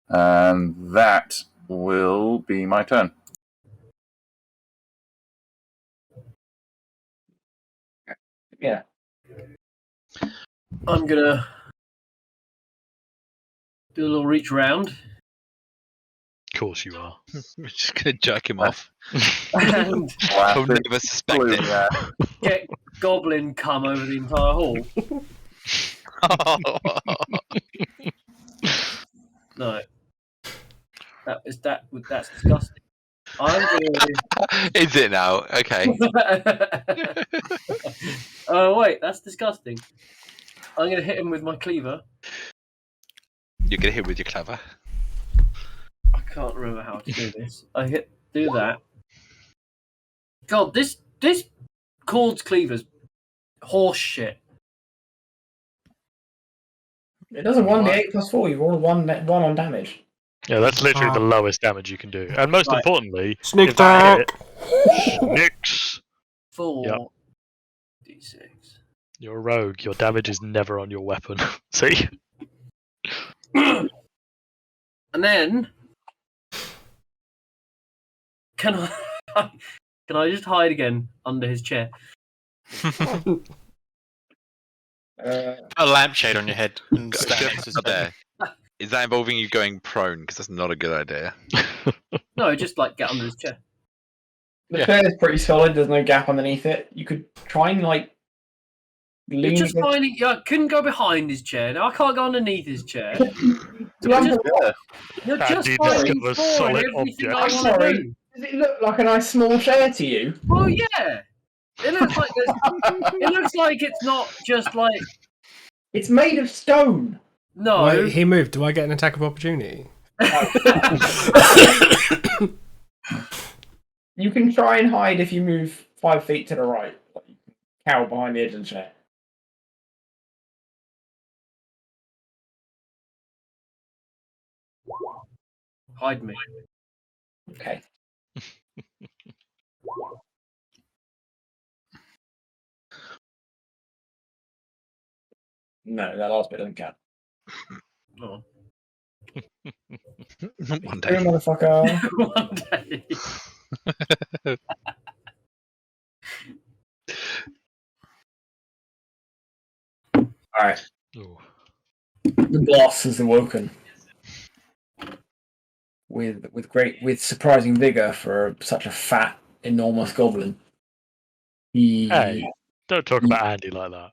[SPEAKER 7] And that will be my turn.
[SPEAKER 1] Yeah.
[SPEAKER 2] I'm gonna do a little reach around
[SPEAKER 5] Of course you are.
[SPEAKER 4] We're just gonna jerk him off.
[SPEAKER 2] and
[SPEAKER 4] He'll never suspect
[SPEAKER 7] Blue,
[SPEAKER 4] it.
[SPEAKER 7] yeah.
[SPEAKER 2] get Goblin come over the entire hall. No, that's disgusting. I'm gonna.
[SPEAKER 4] Is it now? Okay.
[SPEAKER 2] Oh wait, that's disgusting. I'm gonna hit him with my cleaver.
[SPEAKER 4] You're gonna hit with your clever.
[SPEAKER 2] I can't remember how to do this. Do that. God, this Chord's cleaver's horse shit.
[SPEAKER 1] It does a 1d8 plus 4. You roll one on damage.
[SPEAKER 5] Yeah, that's literally the
[SPEAKER 6] Ah.
[SPEAKER 5] lowest damage you can do. And most
[SPEAKER 2] Right.
[SPEAKER 5] importantly,
[SPEAKER 6] Sneak
[SPEAKER 5] if that
[SPEAKER 6] attack!
[SPEAKER 5] hit, Nix,
[SPEAKER 2] 4 d6.
[SPEAKER 5] you're a rogue. Your damage is never on your weapon. See?
[SPEAKER 2] And then can I just hide again under his chair?
[SPEAKER 3] A lampshade on your head and stand next to his
[SPEAKER 4] Just
[SPEAKER 3] bed.
[SPEAKER 4] there. Is that involving you going prone? Because that's not a good idea.
[SPEAKER 2] No, just like get under his chair.
[SPEAKER 1] The
[SPEAKER 3] Yeah.
[SPEAKER 1] chair is pretty solid. There's no gap underneath it. You could try and
[SPEAKER 2] You're
[SPEAKER 1] lean.
[SPEAKER 2] just finding. I couldn't go behind his chair. Now I can't go underneath his chair.
[SPEAKER 1] Lump
[SPEAKER 2] just-
[SPEAKER 1] of rock.
[SPEAKER 2] You're
[SPEAKER 5] Andy
[SPEAKER 2] just finding
[SPEAKER 5] discovers
[SPEAKER 2] flaw in
[SPEAKER 5] solid
[SPEAKER 2] everything
[SPEAKER 5] objects.
[SPEAKER 2] I
[SPEAKER 1] I'm
[SPEAKER 2] want
[SPEAKER 1] sorry.
[SPEAKER 2] to do.
[SPEAKER 1] Does it look like a nice small chair to you?
[SPEAKER 2] Well, yeah. It looks like it looks like it's not just like
[SPEAKER 1] It's made of stone.
[SPEAKER 2] no.
[SPEAKER 6] Wait, he moved. Do I get an attack of opportunity?
[SPEAKER 1] You can try and hide if you move 5 feet to the right. Like you can cower behind the edge of the chair.
[SPEAKER 2] Hide me.
[SPEAKER 1] Okay. No, that last bit doesn't count.
[SPEAKER 2] Oh.
[SPEAKER 4] One
[SPEAKER 1] Hey,
[SPEAKER 4] day.
[SPEAKER 1] motherfucker.
[SPEAKER 2] One day.
[SPEAKER 1] Alright.
[SPEAKER 5] Ooh.
[SPEAKER 1] The boss has awoken. With surprising vigour for such a fat, enormous goblin. He
[SPEAKER 5] Hey, don't talk about Andy like that.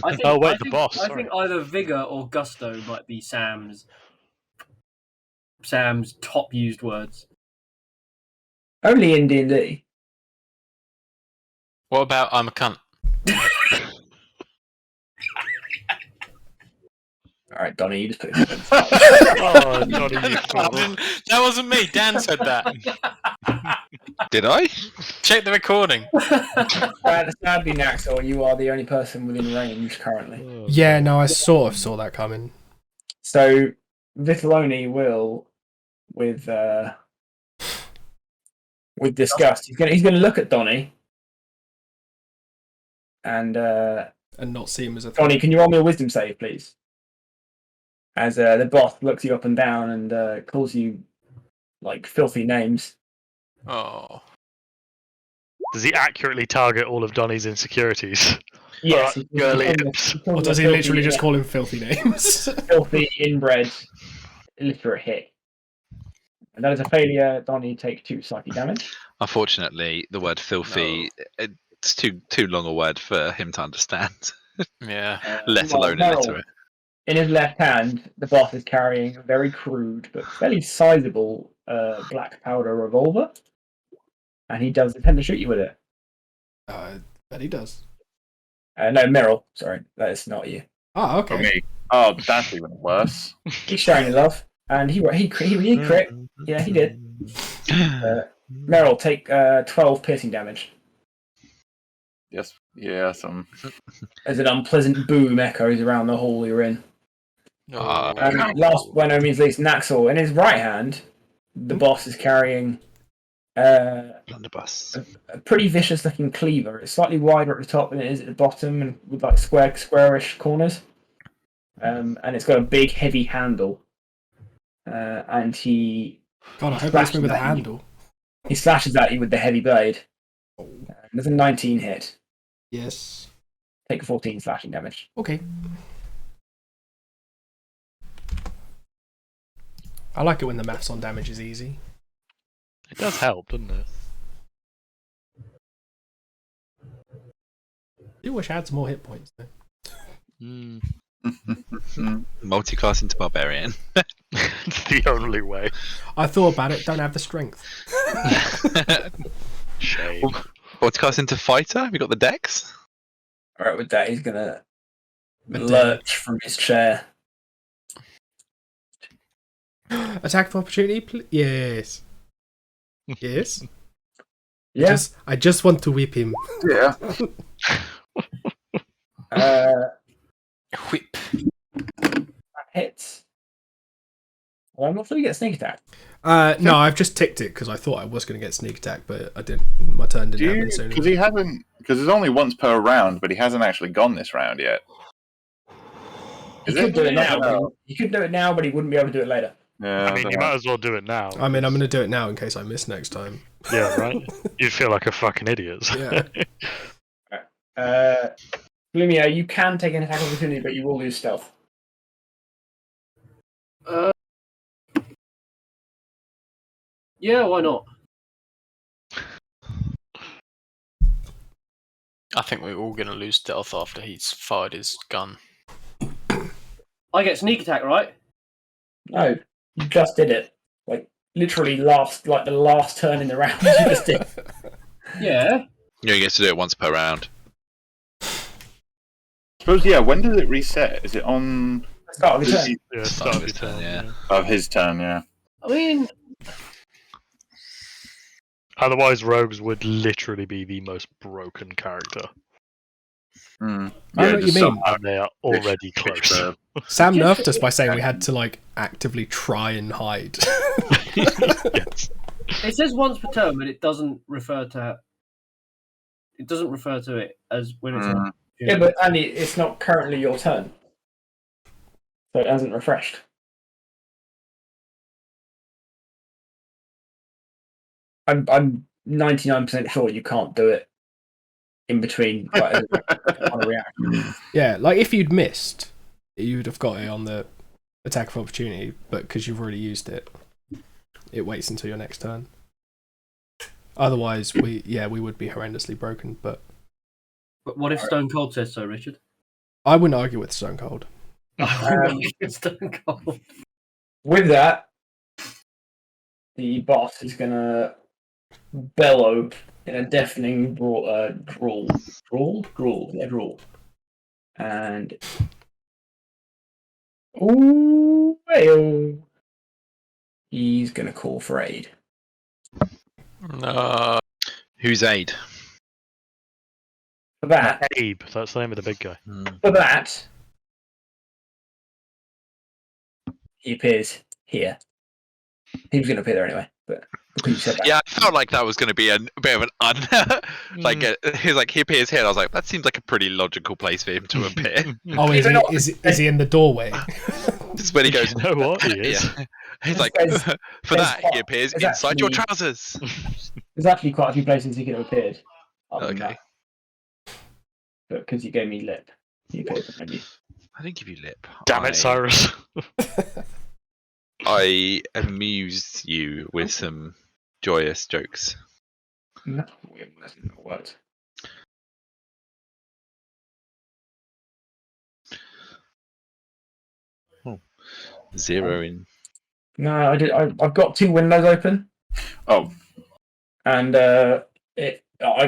[SPEAKER 2] I think,
[SPEAKER 5] Oh, wait,
[SPEAKER 2] I
[SPEAKER 5] the
[SPEAKER 2] think-
[SPEAKER 5] boss,
[SPEAKER 2] I
[SPEAKER 5] sorry.
[SPEAKER 2] think either vigor or gusto might be Sam's top used words.
[SPEAKER 1] only in D&D.
[SPEAKER 3] What about I'm a cunt?
[SPEAKER 1] All right, Donnie, you just put this.
[SPEAKER 5] Oh, Johnny, you fool.
[SPEAKER 3] That wasn't me. Dan said that.
[SPEAKER 4] Did I?
[SPEAKER 3] Check the recording.
[SPEAKER 1] Sadly, Naxor, you are the only person within range currently.
[SPEAKER 5] Oh,
[SPEAKER 6] Yeah,
[SPEAKER 5] God.
[SPEAKER 6] no, I sort of saw that coming.
[SPEAKER 1] So Vitelloni will, with disgust, he's gonna look at Donnie, and
[SPEAKER 6] And not see him as a threat.
[SPEAKER 1] Donnie, can you roll me a wisdom save, please? As the boss looks you up and down and calls you like filthy names.
[SPEAKER 3] Oh.
[SPEAKER 5] Does he accurately target all of Donnie's insecurities?
[SPEAKER 1] Yes,
[SPEAKER 5] Alright, girly hips.
[SPEAKER 6] Or does he literally just call him filthy names?
[SPEAKER 1] filthy, inbred, illiterate hit? And that is a failure. Donnie, take 2 psychic damage.
[SPEAKER 4] Unfortunately, the word filthy, it's too long a word for him to understand,
[SPEAKER 3] Yeah.
[SPEAKER 4] let alone
[SPEAKER 1] Merrill,
[SPEAKER 4] illiterate.
[SPEAKER 1] in his left hand, the boss is carrying a very crude but fairly sizable black powder revolver, and he does intend to shoot you with it.
[SPEAKER 6] Bet he does.
[SPEAKER 1] No, Merrill. Sorry, that is not you.
[SPEAKER 6] Oh,
[SPEAKER 7] For
[SPEAKER 6] okay.
[SPEAKER 7] me. Oh, that's even worse.
[SPEAKER 1] He's showing you love, and he crit. Yeah, he did. Merrill, take 12 piercing damage
[SPEAKER 7] Yes, yeah, some.
[SPEAKER 1] as an unpleasant boom echoes around the hall you're in.
[SPEAKER 3] Oh.
[SPEAKER 1] And last by no means least, Naxor. In his right hand, the boss is carrying
[SPEAKER 4] Blunderbuss.
[SPEAKER 1] a pretty vicious looking cleaver. It's slightly wider at the top than it is at the bottom, and with like squarish corners. And it's got a big heavy handle. And he
[SPEAKER 6] God, I hope it's me with a
[SPEAKER 1] Slashes at you.
[SPEAKER 6] handle.
[SPEAKER 1] he slashes at you with the heavy blade. There's a 19 hit.
[SPEAKER 6] Yes.
[SPEAKER 1] Take 14 slashing damage.
[SPEAKER 6] Okay. I like it when the maths on damage is easy.
[SPEAKER 5] It does help, doesn't it?
[SPEAKER 6] I do wish I had some more hit points though.
[SPEAKER 4] Multiclass into barbarian.
[SPEAKER 5] It's the only way.
[SPEAKER 6] I thought about it, don't have the strength.
[SPEAKER 5] Shame.
[SPEAKER 4] Multiclass into fighter. Have you got the dex?
[SPEAKER 1] Alright, with that, he's gonna
[SPEAKER 6] And,
[SPEAKER 1] lurch from his chair.
[SPEAKER 6] Attack of opportunity, yes. Yes.
[SPEAKER 1] Yeah.
[SPEAKER 6] I just want to whip him.
[SPEAKER 7] Yeah.
[SPEAKER 3] Whip.
[SPEAKER 1] That hits. Well, I'm not sure you get sneak attack.
[SPEAKER 6] No, I've just ticked it because I thought I was going to get sneak attack, but I didn't. My turn didn't happen soon.
[SPEAKER 7] Because he hasn't. Because there's only once per round, but he hasn't actually gone this round yet.
[SPEAKER 1] He
[SPEAKER 7] Is
[SPEAKER 1] could
[SPEAKER 7] it?
[SPEAKER 1] do it now.
[SPEAKER 7] No.
[SPEAKER 1] He could do it now, but he wouldn't be able to do it later.
[SPEAKER 7] Yeah.
[SPEAKER 5] I mean, you might as well do it now.
[SPEAKER 6] I mean, I'm going to do it now in case I miss next time.
[SPEAKER 5] Yeah, right? You'd feel like a fucking idiot.
[SPEAKER 6] Yeah.
[SPEAKER 1] Lumia, you can take an attack opportunity, but you will lose stealth.
[SPEAKER 2] Yeah, why not?
[SPEAKER 3] I think we're all going to lose stealth after he's fired his gun.
[SPEAKER 2] I get sneak attack, right?
[SPEAKER 1] No, you just did it. Like literally the last turn in the round. You just did.
[SPEAKER 2] Yeah.
[SPEAKER 4] Yeah, you get to do it once per round.
[SPEAKER 7] Suppose, yeah, when does it reset? Is it on
[SPEAKER 1] Start of the turn.
[SPEAKER 5] Yeah,
[SPEAKER 4] Start
[SPEAKER 5] start
[SPEAKER 4] of
[SPEAKER 5] of
[SPEAKER 4] his
[SPEAKER 5] your
[SPEAKER 4] turn,
[SPEAKER 5] turn,
[SPEAKER 4] yeah.
[SPEAKER 5] yeah.
[SPEAKER 7] of his turn? Yeah.
[SPEAKER 2] I mean,
[SPEAKER 5] Otherwise, rogues would literally be the most broken character.
[SPEAKER 7] Mm.
[SPEAKER 6] I know what you mean.
[SPEAKER 5] And they are already close.
[SPEAKER 6] Sam nerfed us by saying we had to like actively try and hide.
[SPEAKER 5] Yes.
[SPEAKER 2] it says once per turn, but it doesn't refer to. It doesn't refer to it as when it's.
[SPEAKER 7] Mm.
[SPEAKER 1] Yeah, but Andy, it's not currently your turn, so it hasn't refreshed. I'm 99% sure you can't do it in between on a reaction.
[SPEAKER 6] Yeah, like if you'd missed, you'd have got it on the attack of opportunity, but because you've already used it, it waits until your next turn. Otherwise, we would be horrendously broken. But
[SPEAKER 2] what if Stone Cold says so, Richard?
[SPEAKER 6] I wouldn't argue with Stone Cold.
[SPEAKER 2] Stone Cold.
[SPEAKER 1] With that, the boss is gonna bellow in a deafening drawl, and Ooh, well. He's gonna call for aid.
[SPEAKER 3] No.
[SPEAKER 4] Who's aid?
[SPEAKER 1] For that,
[SPEAKER 5] Abe, that's the name of the big guy.
[SPEAKER 1] for that, he appears here. He was gonna appear there anyway, but because you said that.
[SPEAKER 4] Yeah, I felt like that was going to be a bit of an he's like, he appears here. And I was like, that seems like a pretty logical place for him to appear.
[SPEAKER 6] Oh,
[SPEAKER 1] Is it not-
[SPEAKER 6] is he in the doorway?
[SPEAKER 4] This is when he goes,
[SPEAKER 5] You know what? He is.
[SPEAKER 4] yeah. He's like,
[SPEAKER 1] There's-
[SPEAKER 4] for
[SPEAKER 1] there's
[SPEAKER 4] that,
[SPEAKER 1] quite-
[SPEAKER 4] he appears
[SPEAKER 1] there's
[SPEAKER 4] inside your
[SPEAKER 1] actually-
[SPEAKER 4] trousers.
[SPEAKER 1] There's actually quite a few places he could have appeared. other than
[SPEAKER 4] Okay.
[SPEAKER 1] that. But because you gave me lip, he appeared behind you.
[SPEAKER 4] I didn't give you lip.
[SPEAKER 5] Damn it, Cyrus.
[SPEAKER 4] I amused you with some joyous jokes.
[SPEAKER 1] No, that's not worked.
[SPEAKER 4] Zero in.
[SPEAKER 1] No, I did. I've got 2 windows open.
[SPEAKER 7] Oh,
[SPEAKER 1] And I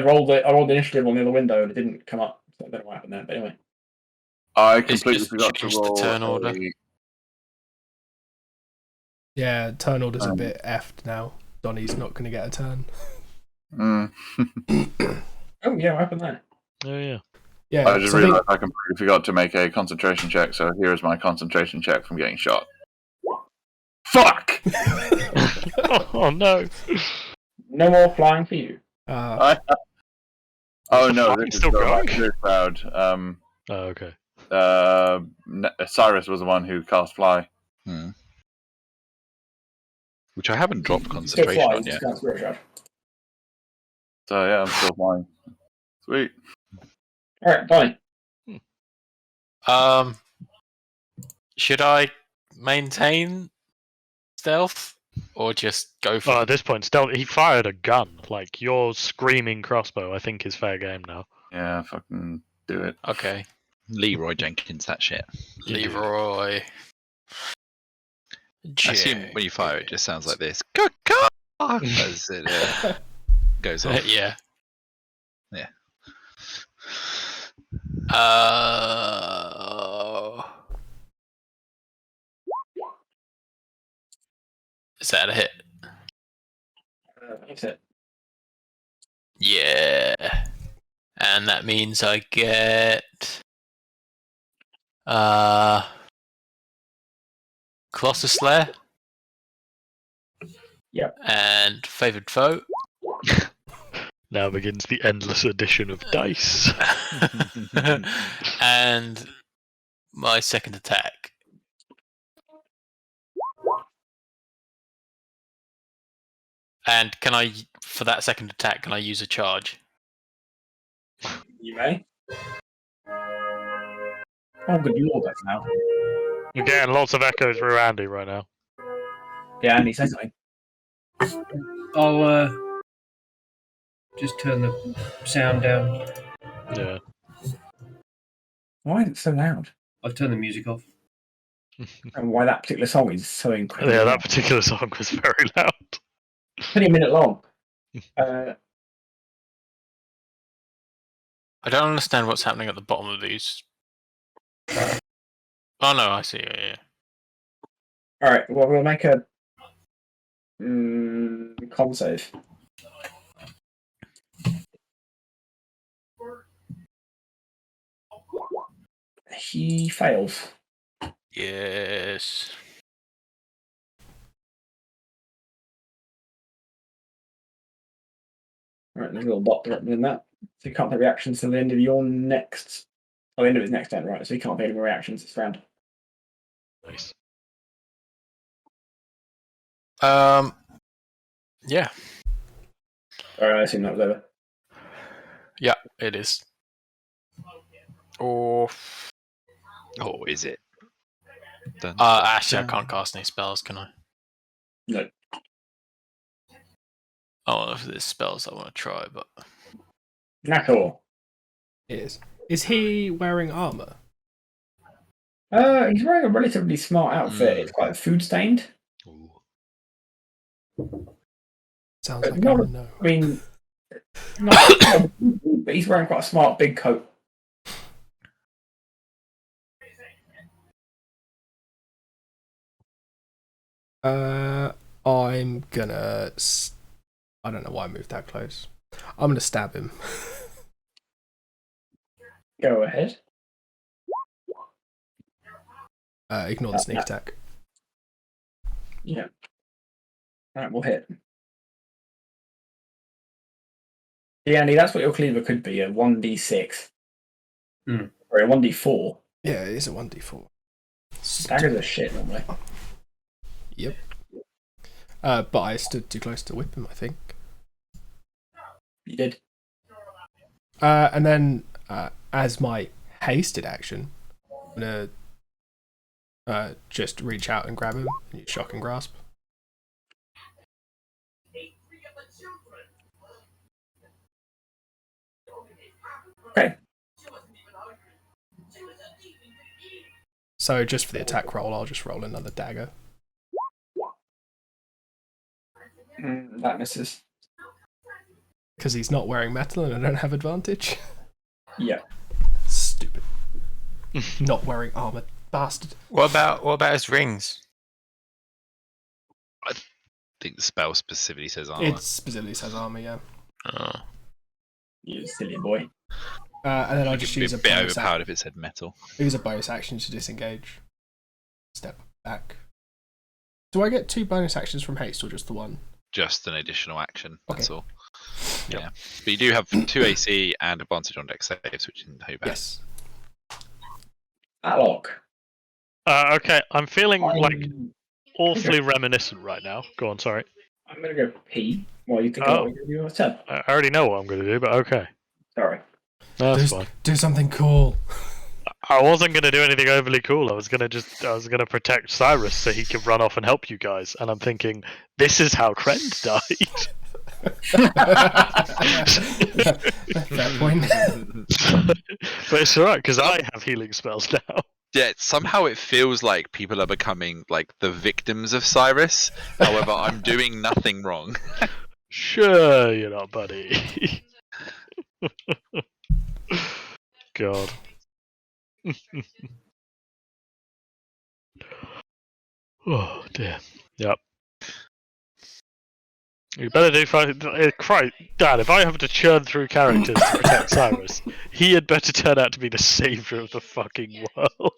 [SPEAKER 1] rolled the initiative on the other window and it didn't come up. So I don't know what happened there. But anyway,
[SPEAKER 7] I
[SPEAKER 3] It's
[SPEAKER 7] completely
[SPEAKER 3] just
[SPEAKER 7] forgot to
[SPEAKER 3] changed the
[SPEAKER 7] roll
[SPEAKER 3] turn order.
[SPEAKER 6] Yeah, turn order's a bit effed now. Donnie's not going to get a turn.
[SPEAKER 7] Mm.
[SPEAKER 1] oh yeah, what happened there?
[SPEAKER 5] Oh, yeah.
[SPEAKER 6] Yeah,
[SPEAKER 7] I just
[SPEAKER 6] so I think-
[SPEAKER 7] realised I completely forgot to make a concentration check. So here is my concentration check from getting shot. Fuck!
[SPEAKER 5] Oh, no.
[SPEAKER 1] No more flying for you.
[SPEAKER 6] uh,
[SPEAKER 7] Oh no,
[SPEAKER 5] I'm
[SPEAKER 7] this is
[SPEAKER 5] still
[SPEAKER 7] the
[SPEAKER 5] going.
[SPEAKER 7] this crowd.
[SPEAKER 5] Oh, okay.
[SPEAKER 7] Cyrus was the one who cast fly.
[SPEAKER 4] Which I haven't dropped
[SPEAKER 1] Still
[SPEAKER 4] concentration
[SPEAKER 1] fly,
[SPEAKER 4] on
[SPEAKER 1] you
[SPEAKER 4] yet.
[SPEAKER 1] just can't spirit shroud.
[SPEAKER 7] So yeah, I'm still flying. Sweet.
[SPEAKER 1] Alright, fine.
[SPEAKER 3] Should I maintain stealth or just go for
[SPEAKER 5] Well, at this point, still, he fired a gun. Like, your screaming crossbow, I think, is fair game now.
[SPEAKER 7] Yeah, fucking do it.
[SPEAKER 3] Okay,
[SPEAKER 4] Leroy Jenkins, that shit.
[SPEAKER 5] Indeed.
[SPEAKER 3] Leroy.
[SPEAKER 4] I assume when you fire, it just sounds like this. Caw-caw! As it goes off.
[SPEAKER 3] Yeah.
[SPEAKER 4] Yeah.
[SPEAKER 3] Is that a hit?
[SPEAKER 1] That's it.
[SPEAKER 3] Yeah. And that means I get Colossus Slayer.
[SPEAKER 1] Yep.
[SPEAKER 3] And Favoured Foe.
[SPEAKER 5] Now begins the endless addition of dice.
[SPEAKER 3] And my second attack. And can I, for that second attack, can I use a charge?
[SPEAKER 1] You may. Oh, good lord, that's now.
[SPEAKER 5] We're getting lots of echo through Andy right now.
[SPEAKER 1] Yeah, Andy, say something.
[SPEAKER 2] I'll just turn the sound down.
[SPEAKER 5] Yeah.
[SPEAKER 1] Why is it so loud?
[SPEAKER 2] I've turned the music off.
[SPEAKER 1] And why that particular song is so incredible.
[SPEAKER 5] Yeah, that particular song was very loud.
[SPEAKER 1] It's only a minute long.
[SPEAKER 3] I don't understand what's happening at the bottom of these. Oh no, I see. Yeah.
[SPEAKER 1] Alright, well, we'll make a con save. He fails.
[SPEAKER 3] Yes.
[SPEAKER 1] Alright, there's a little dot representing that. So you can't take reactions till the end of your next. Oh, the end of his next turn, right? So you can't take any more reactions this round.
[SPEAKER 5] Nice.
[SPEAKER 3] Yeah.
[SPEAKER 1] Alright, I assume that was over.
[SPEAKER 3] Yeah, it is. Or
[SPEAKER 4] Oh, is it? Dun,
[SPEAKER 3] actually, I
[SPEAKER 4] dun.
[SPEAKER 3] can't cast any spells, can I?
[SPEAKER 1] No.
[SPEAKER 3] Oh, if there's spells I want to try, but
[SPEAKER 1] Nakor.
[SPEAKER 6] Is he wearing armor?
[SPEAKER 1] He's wearing a relatively smart outfit. It's quite food stained.
[SPEAKER 4] Ooh.
[SPEAKER 6] Sounds like
[SPEAKER 1] No.
[SPEAKER 6] I know.
[SPEAKER 1] I mean, not, but he's wearing quite a smart big coat.
[SPEAKER 6] I'm gonna. I don't know why I moved that close. I'm gonna stab him.
[SPEAKER 1] Go ahead.
[SPEAKER 6] Ignore the sneak attack.
[SPEAKER 1] Yeah. Alright, we'll hit. Yeah, Andy, that's what your cleaver could be, a 1d6. Or a 1d4.
[SPEAKER 6] Yeah, it is a 1d4.
[SPEAKER 1] Daggers are shit normally.
[SPEAKER 6] Yep. But I stood too close to whip him, I think.
[SPEAKER 1] You did.
[SPEAKER 6] And then, as my hasted action, I'm gonna just reach out and grab him and use shock and grasp.
[SPEAKER 1] Okay.
[SPEAKER 6] So just for the attack roll, I'll just roll another dagger.
[SPEAKER 1] That misses.
[SPEAKER 6] Because he's not wearing metal and I don't have advantage.
[SPEAKER 1] Yeah.
[SPEAKER 6] Stupid. Not wearing armor, bastard.
[SPEAKER 3] What about his rings?
[SPEAKER 4] I think the spell specifically says armor.
[SPEAKER 6] It specifically says armor, yeah.
[SPEAKER 3] Oh.
[SPEAKER 1] You silly boy.
[SPEAKER 6] And then I'll just use a
[SPEAKER 4] bit
[SPEAKER 6] bonus
[SPEAKER 4] overpowered if it said metal.
[SPEAKER 6] use a bonus action to disengage. Step back. Do I get 2 bonus actions from haste or just the one?
[SPEAKER 4] Just an additional action. That's
[SPEAKER 6] Okay.
[SPEAKER 4] all. Yeah, but you do have 2 AC and advantage on dex saves, which isn't too bad.
[SPEAKER 6] Yes.
[SPEAKER 1] Alok.
[SPEAKER 5] Okay, I'm feeling like
[SPEAKER 1] I'm
[SPEAKER 5] awfully reminiscent right now. Go on, sorry.
[SPEAKER 1] going to go pee while you think
[SPEAKER 5] Oh.
[SPEAKER 1] about what you're going to do.
[SPEAKER 5] I already know what I'm going to do, but okay.
[SPEAKER 1] Sorry.
[SPEAKER 5] That's fine.
[SPEAKER 6] Do something cool.
[SPEAKER 5] I wasn't going to do anything overly cool. I was going to protect Cyrus so he could run off and help you guys. And I'm thinking, this is how Krend died.
[SPEAKER 6] Fair point.
[SPEAKER 5] But it's alright because I have healing spells now.
[SPEAKER 4] Yeah, somehow it feels like people are becoming like the victims of Cyrus. However, I'm doing nothing wrong.
[SPEAKER 5] Sure, you're not, buddy. God. Oh dear. Yep. You better do. Dad, if I have to churn through characters to protect Cyrus, he had better turn out to be the savior of the fucking world.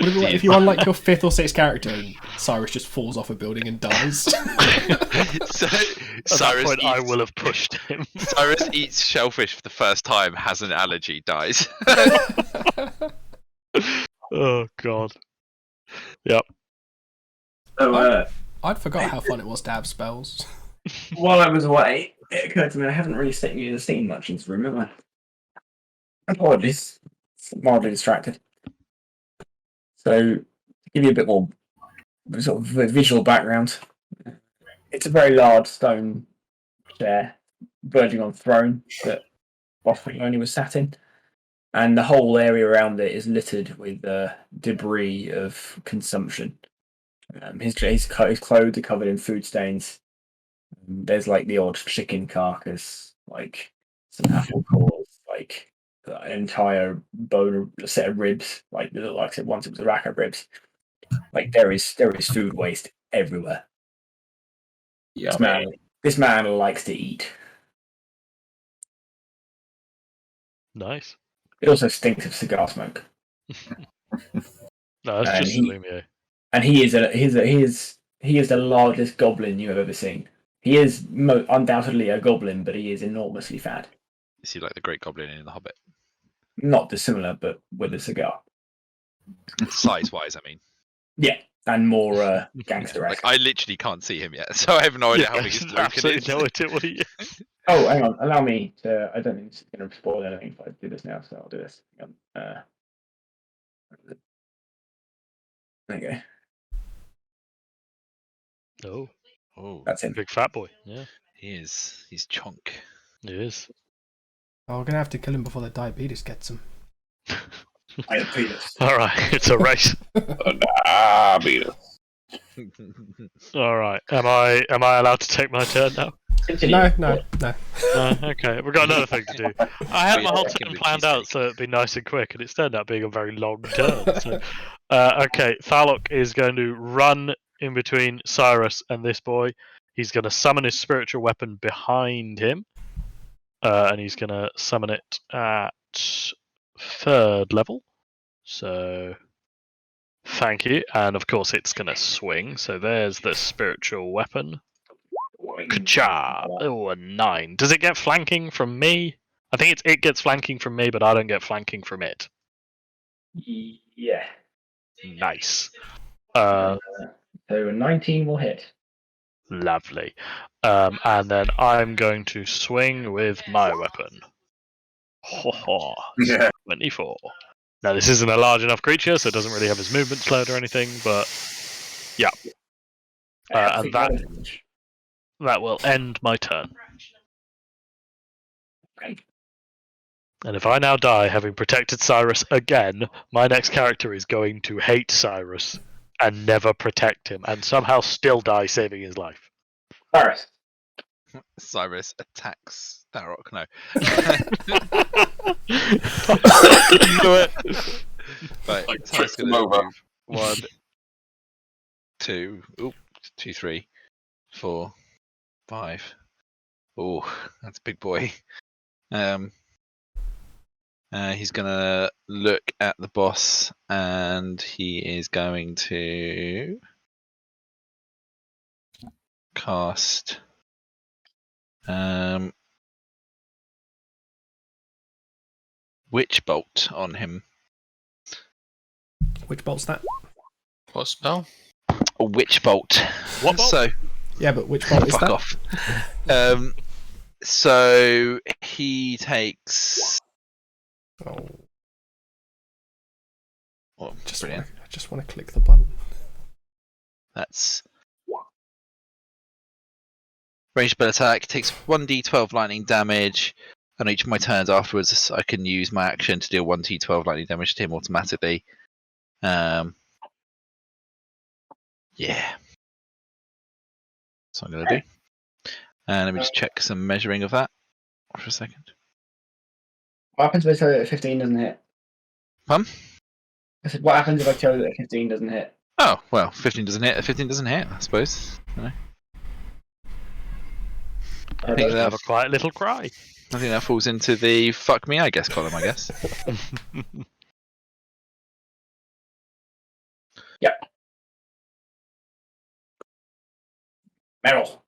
[SPEAKER 6] If you unlock your 5th or 6th character and Cyrus just falls off a building and dies?
[SPEAKER 4] So,
[SPEAKER 5] At that point, I will have pushed him.
[SPEAKER 4] Cyrus eats shellfish for the first time, has an allergy, dies.
[SPEAKER 5] Oh god. Yep.
[SPEAKER 1] So,
[SPEAKER 6] I'd forgot how fun it was to have spells.
[SPEAKER 1] while I was away, it occurred to me I haven't really sent you the scene much in this room, have I? Apologies. Mildly distracted. So, to give you a bit more sort of visual background, it's a very large stone chair verging on throne that Boss only was sat in, and the whole area around it is littered with debris of consumption. His clothes are covered in food stains. There's like the odd chicken carcass, like some apple cores, like an entire bone, a set of ribs, like I said once it was a rack of ribs. Like there is food waste everywhere.
[SPEAKER 7] Yeah,
[SPEAKER 1] This man likes to eat.
[SPEAKER 5] Nice.
[SPEAKER 1] It also stinks of cigar smoke.
[SPEAKER 5] No, that's
[SPEAKER 1] And
[SPEAKER 5] just
[SPEAKER 1] he-
[SPEAKER 5] Salumio.
[SPEAKER 1] And he is the largest goblin you have ever seen. He is undoubtedly a goblin, but he is enormously fat.
[SPEAKER 4] Is he like the Great Goblin in The Hobbit?
[SPEAKER 1] Not dissimilar, but with a cigar.
[SPEAKER 4] Size-wise, I mean.
[SPEAKER 1] Yeah, and more gangster-esque.
[SPEAKER 4] Like, I literally can't see him yet, so I have no idea how big his token
[SPEAKER 5] absolutely
[SPEAKER 4] is.
[SPEAKER 5] no idea what he is.
[SPEAKER 1] Oh, hang on. Allow me to. I don't think it's going to spoil anything if I do this now, so I'll do this. Hang on. There you go.
[SPEAKER 5] Oh,
[SPEAKER 4] Oh,
[SPEAKER 1] That's him.
[SPEAKER 5] big fat boy. Yeah,
[SPEAKER 4] he's chonk.
[SPEAKER 5] he is.
[SPEAKER 6] Oh, we're gonna have to kill him before the diabetes gets him.
[SPEAKER 1] I have penis.
[SPEAKER 5] All right, it's a race.
[SPEAKER 7] beat it.
[SPEAKER 5] All right, am I allowed to take my turn now?
[SPEAKER 6] No.
[SPEAKER 5] Okay, we've got another thing to do. I had my whole
[SPEAKER 4] Second
[SPEAKER 5] turn
[SPEAKER 4] with
[SPEAKER 5] planned
[SPEAKER 4] cheesesteak.
[SPEAKER 5] out so it'd be nice and quick, and it's turned out being a very long turn. So, okay, Thalok is going to run in between Cyrus and this boy. He's going to summon his spiritual weapon behind him, and he's going to summon it at 3rd level. So, thank you. And of course, it's going to swing. So there's the spiritual weapon. Ka-cha! Oh, a 9. Does it get flanking from me? I think it gets flanking from me, but I don't get flanking from it.
[SPEAKER 1] Yeah.
[SPEAKER 5] Nice.
[SPEAKER 1] So a 19 will hit.
[SPEAKER 5] Lovely. And then I'm going to swing with my weapon. Ho ho.
[SPEAKER 7] Yeah.
[SPEAKER 5] 24. Now, this isn't a large enough creature, so it doesn't really have his movement slowed or anything, but yeah. And that will end my turn.
[SPEAKER 1] Okay.
[SPEAKER 5] And if I now die having protected Cyrus again, my next character is going to hate Cyrus and never protect him, and somehow still die saving his life.
[SPEAKER 1] Cyrus.
[SPEAKER 4] Cyrus attacks Darok. No.
[SPEAKER 5] Do it.
[SPEAKER 4] Right,
[SPEAKER 7] Like,
[SPEAKER 4] Cyrus
[SPEAKER 7] trips him
[SPEAKER 4] gonna
[SPEAKER 7] over.
[SPEAKER 4] move 1, 2, 2, 3, 4, 5. Oh, that's a big boy. He's gonna look at the boss, and he is going to cast Witch Bolt on him.
[SPEAKER 6] Which bolt's that?
[SPEAKER 3] What spell?
[SPEAKER 4] A Witch Bolt.
[SPEAKER 5] What bolt?
[SPEAKER 4] So
[SPEAKER 6] Yeah, but which bolt is
[SPEAKER 4] fuck
[SPEAKER 6] that?
[SPEAKER 4] off. So he takes.
[SPEAKER 6] Oh,
[SPEAKER 4] Oh,
[SPEAKER 6] I
[SPEAKER 4] brilliant.
[SPEAKER 6] just want to click the button.
[SPEAKER 4] That's ranged spell attack. Takes 1d12 lightning damage. On each of my turns afterwards, I can use my action to deal 1d12 lightning damage to him automatically. Yeah. That's what I'm going to do. And let me just check some measuring of that for a second.
[SPEAKER 1] What happens if I tell you that 15 doesn't hit?
[SPEAKER 4] Pardon?
[SPEAKER 1] I said, what happens if I tell you that 15 doesn't hit?
[SPEAKER 4] Oh, well, 15 doesn't hit. 15 doesn't hit, I suppose. I think
[SPEAKER 5] Have a quiet little cry.
[SPEAKER 4] that falls into the fuck me, I guess column, I guess.
[SPEAKER 1] Yep. Meryl.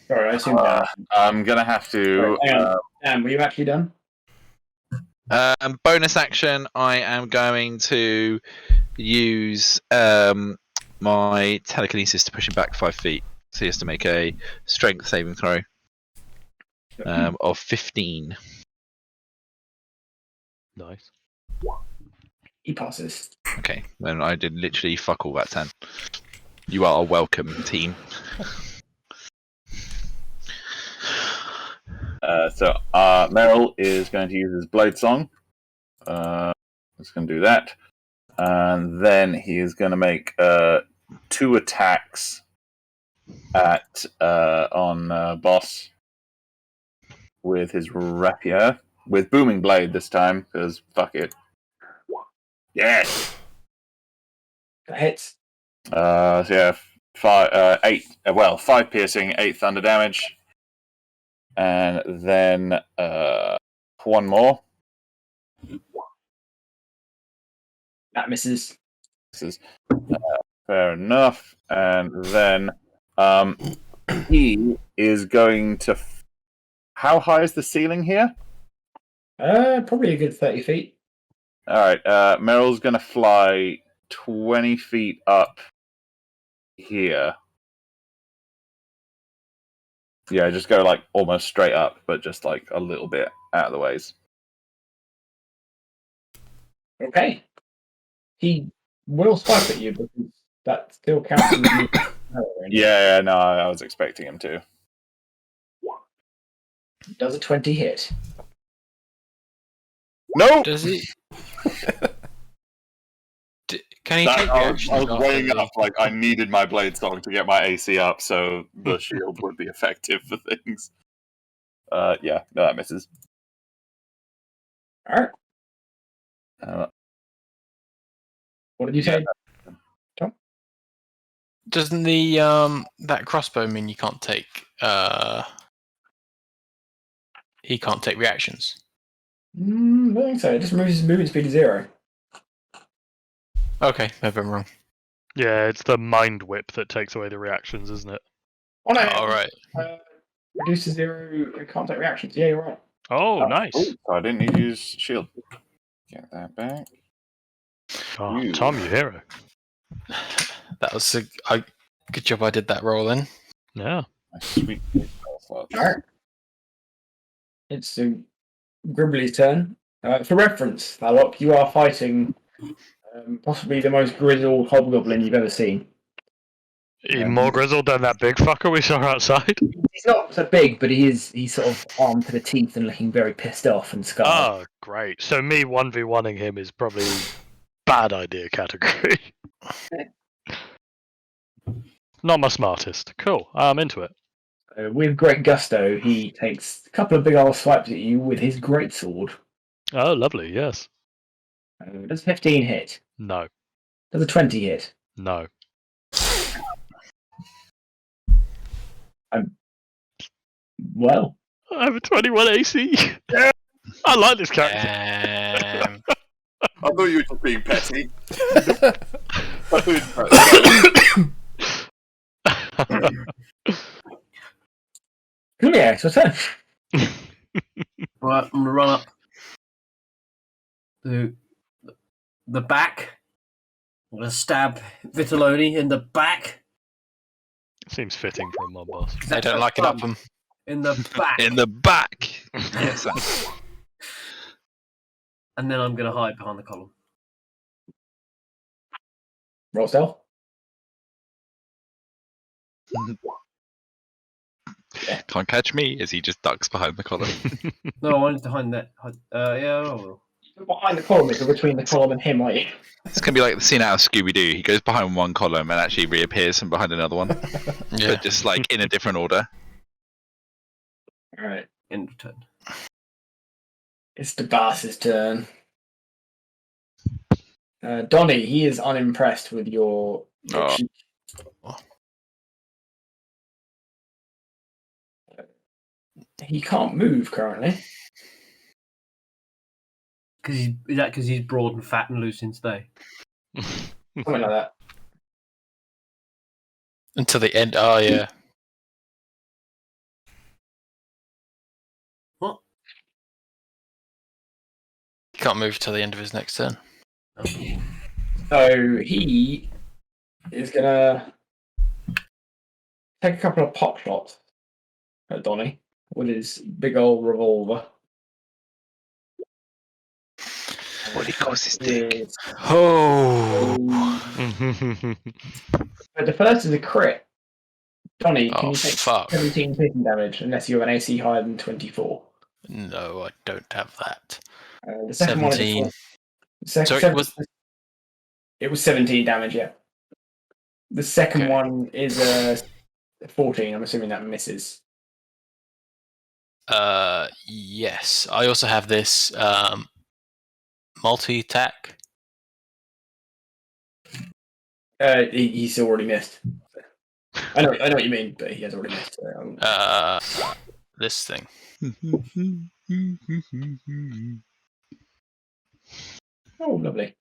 [SPEAKER 1] Sorry, I assumed Dan.
[SPEAKER 7] I'm gonna have to.
[SPEAKER 1] Hang on. Dan, were you actually done?
[SPEAKER 4] Bonus action, I am going to use my telekinesis to push him back 5 feet. So he has to make a strength saving throw of 15.
[SPEAKER 5] Nice.
[SPEAKER 1] He passes.
[SPEAKER 4] Okay, then I did literally fuck all that 10. You are welcome, team.
[SPEAKER 7] So Meryl is going to use his Blade Song. He's going to do that. And then he is going to make 2 attacks at on boss with his rapier. With Booming Blade this time, because fuck it. Yes!
[SPEAKER 1] That hits.
[SPEAKER 7] So yeah, 5 piercing, 8 thunder damage. And then 1 more.
[SPEAKER 1] That misses.
[SPEAKER 7] This is fair enough. And then he is going to. How high is the ceiling here?
[SPEAKER 1] Probably a good 30 feet.
[SPEAKER 7] All right. Meryl's going to fly 20 feet up here. Yeah, just go like almost straight up, but just like a little bit out of the ways.
[SPEAKER 1] Okay. He will swipe at you, because that still counts as
[SPEAKER 7] Yeah, no, I was expecting him to.
[SPEAKER 1] Does a 20 hit?
[SPEAKER 7] No!
[SPEAKER 3] Does he? Can he
[SPEAKER 7] That,
[SPEAKER 3] take the
[SPEAKER 7] I was
[SPEAKER 3] action?
[SPEAKER 7] weighing
[SPEAKER 3] after
[SPEAKER 7] up, like, I needed my Blade Song to get my AC up, so the shield would be effective for things. Yeah, no, that misses.
[SPEAKER 1] Alright. What did you say?
[SPEAKER 3] Doesn't the that crossbow mean you can't take he can't take reactions?
[SPEAKER 1] I don't think so. It just moves his movement speed to 0.
[SPEAKER 3] Okay, maybe I'm wrong.
[SPEAKER 5] Yeah, it's the mind whip that takes away the reactions, isn't it?
[SPEAKER 1] Oh no!
[SPEAKER 3] All right.
[SPEAKER 1] Reduce to 0 contact reactions. Yeah, you're right.
[SPEAKER 5] Oh,
[SPEAKER 7] Oh,
[SPEAKER 5] nice.
[SPEAKER 7] So I didn't need to use shield. Get that back.
[SPEAKER 5] Oh,
[SPEAKER 7] Ooh.
[SPEAKER 5] Tom, you hero.
[SPEAKER 3] That was a good job. I did that roll in.
[SPEAKER 5] Yeah.
[SPEAKER 7] My sweet slot.
[SPEAKER 1] Alright. It's Gribbly's turn. For reference, Thalok, you are fighting possibly the most grizzled hobgoblin you've ever seen.
[SPEAKER 5] Even more grizzled than that big fucker we saw outside.
[SPEAKER 1] He's not so big, but he's sort of armed to the teeth and looking very pissed off and scarred.
[SPEAKER 5] Oh, great. So me 1v1ing him is probably bad idea category. Not my smartest. Cool. I'm into it.
[SPEAKER 1] With great gusto, he takes a couple of big old swipes at you with his greatsword.
[SPEAKER 5] Oh, lovely. Yes.
[SPEAKER 1] Does 15 hit?
[SPEAKER 5] No.
[SPEAKER 1] Does a 20 hit?
[SPEAKER 5] No.
[SPEAKER 1] Well,
[SPEAKER 5] I have a 21 AC. Yeah. I like this character.
[SPEAKER 7] I thought you were just being petty.
[SPEAKER 1] yeah, it's your turn.
[SPEAKER 2] Right, I'm gonna run up to the back. I'm gonna stab Vitelloni in the back.
[SPEAKER 5] Seems fitting for a mob boss.
[SPEAKER 3] I don't like it up them.
[SPEAKER 2] In the back.
[SPEAKER 4] In the back. Yes.
[SPEAKER 2] And then I'm gonna hide behind the column.
[SPEAKER 1] Roll stealth.
[SPEAKER 4] Can't catch me as he just ducks behind the column.
[SPEAKER 2] No, I wanted to hide that. Yeah, I will.
[SPEAKER 1] Behind the column is between the column and him, are you?
[SPEAKER 4] It's gonna be like the scene out of Scooby Doo. He goes behind one column and actually reappears from behind another one,
[SPEAKER 3] Yeah.
[SPEAKER 4] but just like in a different order.
[SPEAKER 1] Alright.
[SPEAKER 2] End of turn.
[SPEAKER 1] It's the boss's turn. Donnie, he is unimpressed with your
[SPEAKER 4] Oh.
[SPEAKER 1] cheek. He can't move currently.
[SPEAKER 2] Is that because he's broad and fat and loose in today?
[SPEAKER 1] Something like that.
[SPEAKER 3] Until the end. Oh yeah.
[SPEAKER 2] What?
[SPEAKER 3] He can't move till the end of his next turn.
[SPEAKER 1] So he is gonna take a couple of pop shots at Donnie with his big old revolver.
[SPEAKER 4] What he calls his dick.
[SPEAKER 3] Oh.
[SPEAKER 1] But the first is a crit. Donnie, can
[SPEAKER 3] Oh,
[SPEAKER 1] you take
[SPEAKER 3] fuck.
[SPEAKER 1] 17 piercing damage unless you have an AC higher than 24?
[SPEAKER 3] No, I don't have that.
[SPEAKER 1] The second
[SPEAKER 3] 17.
[SPEAKER 1] one is it was 17 damage, yeah. The second
[SPEAKER 3] Okay.
[SPEAKER 1] one is 14. I'm assuming that misses.
[SPEAKER 3] Yes. I also have this multi-attack.
[SPEAKER 1] He's already missed. I know what you mean, but he has already missed.
[SPEAKER 3] This thing.
[SPEAKER 1] Oh, lovely.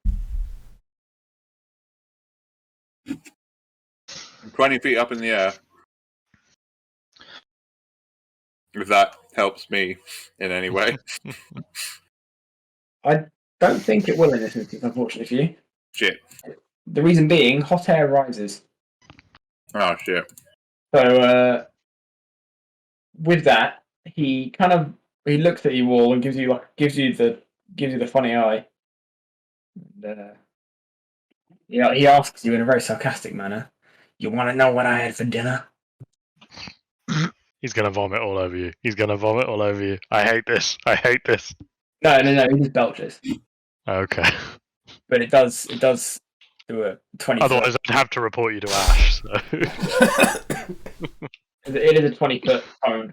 [SPEAKER 7] 20 feet up in the air. If that helps me in any way.
[SPEAKER 1] I don't think it will in this instance, unfortunately for you.
[SPEAKER 7] Shit.
[SPEAKER 1] The reason being, hot air rises.
[SPEAKER 7] Oh, shit.
[SPEAKER 1] So with that, he looks at you all and gives you the funny eye. And, he asks you in a very sarcastic manner, "You want to know what I had for dinner?"
[SPEAKER 5] He's gonna vomit all over you. He's gonna vomit all over you. I hate this. I hate this.
[SPEAKER 1] No, he just belches.
[SPEAKER 5] Okay.
[SPEAKER 1] But it does do a 20.
[SPEAKER 5] Otherwise, I'd have to report you to Ash. So.
[SPEAKER 1] It is a 20-foot cone.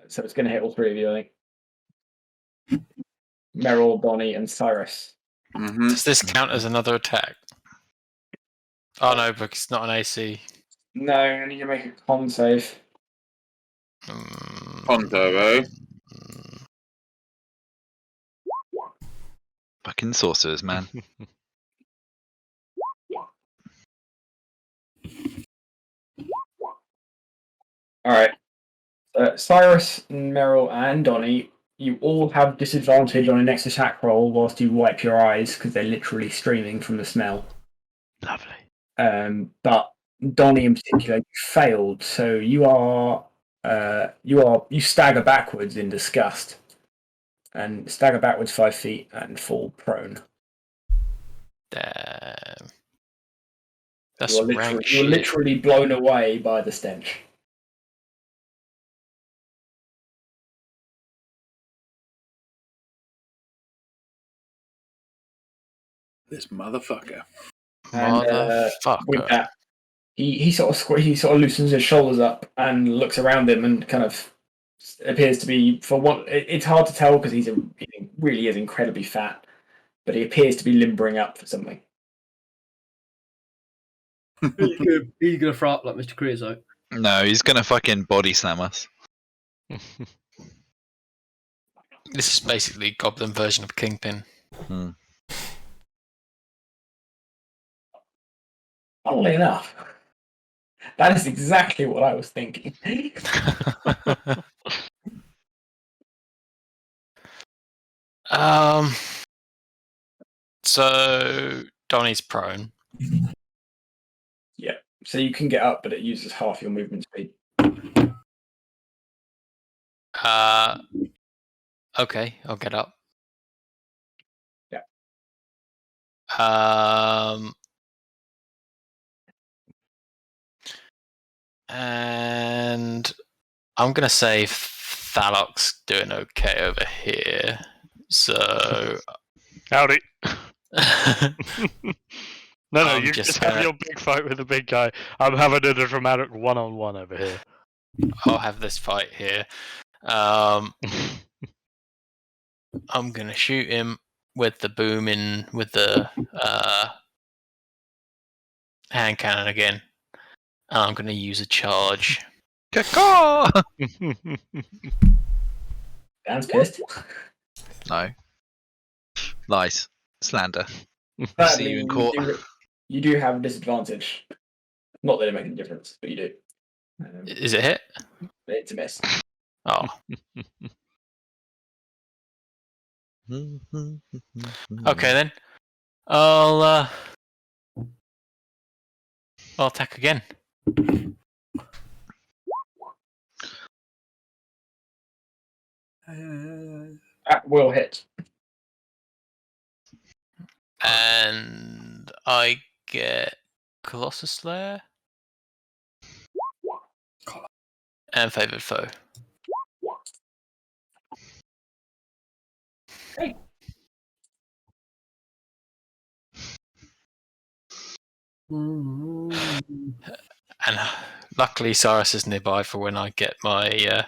[SPEAKER 1] So it's going to hit all three of you, I think. Meryl, Donnie, and Cyrus.
[SPEAKER 7] Mm-hmm.
[SPEAKER 3] Does this count as another attack? Oh no, because it's not an AC.
[SPEAKER 1] No, I need to make a con save.
[SPEAKER 7] Con turbo.
[SPEAKER 4] Fucking sorcerers, man.
[SPEAKER 1] Alright. Cyrus, Meryl, and Donnie, you all have disadvantage on a next attack roll whilst you wipe your eyes because they're literally streaming from the smell.
[SPEAKER 5] Lovely.
[SPEAKER 1] But Donnie in particular failed, so you stagger backwards in disgust, and stagger backwards 5 feet and fall prone.
[SPEAKER 3] Damn. That's
[SPEAKER 1] You're
[SPEAKER 3] rank
[SPEAKER 1] you're
[SPEAKER 3] shit.
[SPEAKER 1] literally blown away by the stench.
[SPEAKER 7] This motherfucker.
[SPEAKER 1] And
[SPEAKER 3] Motherfucker.
[SPEAKER 1] with that, he sort of loosens his shoulders up and looks around him and kind of appears to be, for what it's hard to tell because he really is incredibly fat, but he appears to be limbering up for something.
[SPEAKER 2] He's gonna throw up like Mr. Creosote.
[SPEAKER 4] No, he's gonna fucking body slam us.
[SPEAKER 3] This is basically Goblin version of Kingpin.
[SPEAKER 1] Funnily enough, that is exactly what I was thinking.
[SPEAKER 3] So Donnie's prone.
[SPEAKER 1] Yeah, so you can get up, but it uses half your movement speed.
[SPEAKER 3] Okay, I'll get up.
[SPEAKER 1] Yeah.
[SPEAKER 3] And I'm gonna say Thalok's doing okay over here. So
[SPEAKER 5] Howdy. No,
[SPEAKER 3] I'm
[SPEAKER 5] you
[SPEAKER 3] just
[SPEAKER 5] just have
[SPEAKER 3] gonna-
[SPEAKER 5] your big fight with the big guy. I'm having a dramatic one-on-one over here.
[SPEAKER 3] I'll have this fight here. I'm gonna shoot him with the boom with the hand cannon again. And I'm gonna use a charge.
[SPEAKER 4] Caw!
[SPEAKER 1] Dan's pissed.
[SPEAKER 4] No. Lies. Slander.
[SPEAKER 1] But
[SPEAKER 4] See you in court.
[SPEAKER 1] You do have a disadvantage. Not that it makes any difference, but you do.
[SPEAKER 3] Is it hit?
[SPEAKER 1] It's a miss.
[SPEAKER 3] Oh. Okay then. I'll attack again.
[SPEAKER 1] That will hit.
[SPEAKER 3] And I get Colossus Slayer and Favoured Foe.
[SPEAKER 1] Hey.
[SPEAKER 3] And luckily Cyrus is nearby for when I get my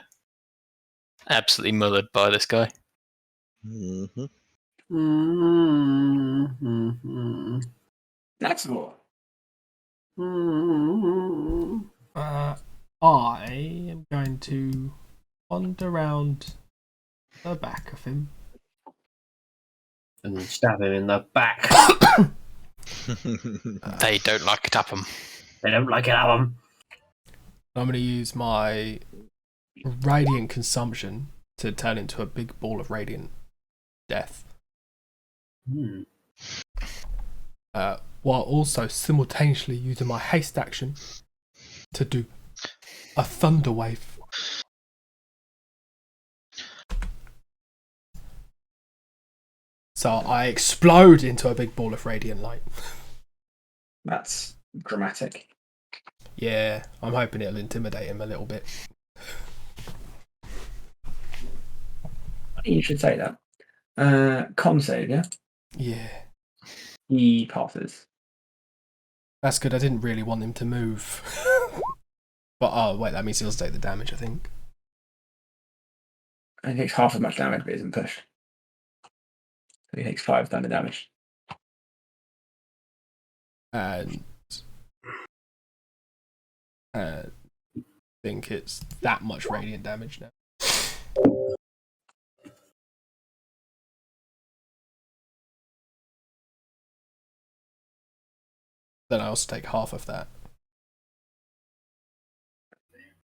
[SPEAKER 3] absolutely mothered by this guy.
[SPEAKER 1] That's more.
[SPEAKER 6] I am going to wander around the back of him
[SPEAKER 2] and then stab him in the back.
[SPEAKER 3] They don't like it up 'em.
[SPEAKER 2] They don't like it, Alan.
[SPEAKER 6] I'm going to use my radiant consumption to turn into a big ball of radiant death. While also simultaneously using my haste action to do a thunder wave. So I explode into a big ball of radiant light.
[SPEAKER 1] That's dramatic.
[SPEAKER 6] Yeah, I'm hoping it'll intimidate him a little bit.
[SPEAKER 1] You should say that. Con save, yeah?
[SPEAKER 6] Yeah.
[SPEAKER 1] He passes.
[SPEAKER 6] That's good. I didn't really want him to move. But oh wait, that means he'll take the damage, I think.
[SPEAKER 1] And he takes half as much damage, but isn't pushed. So he takes 5 thunder damage.
[SPEAKER 6] and I think it's that much radiant damage now. Then I also take half of that.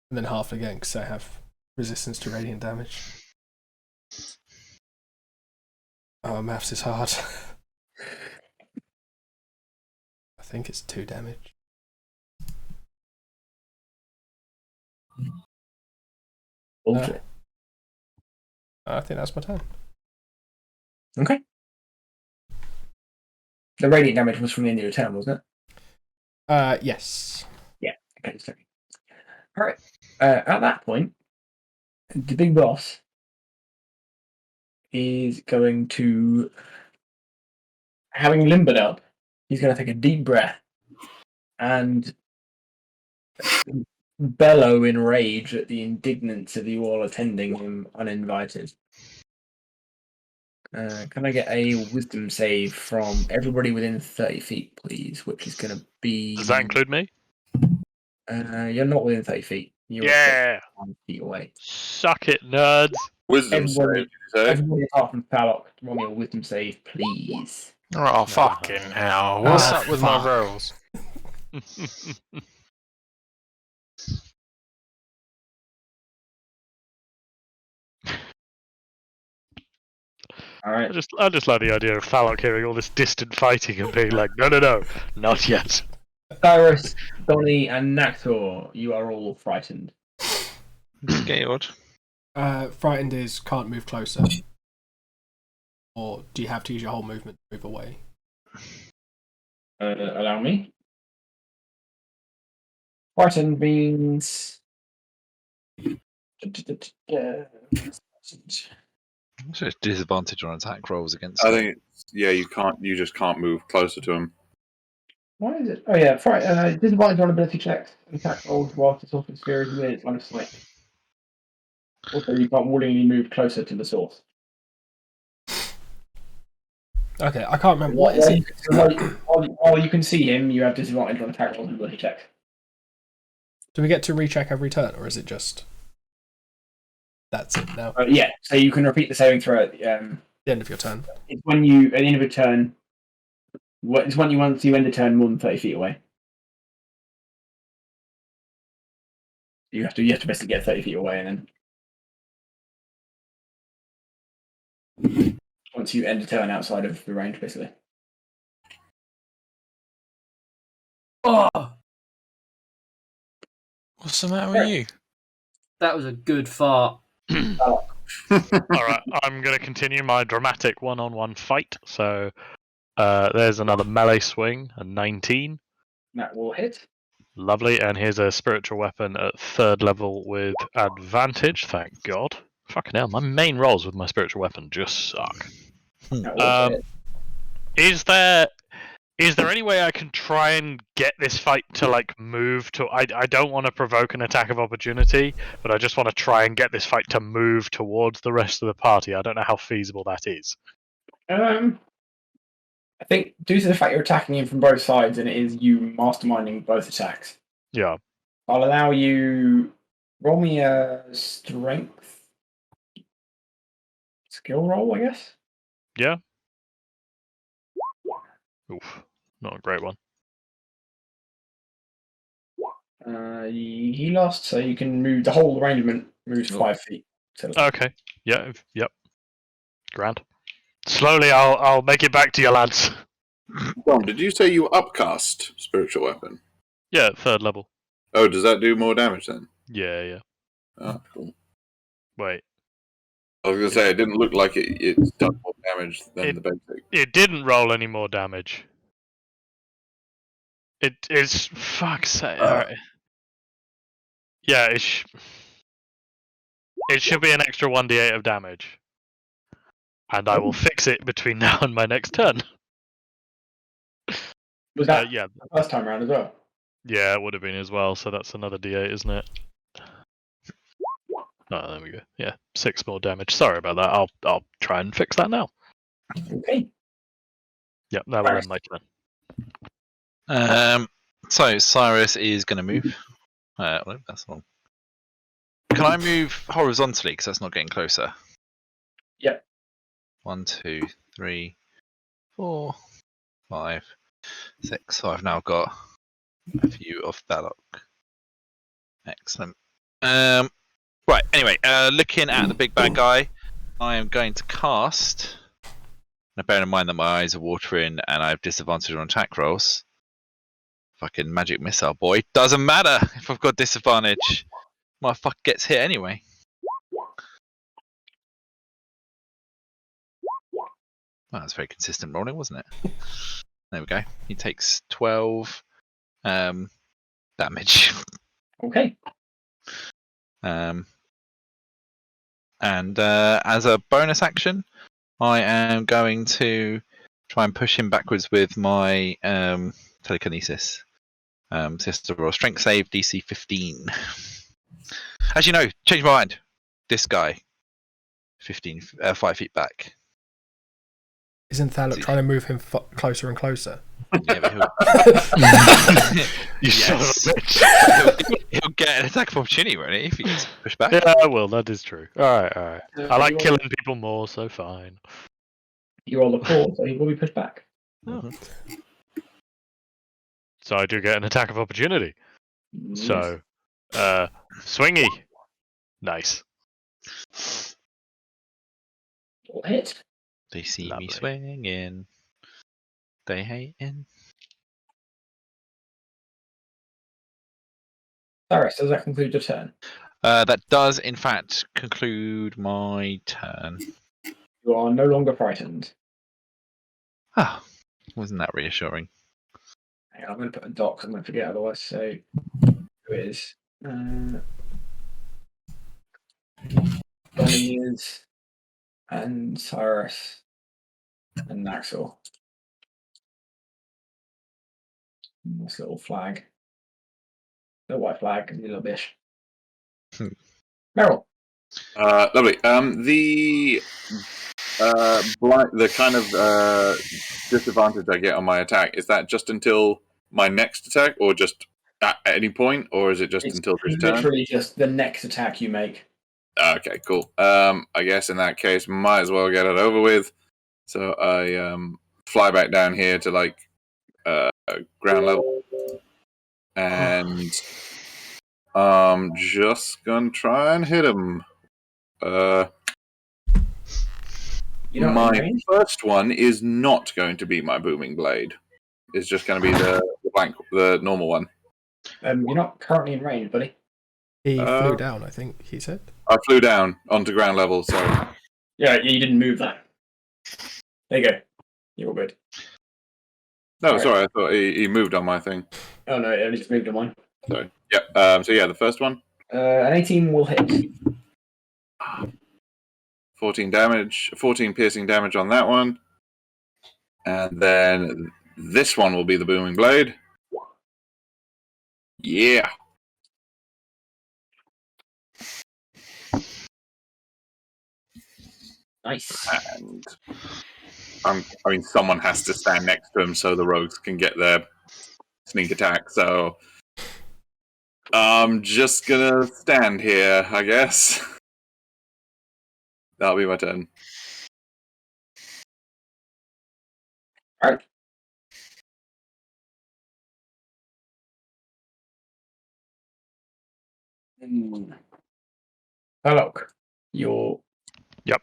[SPEAKER 6] And then half again because I have resistance to radiant damage. Oh, maths is hard. I think it's 2 damage.
[SPEAKER 1] Bullshit.
[SPEAKER 6] I think that's my turn.
[SPEAKER 1] Okay. The radiant damage was from the end of your turn, wasn't it?
[SPEAKER 6] Yes.
[SPEAKER 1] Yeah. Okay. Sorry. All right. At that point, the big boss is going to, having limbered up, he's going to take a deep breath and bellow in rage at the indignance of you all attending him uninvited. Can I get a wisdom save from everybody within 30 feet, please? Which is going to be.
[SPEAKER 5] Does that include me?
[SPEAKER 1] You're not within 30 feet. You're
[SPEAKER 5] Yeah.
[SPEAKER 1] 1 feet away.
[SPEAKER 5] Suck it, nerds.
[SPEAKER 7] Wisdom save,
[SPEAKER 1] Everybody,
[SPEAKER 7] did you say?
[SPEAKER 1] everybody apart from Fallock, roll me a wisdom save, please.
[SPEAKER 3] Oh, fucking hell. What's up with my rolls?
[SPEAKER 1] All right.
[SPEAKER 5] I just like the idea of Fallock hearing all this distant fighting and being like, no, not yet.
[SPEAKER 1] Cyrus, Donnie, and Naktor, you are all frightened.
[SPEAKER 4] Scared.
[SPEAKER 6] Frightened is can't move closer. Or do you have to use your whole movement to move away?
[SPEAKER 1] Allow me. Frightened means.
[SPEAKER 4] So it's disadvantage on attack rolls against.
[SPEAKER 7] I think, you can't. You just can't move closer to him.
[SPEAKER 1] Why is it? Oh yeah, disadvantage on ability checks and attack rolls whilst the source of sphere is within its line of sight. Also, you can't willingly move closer to the source.
[SPEAKER 6] Okay, I can't remember. What is it?
[SPEAKER 1] While you can see him, you have disadvantage on attack rolls and ability checks.
[SPEAKER 6] Do we get to recheck every turn, or is it just that's it now?
[SPEAKER 1] Yeah, so you can repeat the saving throw at
[SPEAKER 6] The end of your turn.
[SPEAKER 1] It's when you, at the end of a turn, it's when once you end the turn more than 30 feet away. You have to basically get 30 feet away, and then once you end a turn outside of the range, basically.
[SPEAKER 2] Oh,
[SPEAKER 3] What's the matter with you?
[SPEAKER 2] that was a good fart.
[SPEAKER 5] All right, I'm going to continue my dramatic one-on-one fight. So there's another melee swing, a 19.
[SPEAKER 1] That will hit.
[SPEAKER 5] Lovely, and here's a spiritual weapon at 3rd level with advantage, thank God. Fucking hell, my main rolls with my spiritual weapon just suck.
[SPEAKER 1] That will hit.
[SPEAKER 5] Is there any way I can try and get this fight to like move to? I don't want to provoke an attack of opportunity, but I just want to try and get this fight to move towards the rest of the party. I don't know how feasible that is.
[SPEAKER 1] I think due to the fact you're attacking him from both sides, and it is you masterminding both attacks.
[SPEAKER 5] Yeah.
[SPEAKER 1] I'll allow you. Roll me a strength skill roll, I guess.
[SPEAKER 5] Yeah. Oof, not a great one.
[SPEAKER 1] He lost, so you can move. The whole arrangement moves 5 feet.
[SPEAKER 5] Okay. Yeah. Yep. Grand. Slowly, I'll make it back to you, lads.
[SPEAKER 7] Dom, did you say you upcast spiritual weapon?
[SPEAKER 5] Yeah, 3rd level.
[SPEAKER 7] Oh, does that do more damage then?
[SPEAKER 5] Yeah.
[SPEAKER 7] Oh, cool.
[SPEAKER 5] Wait.
[SPEAKER 7] I was going to say, it didn't look like it's done more damage than the basic.
[SPEAKER 5] It didn't roll any more damage. It's fuck's sake. Alright. Yeah, it should be an extra 1d8 of damage. And I will fix it between now and my next turn.
[SPEAKER 1] Was that
[SPEAKER 5] yeah.
[SPEAKER 1] the first time around as well?
[SPEAKER 5] Yeah, it would have been as well, so that's another d8, isn't it? Oh, there we go. Yeah, 6 more damage. Sorry about that. I'll try and fix that now.
[SPEAKER 1] Okay.
[SPEAKER 5] Yep, that will end my turn.
[SPEAKER 4] So Cyrus is going to move. No, that's wrong. Can I move horizontally? Because that's not getting closer.
[SPEAKER 1] Yep.
[SPEAKER 4] 1, 2, 3, 4, 5, 6. So I've now got a view of Thalok. Excellent. Right. Anyway, looking at the big bad guy, I am going to cast. Now, bearing in mind that my eyes are watering and I have disadvantage on attack rolls. Fucking magic missile, boy. Doesn't matter if I've got disadvantage. Motherfucker gets hit anyway. Well, that's very consistent rolling, wasn't it? There we go. He takes 12 damage.
[SPEAKER 1] Okay.
[SPEAKER 4] And as a bonus action, I am going to try and push him backwards with my telekinesis. So he has to roll strength save DC 15. Actually, no, change my mind. This guy, 5 feet back.
[SPEAKER 6] Isn't Thalok trying to move him closer and closer?
[SPEAKER 4] Yeah, but
[SPEAKER 5] You son of a
[SPEAKER 4] Yes.
[SPEAKER 5] bitch.
[SPEAKER 4] he'll get an attack of opportunity, won't he, if he's pushed back?
[SPEAKER 5] Yeah, well, that is true. Alright. I like killing people more, so fine.
[SPEAKER 1] You roll a 4, so he will be pushed back.
[SPEAKER 4] Oh.
[SPEAKER 5] So I do get an attack of opportunity.
[SPEAKER 1] Yes.
[SPEAKER 5] So, swingy. Nice.
[SPEAKER 1] Will hit.
[SPEAKER 4] They see
[SPEAKER 5] Lovely.
[SPEAKER 4] me swinging. They hating.
[SPEAKER 1] Cyrus, does that conclude your turn?
[SPEAKER 4] That does, in fact, conclude my turn.
[SPEAKER 1] You are no longer frightened.
[SPEAKER 4] Ah, wasn't that reassuring?
[SPEAKER 1] Hang on, I'm going to put a dot 'cause I'm going to forget otherwise. So, who is? Donnie is, and Cyrus, and Naxel. Nice little flag. The white flag, you little bitch. Meryl.
[SPEAKER 7] Lovely. The kind of disadvantage I get on my attack, is that just until my next attack, or just at any point, or is it just
[SPEAKER 1] It's
[SPEAKER 7] until this turn?
[SPEAKER 1] literally just the next attack you make.
[SPEAKER 7] Okay, cool. I guess in that case, might as well get it over with. So I fly back down here to like ground level, and I'm just gonna try and hit him.
[SPEAKER 1] You're not in
[SPEAKER 7] My
[SPEAKER 1] range?
[SPEAKER 7] first one is not going to be my booming blade. It's just going to be the normal one.
[SPEAKER 1] You're not currently in range, buddy.
[SPEAKER 6] He flew down, I think he said.
[SPEAKER 7] I flew down onto ground level, so
[SPEAKER 1] Yeah, you didn't move that. There you go. You're all good.
[SPEAKER 7] no,
[SPEAKER 1] Right.
[SPEAKER 7] sorry, I thought he moved on my thing.
[SPEAKER 1] Oh no, it only just moved on mine.
[SPEAKER 7] So yeah, the first one,
[SPEAKER 1] An 18 will hit.
[SPEAKER 7] 14 damage, 14 piercing damage on that one, and then this one will be the booming blade. Yeah.
[SPEAKER 1] Nice.
[SPEAKER 7] And I mean, someone has to stand next to him so the rogues can get their sneak attack. So I'm just gonna stand here, I guess. That'll be my turn.
[SPEAKER 1] All right. Hello. Your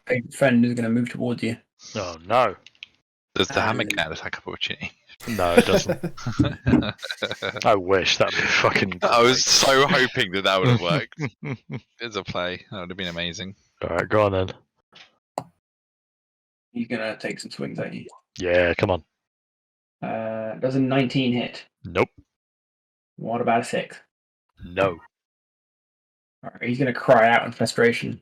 [SPEAKER 1] big friend is going to move towards you.
[SPEAKER 5] Oh no.
[SPEAKER 4] Does the hammer get an attack of opportunity?
[SPEAKER 5] No, it doesn't. I wish that'd be fucking.
[SPEAKER 4] I was so hoping that would have worked. As a play, that would have been amazing.
[SPEAKER 5] Alright, go on then.
[SPEAKER 1] He's going to take some swings at you.
[SPEAKER 5] Yeah, come on.
[SPEAKER 1] Does a 19 hit?
[SPEAKER 5] Nope.
[SPEAKER 1] What about a 6?
[SPEAKER 5] No.
[SPEAKER 1] All right, he's going to cry out in frustration.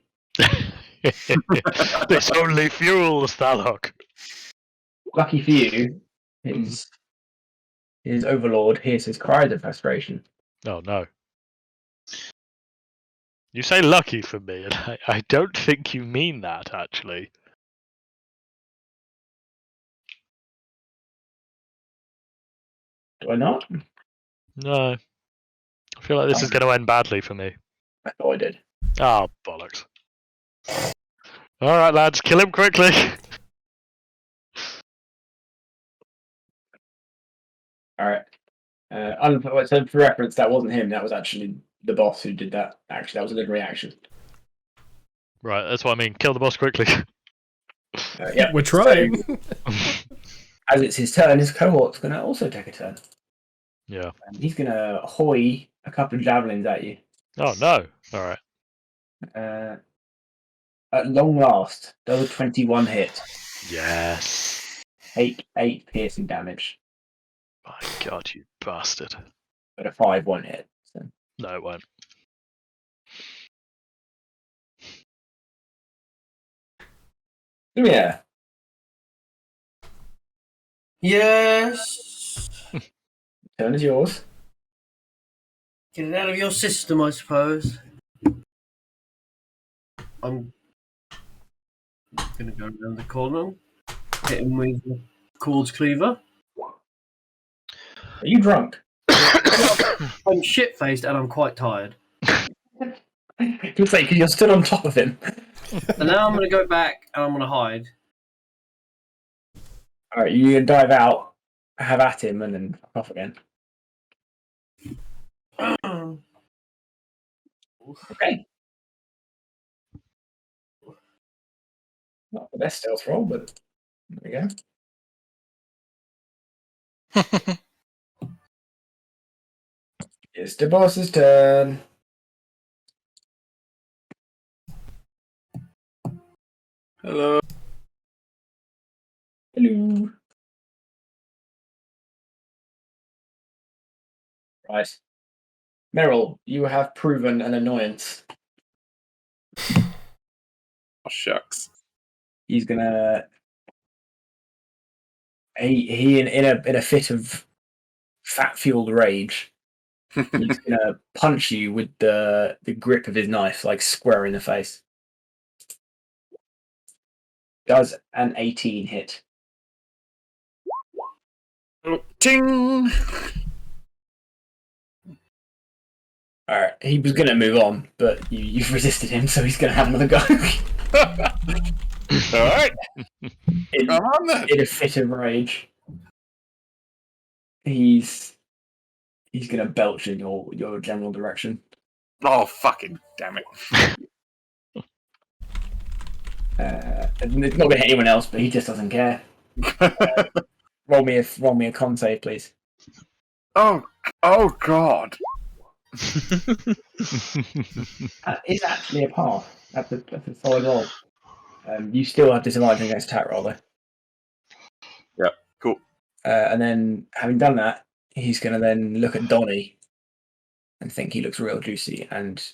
[SPEAKER 5] This only fuels Thalok.
[SPEAKER 1] Lucky for you, his overlord hears his cries of frustration.
[SPEAKER 5] Oh no. You say lucky for me, and I don't think you mean that, actually.
[SPEAKER 1] Do I not?
[SPEAKER 5] No. I feel like this is going to end badly for me.
[SPEAKER 1] I thought I did.
[SPEAKER 5] Oh, bollocks. Alright, lads, kill him quickly.
[SPEAKER 1] Alright. So for reference, that wasn't him. That was actually the boss who did that. Actually, that was a good reaction.
[SPEAKER 5] Right, that's what I mean. Kill the boss quickly.
[SPEAKER 1] Yeah,
[SPEAKER 6] We're trying.
[SPEAKER 1] So, as it's his turn, his cohort's going to also take a turn.
[SPEAKER 5] Yeah.
[SPEAKER 1] And he's going to hoy a couple of javelins at you.
[SPEAKER 5] Oh, no. Alright.
[SPEAKER 1] At long last, does a 21 hit.
[SPEAKER 5] Yes.
[SPEAKER 1] Take 8 piercing damage.
[SPEAKER 5] My god, you bastard.
[SPEAKER 1] But a 5 won't hit. So.
[SPEAKER 5] No, it won't.
[SPEAKER 1] Yeah.
[SPEAKER 2] Yes.
[SPEAKER 1] Turn is yours.
[SPEAKER 2] Get it out of your system, I suppose. I'm gonna go around the corner, hit him with the Chords Cleaver.
[SPEAKER 1] Are you drunk?
[SPEAKER 2] I'm shit faced and I'm quite tired.
[SPEAKER 1] You say because you're still on top of him.
[SPEAKER 2] And now I'm gonna go back and I'm gonna hide.
[SPEAKER 1] Alright, you can dive out, have at him, and then fuck off again. Okay. Not the best stealth roll, but there we go. It's the boss's turn.
[SPEAKER 7] Hello.
[SPEAKER 1] Hello. Right. Meryl, you have proven an annoyance.
[SPEAKER 7] Oh, shucks.
[SPEAKER 1] He's gonna. He in a fit of fat-fueled rage. He's gonna punch you with the grip of his knife, like square in the face. Does an 18 hit?
[SPEAKER 7] Ting!
[SPEAKER 1] Alright, he was gonna move on, but you've resisted him, so he's gonna have another go.
[SPEAKER 7] Alright.
[SPEAKER 1] in,
[SPEAKER 7] Come on then.
[SPEAKER 1] in a fit of rage. He's gonna belch in your general direction.
[SPEAKER 7] Oh, fucking damn it.
[SPEAKER 1] And it's not gonna hit anyone else, but he just doesn't care. Roll me a con save, please.
[SPEAKER 7] Oh God.
[SPEAKER 1] That is actually a pass. That's a solid roll. You still have disadvantage against attack roll though.
[SPEAKER 7] Yep, cool.
[SPEAKER 1] And then having done that, he's gonna then look at Donnie and think he looks real juicy and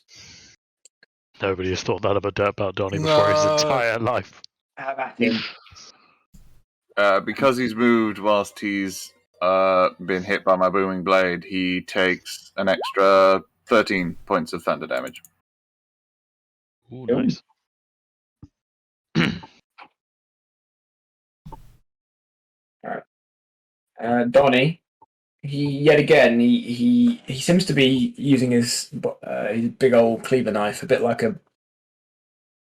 [SPEAKER 5] Nobody has thought that about Donnie before his entire life.
[SPEAKER 1] have at him.
[SPEAKER 7] Because he's moved whilst he's been hit by my booming blade, he takes an extra 13 points of thunder damage.
[SPEAKER 5] Ooh, nice.
[SPEAKER 1] Alright. Donnie, he seems to be using his big old cleaver knife a bit like a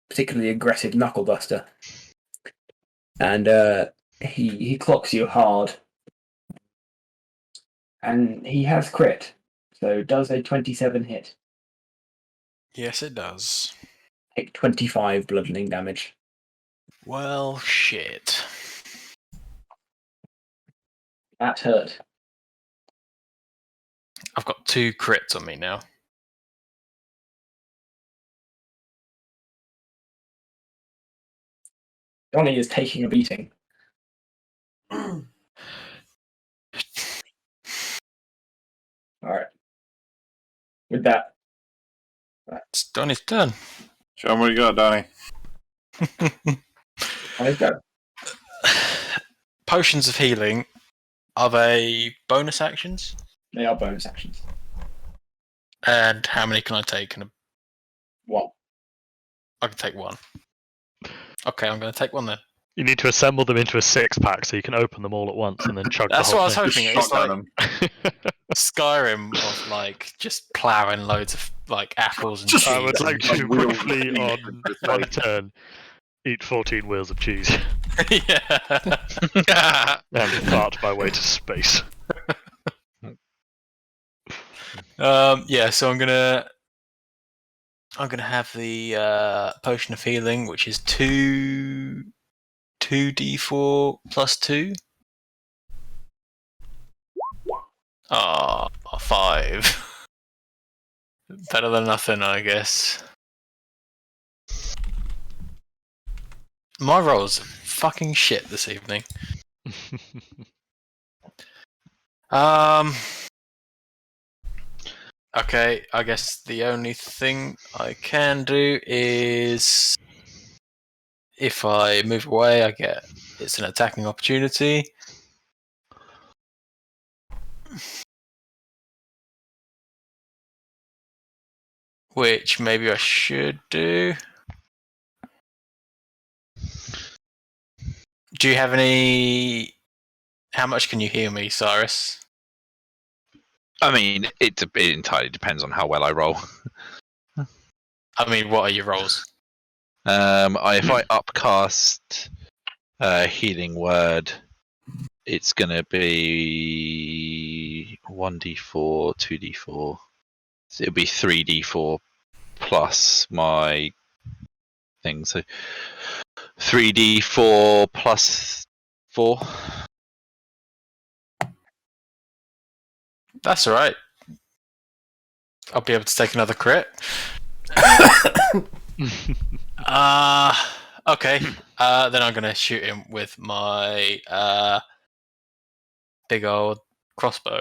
[SPEAKER 1] particularly aggressive knuckle buster, and he clocks you hard, and he has crit, so does a 27 hit.
[SPEAKER 3] Yes, it does.
[SPEAKER 1] Take 25 bludgeoning damage.
[SPEAKER 3] Well, shit.
[SPEAKER 1] That hurt.
[SPEAKER 3] I've got 2 crits on me now.
[SPEAKER 1] Donnie is taking a beating. Alright. With that.
[SPEAKER 3] It's Donnie's turn.
[SPEAKER 7] Show him what you got, Donnie.
[SPEAKER 1] Donnie's go.
[SPEAKER 3] Potions of healing, are they bonus actions?
[SPEAKER 1] They are bonus actions.
[SPEAKER 3] And how many can I take?
[SPEAKER 1] One.
[SPEAKER 3] I can take 1. Okay, I'm going to take 1 then.
[SPEAKER 5] You need to assemble them into a 6-pack so you can open them all at once and then chug
[SPEAKER 3] That's
[SPEAKER 5] the
[SPEAKER 3] what I
[SPEAKER 5] whole
[SPEAKER 3] was
[SPEAKER 5] thing.
[SPEAKER 3] hoping. It's like
[SPEAKER 7] them.
[SPEAKER 3] Skyrim of like just ploughing loads of like apples and
[SPEAKER 7] Just-
[SPEAKER 3] cheese.
[SPEAKER 5] I would like
[SPEAKER 7] Like
[SPEAKER 5] to
[SPEAKER 7] wheels
[SPEAKER 5] briefly
[SPEAKER 7] of cheese
[SPEAKER 5] on
[SPEAKER 7] with
[SPEAKER 5] one
[SPEAKER 7] like-
[SPEAKER 5] turn eat 14 wheels of cheese
[SPEAKER 3] Yeah.
[SPEAKER 5] and fart my way to space.
[SPEAKER 3] Yeah. So I'm gonna have the potion of healing, which is 2d4 plus 2. Ah, 5. Better than nothing, I guess. My rolls are fucking shit this evening. Okay, I guess the only thing I can do is if I move away, it's an attacking opportunity. Which maybe I should do. Do you have any? How much can you heal me, Cyrus?
[SPEAKER 4] I mean, it entirely depends on how well I roll.
[SPEAKER 3] I mean, what are your rolls?
[SPEAKER 4] If I upcast healing word, it's gonna be 1d4, 2d4. So it'll be 3d4 plus my thing. So 3d4 plus 4.
[SPEAKER 3] That's all right. I'll be able to take another crit. Okay. Then I'm gonna shoot him with my big old crossbow.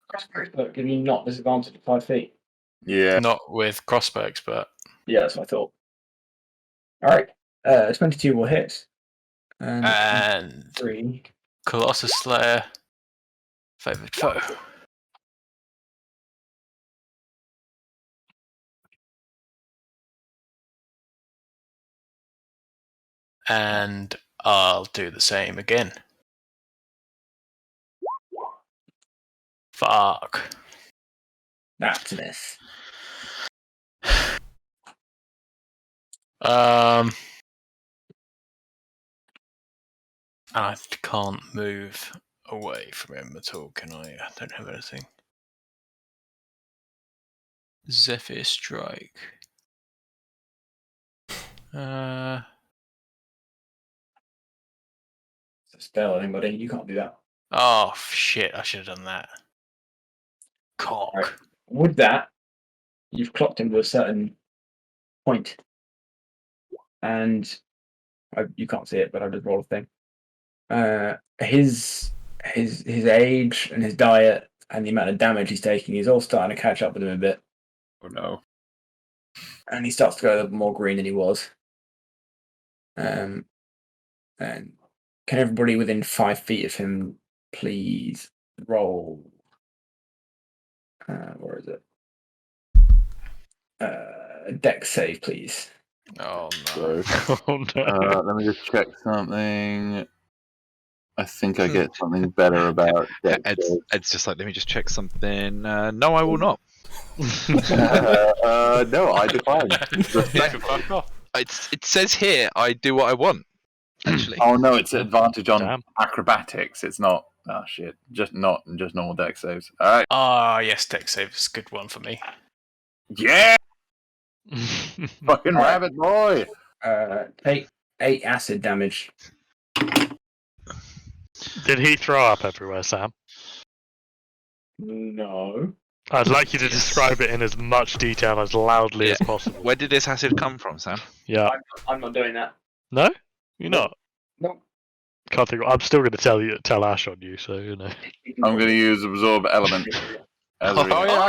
[SPEAKER 1] Crossbow expert give you not disadvantage at 5 feet.
[SPEAKER 7] Yeah.
[SPEAKER 3] Not with crossbow expert.
[SPEAKER 1] Yeah, that's what I thought. All right. 22 will hit.
[SPEAKER 3] And
[SPEAKER 1] 3.
[SPEAKER 3] Colossus Slayer, favored foe. And I'll do the same again. Fuck.
[SPEAKER 1] That's a miss.
[SPEAKER 3] I can't move away from him at all, can I? I don't have anything. Zephyr Strike.
[SPEAKER 1] It's a spell, anybody. You can't do that.
[SPEAKER 3] Oh shit! I should have done that. Cock.
[SPEAKER 1] Right. With that, you've clocked him to a certain point, and you can't see it, but I just roll a thing. His age and his diet and the amount of damage he's taking is all starting to catch up with him a bit,
[SPEAKER 7] Oh no.
[SPEAKER 1] and he starts to go a little more green than he was. And can everybody within 5 feet of him please roll? Where is it? Dex save, please.
[SPEAKER 3] Oh no.
[SPEAKER 7] So,
[SPEAKER 5] Oh no.
[SPEAKER 7] let me just check something. I think I get something better about dex save.
[SPEAKER 4] Ed's just like, let me just check something. No, I will not.
[SPEAKER 7] No, I decline.
[SPEAKER 3] Fuck off.
[SPEAKER 4] It says here I do what I want. Actually,
[SPEAKER 7] Oh no, it's advantage on
[SPEAKER 5] Damn.
[SPEAKER 7] acrobatics. It's not. Oh shit! Just normal dex saves. All right.
[SPEAKER 3] Ah, yes, dex save is a good one for me.
[SPEAKER 7] Yeah, fucking
[SPEAKER 1] All right.
[SPEAKER 7] rabbit boy.
[SPEAKER 1] Take 8 acid damage.
[SPEAKER 5] Did he throw up everywhere, Sam?
[SPEAKER 1] No.
[SPEAKER 5] I'd like you to describe it in as much detail as loudly as possible.
[SPEAKER 4] where did this acid come from, Sam?
[SPEAKER 5] Yeah.
[SPEAKER 1] I'm not doing that.
[SPEAKER 5] No? You're not?
[SPEAKER 1] No.
[SPEAKER 5] Can't think. I'm still going to tell Ash on you, so you know.
[SPEAKER 7] I'm going to use absorb element as a
[SPEAKER 3] Oh
[SPEAKER 7] re-
[SPEAKER 3] yeah,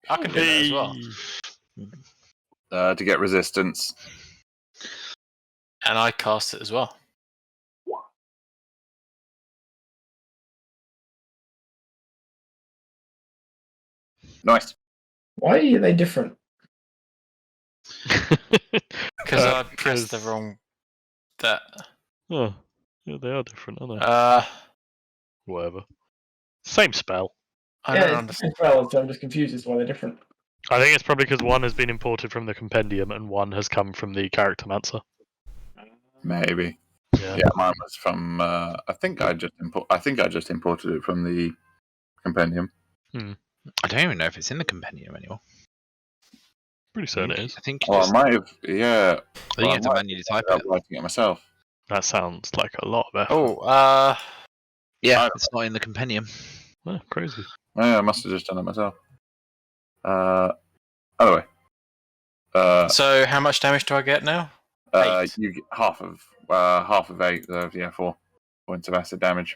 [SPEAKER 3] I can do that as well.
[SPEAKER 7] to get resistance.
[SPEAKER 3] And I cast it as well.
[SPEAKER 7] Nice.
[SPEAKER 1] Why are they different?
[SPEAKER 3] Because I pressed the wrong. That.
[SPEAKER 5] Oh, yeah, they are different, aren't they? Whatever. Same spell.
[SPEAKER 3] I don't
[SPEAKER 1] Yeah,
[SPEAKER 3] understand.
[SPEAKER 1] as well, so I'm just confused as to why they're different.
[SPEAKER 5] I think it's probably because one has been imported from the compendium and one has come from the character mancer.
[SPEAKER 7] Maybe.
[SPEAKER 5] Yeah.
[SPEAKER 7] Yeah, mine was from. I think I just imported it from the compendium.
[SPEAKER 4] I don't even know if it's in the compendium anymore.
[SPEAKER 5] Pretty certain it is.
[SPEAKER 4] I think you
[SPEAKER 7] Oh,
[SPEAKER 4] just,
[SPEAKER 7] I might have. Yeah.
[SPEAKER 4] I think you have to manually type it.
[SPEAKER 7] Writing it myself.
[SPEAKER 5] That sounds like a lot of effort.
[SPEAKER 3] Oh,
[SPEAKER 4] Yeah,
[SPEAKER 7] I-
[SPEAKER 4] it's not in the compendium.
[SPEAKER 5] Oh, crazy.
[SPEAKER 7] Yeah, I must have just done it myself. Anyway.
[SPEAKER 3] so how much damage do I get now? 8.
[SPEAKER 7] You get half of 8. 4 points of acid damage.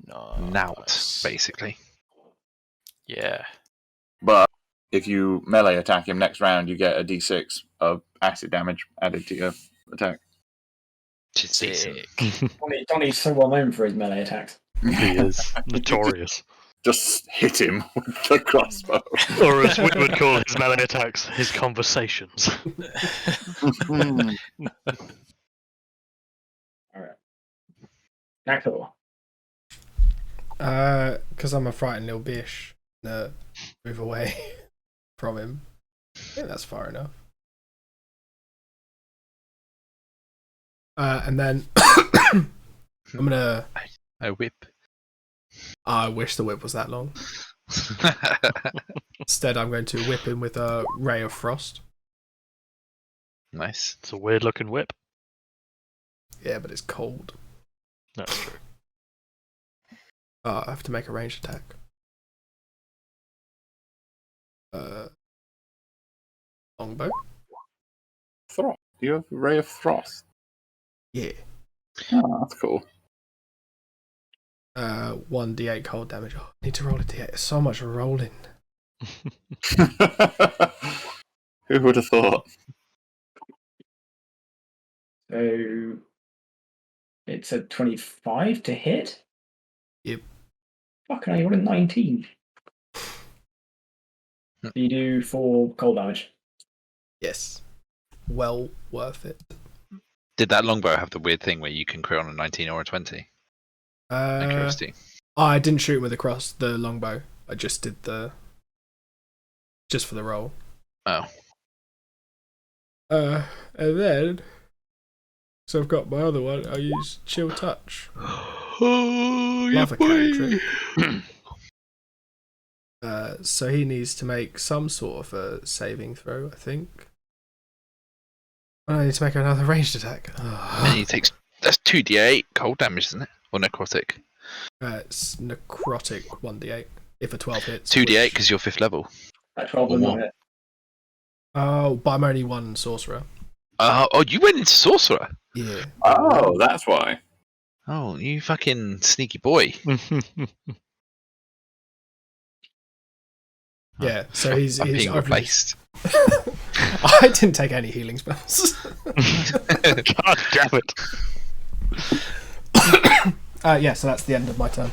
[SPEAKER 4] Nout, basically.
[SPEAKER 3] Yeah.
[SPEAKER 7] But if you melee attack him next round, you get a d6 of acid damage added to your attack.
[SPEAKER 4] Which is decent.
[SPEAKER 3] Sick.
[SPEAKER 1] Donnie's so well known for his melee attacks.
[SPEAKER 5] He is notorious.
[SPEAKER 7] Just hit him with the crossbow.
[SPEAKER 5] Or as we would call his melee attacks, his conversations.
[SPEAKER 1] Alright. Nakor.
[SPEAKER 6] Because I'm a frightened little bish, move away from him. I think that's far enough. And then I'm gonna.
[SPEAKER 4] A whip.
[SPEAKER 6] I wish the whip was that long. Instead, I'm going to whip him with a ray of frost.
[SPEAKER 4] Nice.
[SPEAKER 5] It's a weird looking whip.
[SPEAKER 6] Yeah, but it's cold.
[SPEAKER 5] That's true.
[SPEAKER 6] I have to make a ranged attack. Longbow?
[SPEAKER 7] Frost. Do you have a ray of frost?
[SPEAKER 6] Yeah.
[SPEAKER 7] Oh, that's cool.
[SPEAKER 6] 1d8 cold damage. Oh, I need to roll a d8. So much rolling.
[SPEAKER 7] Who would have thought?
[SPEAKER 1] So it's a 25 to hit?
[SPEAKER 6] Yep.
[SPEAKER 1] Fucking hell, you got a 19. So you do 4 cold damage.
[SPEAKER 6] Yes. Well worth it.
[SPEAKER 4] Did that longbow have the weird thing where you can crit on a 19 or a 20? Curiosity.
[SPEAKER 6] I didn't shoot him with the longbow. I just did just for the roll.
[SPEAKER 4] Oh.
[SPEAKER 6] And then, so I've got my other one. I use chill touch.
[SPEAKER 5] Oh,
[SPEAKER 6] Love a cantrip. So he needs to make some sort of a saving throw, I think. I need to make another ranged attack.
[SPEAKER 4] And he takes. That's 2d8 cold damage, isn't it? Or necrotic?
[SPEAKER 6] It's necrotic 1d8 if a 12 hits.
[SPEAKER 4] 2d8 because you're 5th level.
[SPEAKER 1] That 12 will
[SPEAKER 4] Or
[SPEAKER 1] not
[SPEAKER 4] more.
[SPEAKER 1] hit.
[SPEAKER 6] Oh, but I'm only one sorcerer.
[SPEAKER 4] Oh, you went into sorcerer.
[SPEAKER 6] Yeah.
[SPEAKER 7] Oh, that's why.
[SPEAKER 4] Oh, you fucking sneaky boy.
[SPEAKER 6] Yeah, so he's
[SPEAKER 4] being
[SPEAKER 6] I've
[SPEAKER 4] replaced.
[SPEAKER 6] I didn't take any healing spells.
[SPEAKER 5] God damn it.
[SPEAKER 6] Yeah, so that's the end of my turn.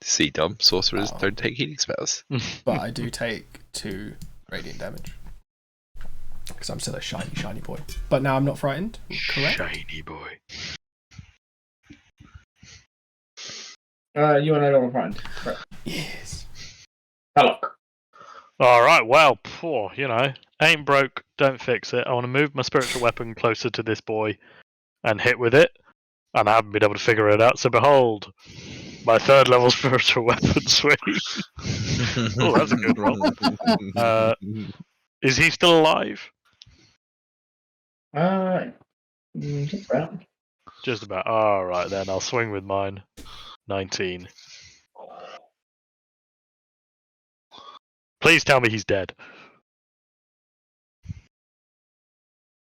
[SPEAKER 4] See, Dom, sorcerers
[SPEAKER 6] Oh.
[SPEAKER 4] don't take healing spells.
[SPEAKER 6] But I do take 2 radiant damage. Because I'm still a shiny boy. But now I'm not frightened, correct?
[SPEAKER 5] Shiny boy.
[SPEAKER 1] You want to know friend? Right.
[SPEAKER 6] Yes.
[SPEAKER 1] Hellock.
[SPEAKER 5] Alright, well, poor, ain't broke, don't fix it. I want to move my spiritual weapon closer to this boy and hit with it. And I haven't been able to figure it out, so behold, my 3rd level spiritual weapon suite. Oh, that's a good roll. Is he still alive?
[SPEAKER 1] Just about.
[SPEAKER 5] Just about. Alright then, I'll swing with mine. 19. Please tell me he's dead.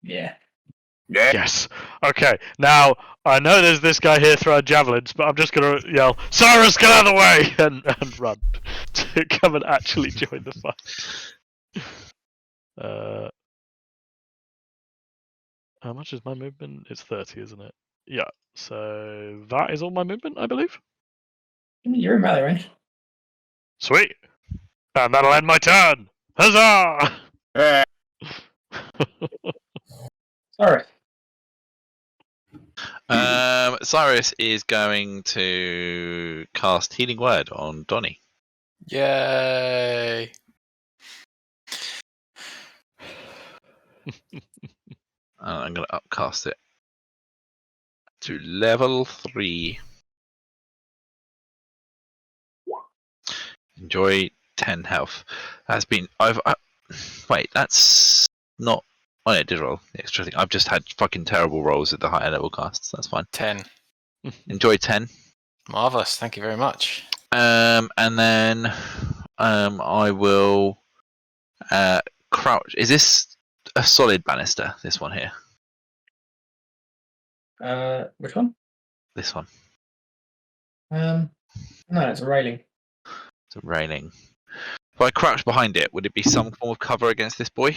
[SPEAKER 1] Yeah.
[SPEAKER 7] Yeah.
[SPEAKER 5] Yes. Okay, now, I know there's this guy here throwing javelins, but I'm just going to yell, Cyrus, get out of the way! And run to come and actually join the fight. How much is my movement? It's 30, isn't it? Yeah, so that is all my movement, I believe.
[SPEAKER 1] You're in melee range.
[SPEAKER 5] Sweet. And that'll end my turn. Huzzah!
[SPEAKER 7] Yeah.
[SPEAKER 1] Alright.
[SPEAKER 4] Cyrus is going to cast Healing Word on Donnie.
[SPEAKER 3] Yay!
[SPEAKER 4] I'm going to upcast it to level 3. Enjoy 10 health. Has been. Wait, that's not. Oh, yeah, I did roll the extra thing. I've just had fucking terrible rolls at the higher level casts. That's fine.
[SPEAKER 3] 10.
[SPEAKER 4] Enjoy 10.
[SPEAKER 3] Marvellous, thank you very much.
[SPEAKER 4] And then I will crouch. Is this a solid banister? This one here.
[SPEAKER 1] Which one?
[SPEAKER 4] This one.
[SPEAKER 1] No, it's a railing.
[SPEAKER 4] It's a railing. If I crouch behind it, would it be some form of cover against this boy?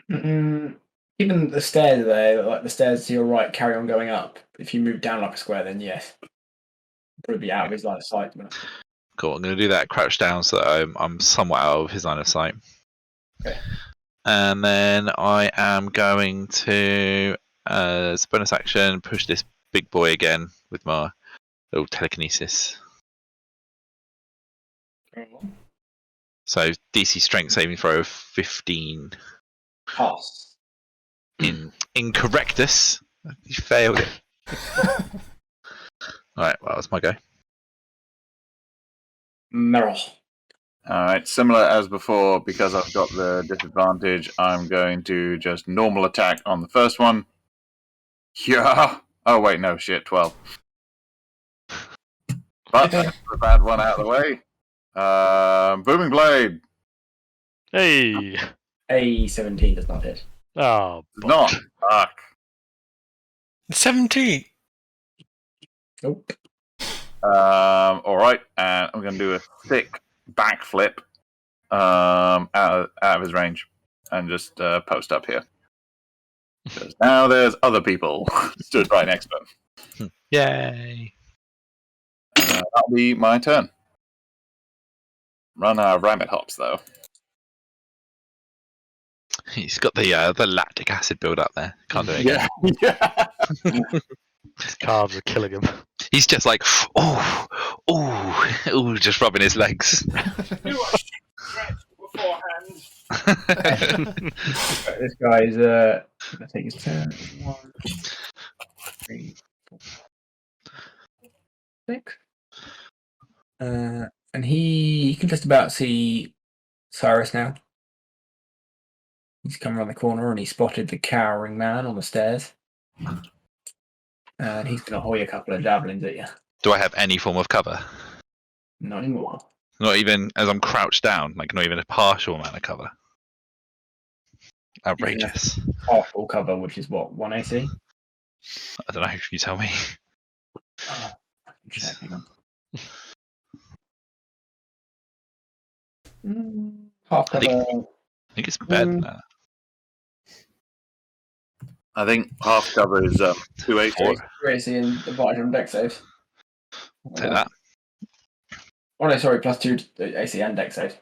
[SPEAKER 1] Even the stairs there, like the stairs to your right, carry on going up. If you move down like a square, then yes. Probably be out of his line of sight.
[SPEAKER 4] Cool. I'm going to do that. Crouch down so that I'm somewhat out of his line of sight.
[SPEAKER 1] Okay.
[SPEAKER 4] And then I am going to, as a bonus action, push this big boy again with my little telekinesis. So DC strength saving throw of 15.
[SPEAKER 1] Pass.
[SPEAKER 4] Incorrectus. You failed it. Alright, well, that's my go.
[SPEAKER 1] Merrill.
[SPEAKER 7] Alright, similar as before, because I've got the disadvantage, I'm going to just normal attack on the first one. Yeah. Oh, wait, no, shit, 12. But that's the bad one out of the way. Booming Blade.
[SPEAKER 5] Hey.
[SPEAKER 1] A 17 does not hit.
[SPEAKER 5] Oh,
[SPEAKER 7] Does not. Fuck.
[SPEAKER 3] 17.
[SPEAKER 1] Nope.
[SPEAKER 7] Alright, and I'm going to do a thick backflip out of his range and just post up here. Because now there's other people stood right next to him.
[SPEAKER 4] Yay.
[SPEAKER 7] That'll be my turn. Run rabbit hops, though.
[SPEAKER 4] He's got the lactic acid build up there. Can't do it again.
[SPEAKER 7] Yeah.
[SPEAKER 5] his calves are killing him.
[SPEAKER 4] He's just like, oh, just rubbing his legs.
[SPEAKER 7] Do a shit stretch beforehand.
[SPEAKER 1] This guy's I think his turn. 1, 3, 4, 6. And he can just about see Cyrus now. He's come around the corner and he spotted the cowering man on the stairs. And he's going to hoy a couple of javelins at you.
[SPEAKER 4] Do I have any form of cover?
[SPEAKER 1] Not anymore.
[SPEAKER 4] Not even as I'm crouched down, like not even a partial amount of cover. Outrageous.
[SPEAKER 1] Partial cover, which is what, 1 AC?
[SPEAKER 4] I don't know if you tell me.
[SPEAKER 1] I can check, hang on. Half
[SPEAKER 4] I
[SPEAKER 1] cover.
[SPEAKER 4] I think it's better than that.
[SPEAKER 7] I think half cover is 2 AC.
[SPEAKER 4] 4.
[SPEAKER 1] 3 AC and divided from deck save.
[SPEAKER 4] Take that.
[SPEAKER 1] Oh no, sorry, +2 to AC and deck save.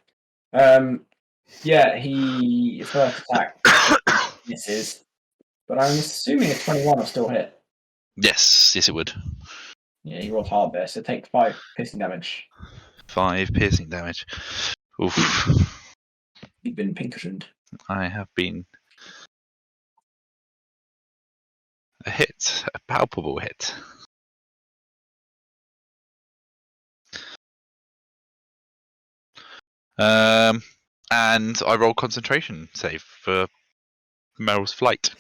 [SPEAKER 1] Yeah, he first attack misses, but I'm assuming a 21 will still hit.
[SPEAKER 4] Yes, it would.
[SPEAKER 1] Yeah, he rolled hard there, so take 5 piercing damage.
[SPEAKER 4] 5 piercing damage. Oof.
[SPEAKER 1] You've been pinkertoned.
[SPEAKER 4] I have been a hit, a palpable hit. And I roll concentration save for Meryl's flight.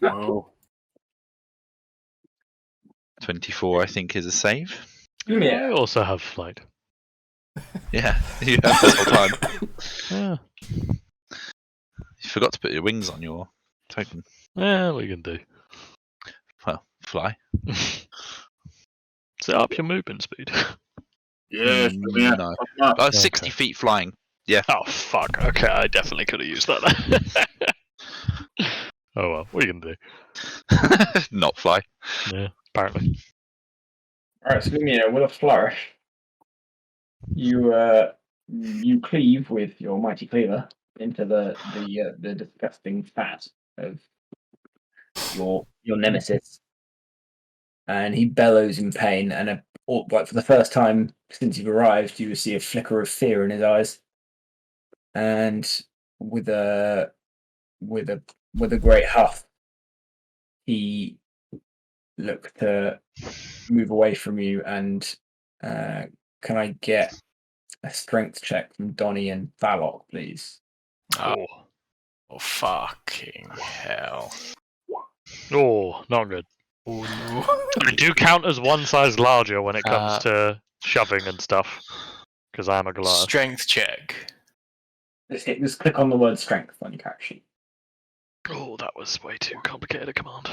[SPEAKER 7] Oh.
[SPEAKER 4] 24, I think, is a save.
[SPEAKER 5] I
[SPEAKER 1] Yeah.
[SPEAKER 5] also have flight.
[SPEAKER 4] Yeah, you have this whole time.
[SPEAKER 5] Yeah.
[SPEAKER 4] You forgot to put your wings on your token.
[SPEAKER 5] Yeah, we can do.
[SPEAKER 4] Well, fly.
[SPEAKER 5] Set up your movement speed.
[SPEAKER 7] Yeah, yeah.
[SPEAKER 4] No. 60
[SPEAKER 5] Okay.
[SPEAKER 4] feet flying. Yeah.
[SPEAKER 5] Oh, fuck. Okay, I definitely could have used that. Oh, well, we can do.
[SPEAKER 4] Not fly.
[SPEAKER 5] Yeah, apparently.
[SPEAKER 1] Alright, so with a flourish, you You cleave with your mighty cleaver into the disgusting fat of your nemesis, and he bellows in pain. And like for the first time since you've arrived, you see a flicker of fear in his eyes, and with a great huff, he looked to move away from you. And can I get a strength check from Donnie and Thalok, please?
[SPEAKER 3] Oh, fucking hell.
[SPEAKER 5] Oh, not good.
[SPEAKER 3] Oh, no.
[SPEAKER 5] I do count as one size larger when it comes to shoving and stuff, because I am a Goliath.
[SPEAKER 3] Strength check.
[SPEAKER 1] Just click on the word strength on your character sheet.
[SPEAKER 5] Oh, that was way too complicated a command.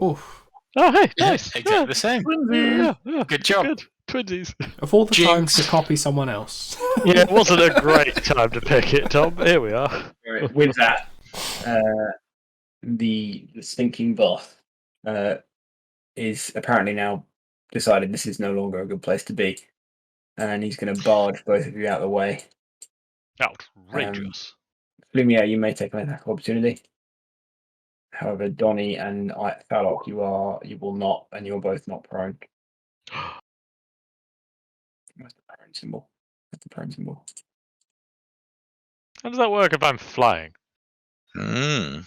[SPEAKER 6] Oof.
[SPEAKER 5] Oh, hey,
[SPEAKER 3] Yeah,
[SPEAKER 5] nice.
[SPEAKER 3] exactly the same.
[SPEAKER 5] Yeah,
[SPEAKER 3] Good job.
[SPEAKER 5] Good. Twinsies.
[SPEAKER 6] Of all the
[SPEAKER 3] Jinx.
[SPEAKER 6] times to copy someone else.
[SPEAKER 5] Yeah, it wasn't a great time to pick it, Tom. Here we are.
[SPEAKER 1] With that, the stinking boss is apparently now decided this is no longer a good place to be, and he's going to barge both of you out of the way.
[SPEAKER 5] Outrageous.
[SPEAKER 1] Lumiere, you may take an attack of opportunity. However, Donnie and Thalok, you will not, and you're both not prone. Where's the prone symbol? That's the prone symbol.
[SPEAKER 5] How does that work if I'm flying?
[SPEAKER 4] Mm.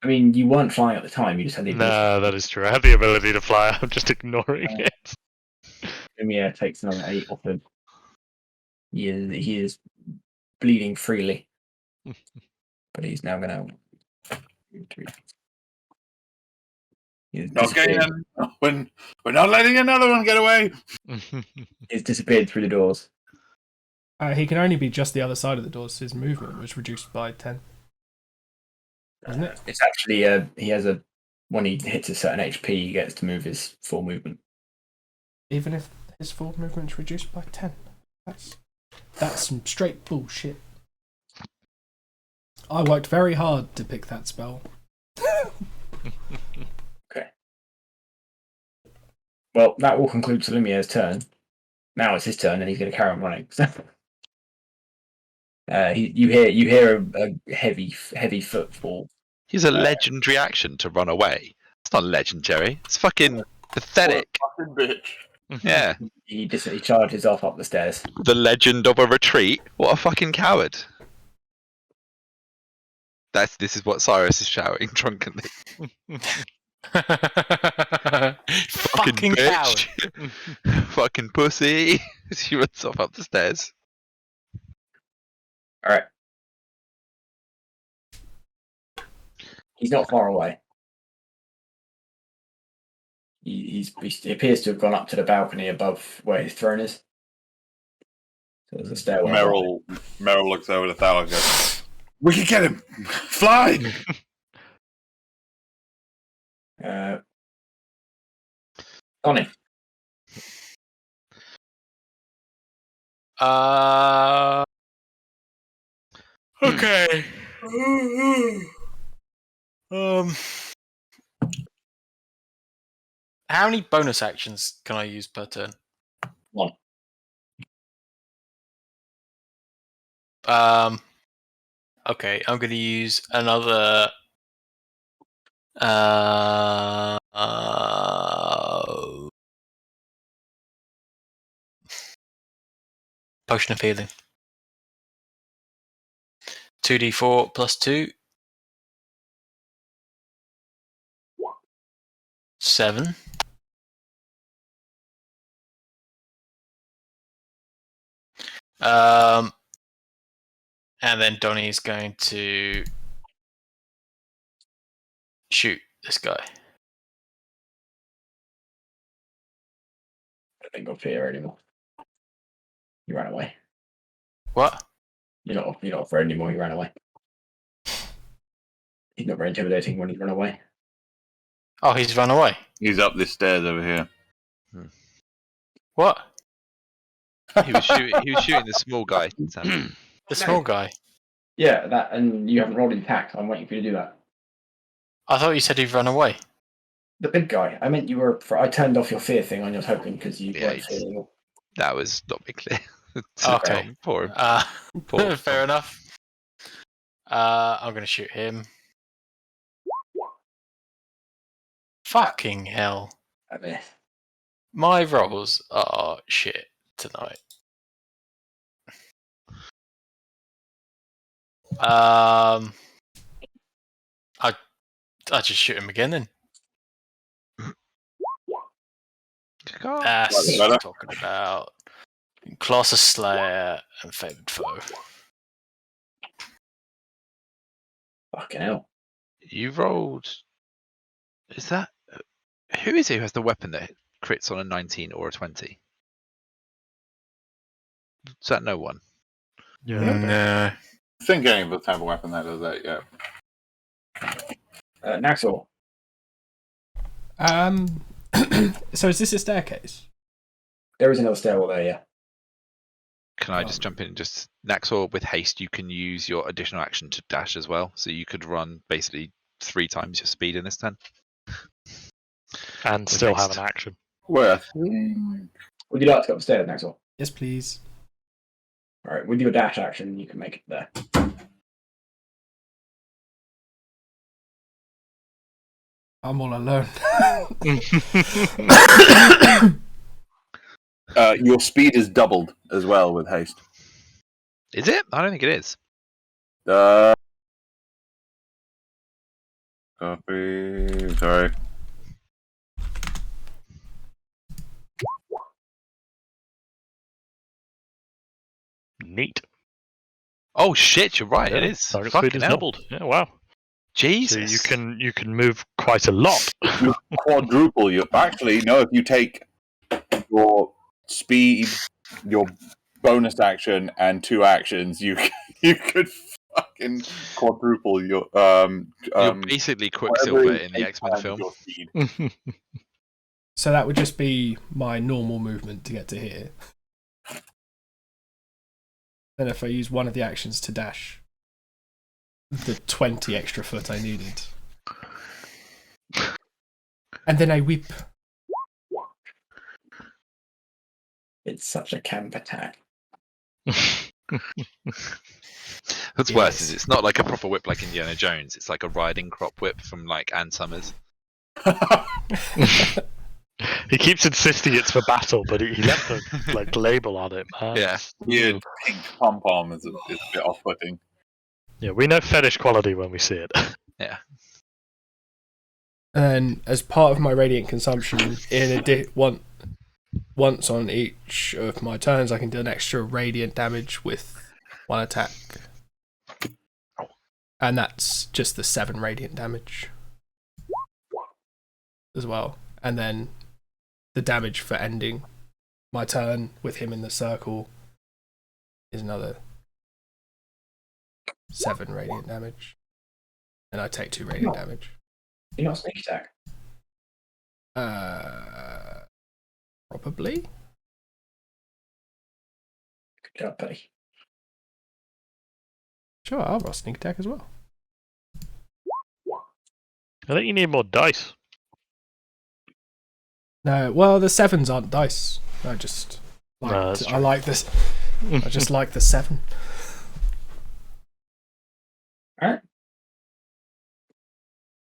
[SPEAKER 1] I mean, you weren't flying at the time. You just had the ability.
[SPEAKER 5] No, that is true. I have the ability to fly. I'm just ignoring it.
[SPEAKER 1] Lumiere takes another 8 off him. He is bleeding freely, but he's now going to.
[SPEAKER 7] Okay, then. We're not letting another one get away.
[SPEAKER 1] He's disappeared through the doors.
[SPEAKER 6] He can only be just the other side of the doors. His movement was reduced by 10. Isn't it?
[SPEAKER 1] It's actually he has when he hits a certain HP, he gets to move his full movement.
[SPEAKER 6] Even if his full movement's reduced by 10. That's some straight bullshit. I worked very hard to pick that spell.
[SPEAKER 1] Okay. Well, that will conclude Lumiere's turn. Now it's his turn, and he's going to carry on running. You hear a heavy footfall.
[SPEAKER 4] He's a legendary action to run away. It's not legendary. It's fucking pathetic.
[SPEAKER 7] Fucking bitch.
[SPEAKER 4] Yeah.
[SPEAKER 1] He charges off up the stairs.
[SPEAKER 4] The legend of a retreat. What a fucking coward. This is what Cyrus is shouting drunkenly.
[SPEAKER 3] Fucking
[SPEAKER 4] bitch.
[SPEAKER 3] coward.
[SPEAKER 4] Fucking pussy. She runs off up the stairs.
[SPEAKER 1] All right. He's not far away. He appears to have gone up to the balcony above where his throne is. So there's a stairway.
[SPEAKER 7] Meryl looks over to Thalok and goes, "We can get him! Fly!"
[SPEAKER 1] Donnie.
[SPEAKER 3] Okay. How many bonus actions can I use per turn?
[SPEAKER 1] 1.
[SPEAKER 3] Okay, I'm going to use another. Potion of healing. 2d4 plus 2. 7. And then Donnie's going to shoot this guy.
[SPEAKER 1] I don't got fear anymore. You ran away.
[SPEAKER 3] What?
[SPEAKER 1] You're not afraid anymore. You ran away. He's not very intimidating when he's run away.
[SPEAKER 3] Oh, he's run away.
[SPEAKER 7] He's up this stairs over here.
[SPEAKER 3] What?
[SPEAKER 4] He was shooting the small guy. Sam.
[SPEAKER 3] The small guy.
[SPEAKER 1] Yeah, that, and you haven't rolled an attack. I'm waiting for you to do that.
[SPEAKER 3] I thought you said he'd run away.
[SPEAKER 1] The big guy. I meant you were. I turned off your fear thing on your token because you
[SPEAKER 4] Yeah,
[SPEAKER 1] weren't feeling.
[SPEAKER 4] That was not big clear.
[SPEAKER 3] Okay.
[SPEAKER 4] Poor.
[SPEAKER 3] Fair enough. I'm going to shoot him. Fucking hell.
[SPEAKER 1] I mean,
[SPEAKER 3] My rolls are shit tonight. I just shoot him again then. That's
[SPEAKER 7] Slightly
[SPEAKER 3] what I'm
[SPEAKER 7] better.
[SPEAKER 3] talking about. Class of Slayer and Favoured Foe.
[SPEAKER 1] fucking hell.
[SPEAKER 4] You rolled. Is that who is it who has the weapon that crits on a 19 or a 20? Is that no one?
[SPEAKER 3] No.
[SPEAKER 7] I think any of us have a weapon that does that, yeah.
[SPEAKER 1] Naxor.
[SPEAKER 6] So is this a staircase?
[SPEAKER 1] There is another stairwell there, yeah.
[SPEAKER 4] Can I just jump in and just Naxor with haste? You can use your additional action to dash as well, so you could run basically 3 times your speed in this turn.
[SPEAKER 5] And still have an action.
[SPEAKER 7] Well,
[SPEAKER 1] Would you like to go upstairs, Naxor?
[SPEAKER 6] Yes, please.
[SPEAKER 1] Alright, with your dash action, you can make it there.
[SPEAKER 6] I'm all alone.
[SPEAKER 7] your speed is doubled as well with haste.
[SPEAKER 4] Is it? I don't think it is.
[SPEAKER 7] Copy. Sorry.
[SPEAKER 5] Neat.
[SPEAKER 4] Oh shit! You're right. It
[SPEAKER 5] Yeah,
[SPEAKER 4] is.
[SPEAKER 5] Target
[SPEAKER 4] Fucking
[SPEAKER 5] speed is
[SPEAKER 4] hell.
[SPEAKER 5] doubled. Yeah, wow.
[SPEAKER 4] Jesus.
[SPEAKER 5] So you can move quite a lot.
[SPEAKER 7] You quadruple your. Actually, no. If you take your speed, your bonus action, and 2 actions, you could fucking quadruple your.
[SPEAKER 4] You're basically Quicksilver in the X-Men film.
[SPEAKER 7] Your speed.
[SPEAKER 6] So that would just be my normal movement to get to here. Then if I use one of the actions to dash, the 20 extra foot I needed. And then I whip.
[SPEAKER 1] It's such a camp attack.
[SPEAKER 4] What's worse is it's not like a proper whip like Indiana Jones. It's like a riding crop whip from like Ann Summers.
[SPEAKER 5] He keeps insisting it's for battle, but he left the like label on it, man.
[SPEAKER 4] Yeah.
[SPEAKER 7] Weird pink pom pom is a bit off putting.
[SPEAKER 5] Yeah, we know fetish quality when we see it.
[SPEAKER 4] Yeah.
[SPEAKER 6] And as part of my radiant consumption, once on each of my turns, I can do an extra radiant damage with 1 attack. And that's just the 7 radiant damage as well. And then the damage for ending my turn with him in the circle is another 7 radiant damage. And I take 2 radiant damage.
[SPEAKER 1] You're not sneak attack.
[SPEAKER 6] Probably.
[SPEAKER 1] Good job, buddy.
[SPEAKER 6] Sure, I'll roll sneak attack as well.
[SPEAKER 5] I think you need more dice.
[SPEAKER 6] No, well, the 7s aren't dice. I just like
[SPEAKER 5] that's
[SPEAKER 6] I
[SPEAKER 5] true.
[SPEAKER 6] like this. I just like the 7.
[SPEAKER 1] Alright.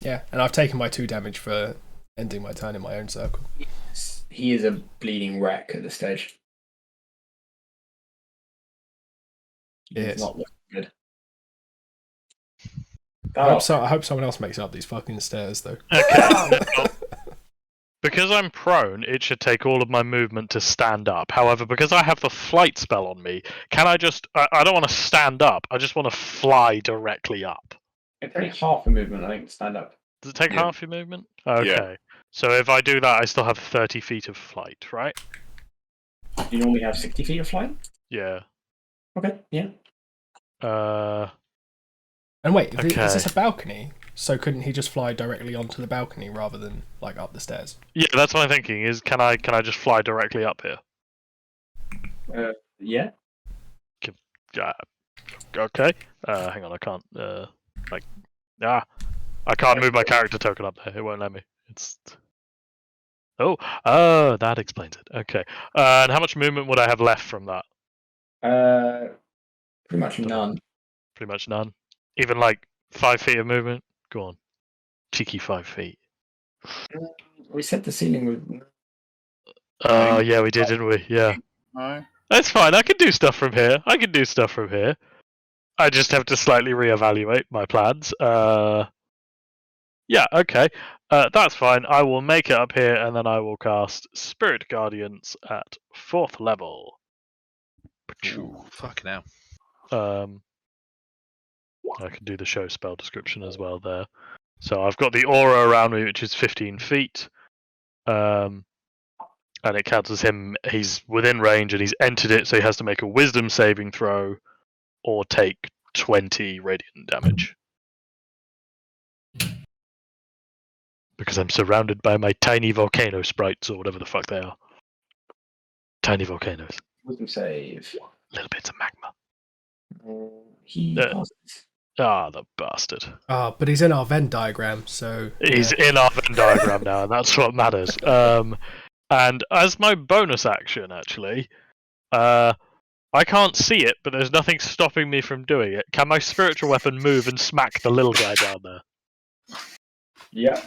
[SPEAKER 6] Yeah, and I've taken my 2 damage for ending my turn in my own circle.
[SPEAKER 1] He is a bleeding wreck at this stage. He's
[SPEAKER 6] Yes.
[SPEAKER 1] not looking good.
[SPEAKER 6] I hope someone else makes up these fucking stairs, though.
[SPEAKER 5] Okay. Because I'm prone, it should take all of my movement to stand up. However, because I have the flight spell on me, can I just... I don't want to stand up, I just want to fly directly up.
[SPEAKER 1] It's only half a movement, I think, to stand up.
[SPEAKER 5] Does it take
[SPEAKER 7] Yeah.
[SPEAKER 5] half your movement? Okay. So if I do that, I still have 30 feet of flight, right?
[SPEAKER 1] You normally have 60 feet of flight?
[SPEAKER 5] Yeah.
[SPEAKER 1] Okay, yeah.
[SPEAKER 6] And wait,
[SPEAKER 5] Okay.
[SPEAKER 6] is this a balcony? So couldn't he just fly directly onto the balcony rather than like up the stairs?
[SPEAKER 5] Yeah, that's what I'm thinking. Is can I just fly directly up here?
[SPEAKER 1] Yeah.
[SPEAKER 5] Okay. Hang on, I can't. I can't move my character token up there. It won't let me. It's. Oh, that explains it. Okay. And how much movement would I have left from that?
[SPEAKER 1] Pretty much none.
[SPEAKER 5] Pretty much none. Even like 5 feet of movement. Go on, cheeky 5 feet.
[SPEAKER 1] We set the ceiling with.
[SPEAKER 5] Oh yeah, we did, didn't we? Yeah.
[SPEAKER 7] No.
[SPEAKER 5] That's fine. I can do stuff from here. I just have to slightly reevaluate my plans. Yeah, okay. That's fine. I will make it up here, and then I will cast Spirit Guardians at 4th level.
[SPEAKER 4] Ooh, fucking hell.
[SPEAKER 5] I can do the show spell description as well there. So I've got the aura around me, which is 15 feet. And it counts as him. He's within range, and he's entered it, so he has to make a Wisdom saving throw, or take 20 radiant damage. Because I'm surrounded by my tiny volcano sprites, or whatever the fuck they are. Tiny volcanoes.
[SPEAKER 1] Wisdom save.
[SPEAKER 5] Little bits of magma.
[SPEAKER 1] He passes.
[SPEAKER 5] Ah, the bastard.
[SPEAKER 6] But he's in our Venn diagram, so
[SPEAKER 5] He's in our Venn diagram now, and that's what matters. And as my bonus action, actually, I can't see it, but there's nothing stopping me from doing it. Can my spiritual weapon move and smack the little guy down there?
[SPEAKER 1] Yeah.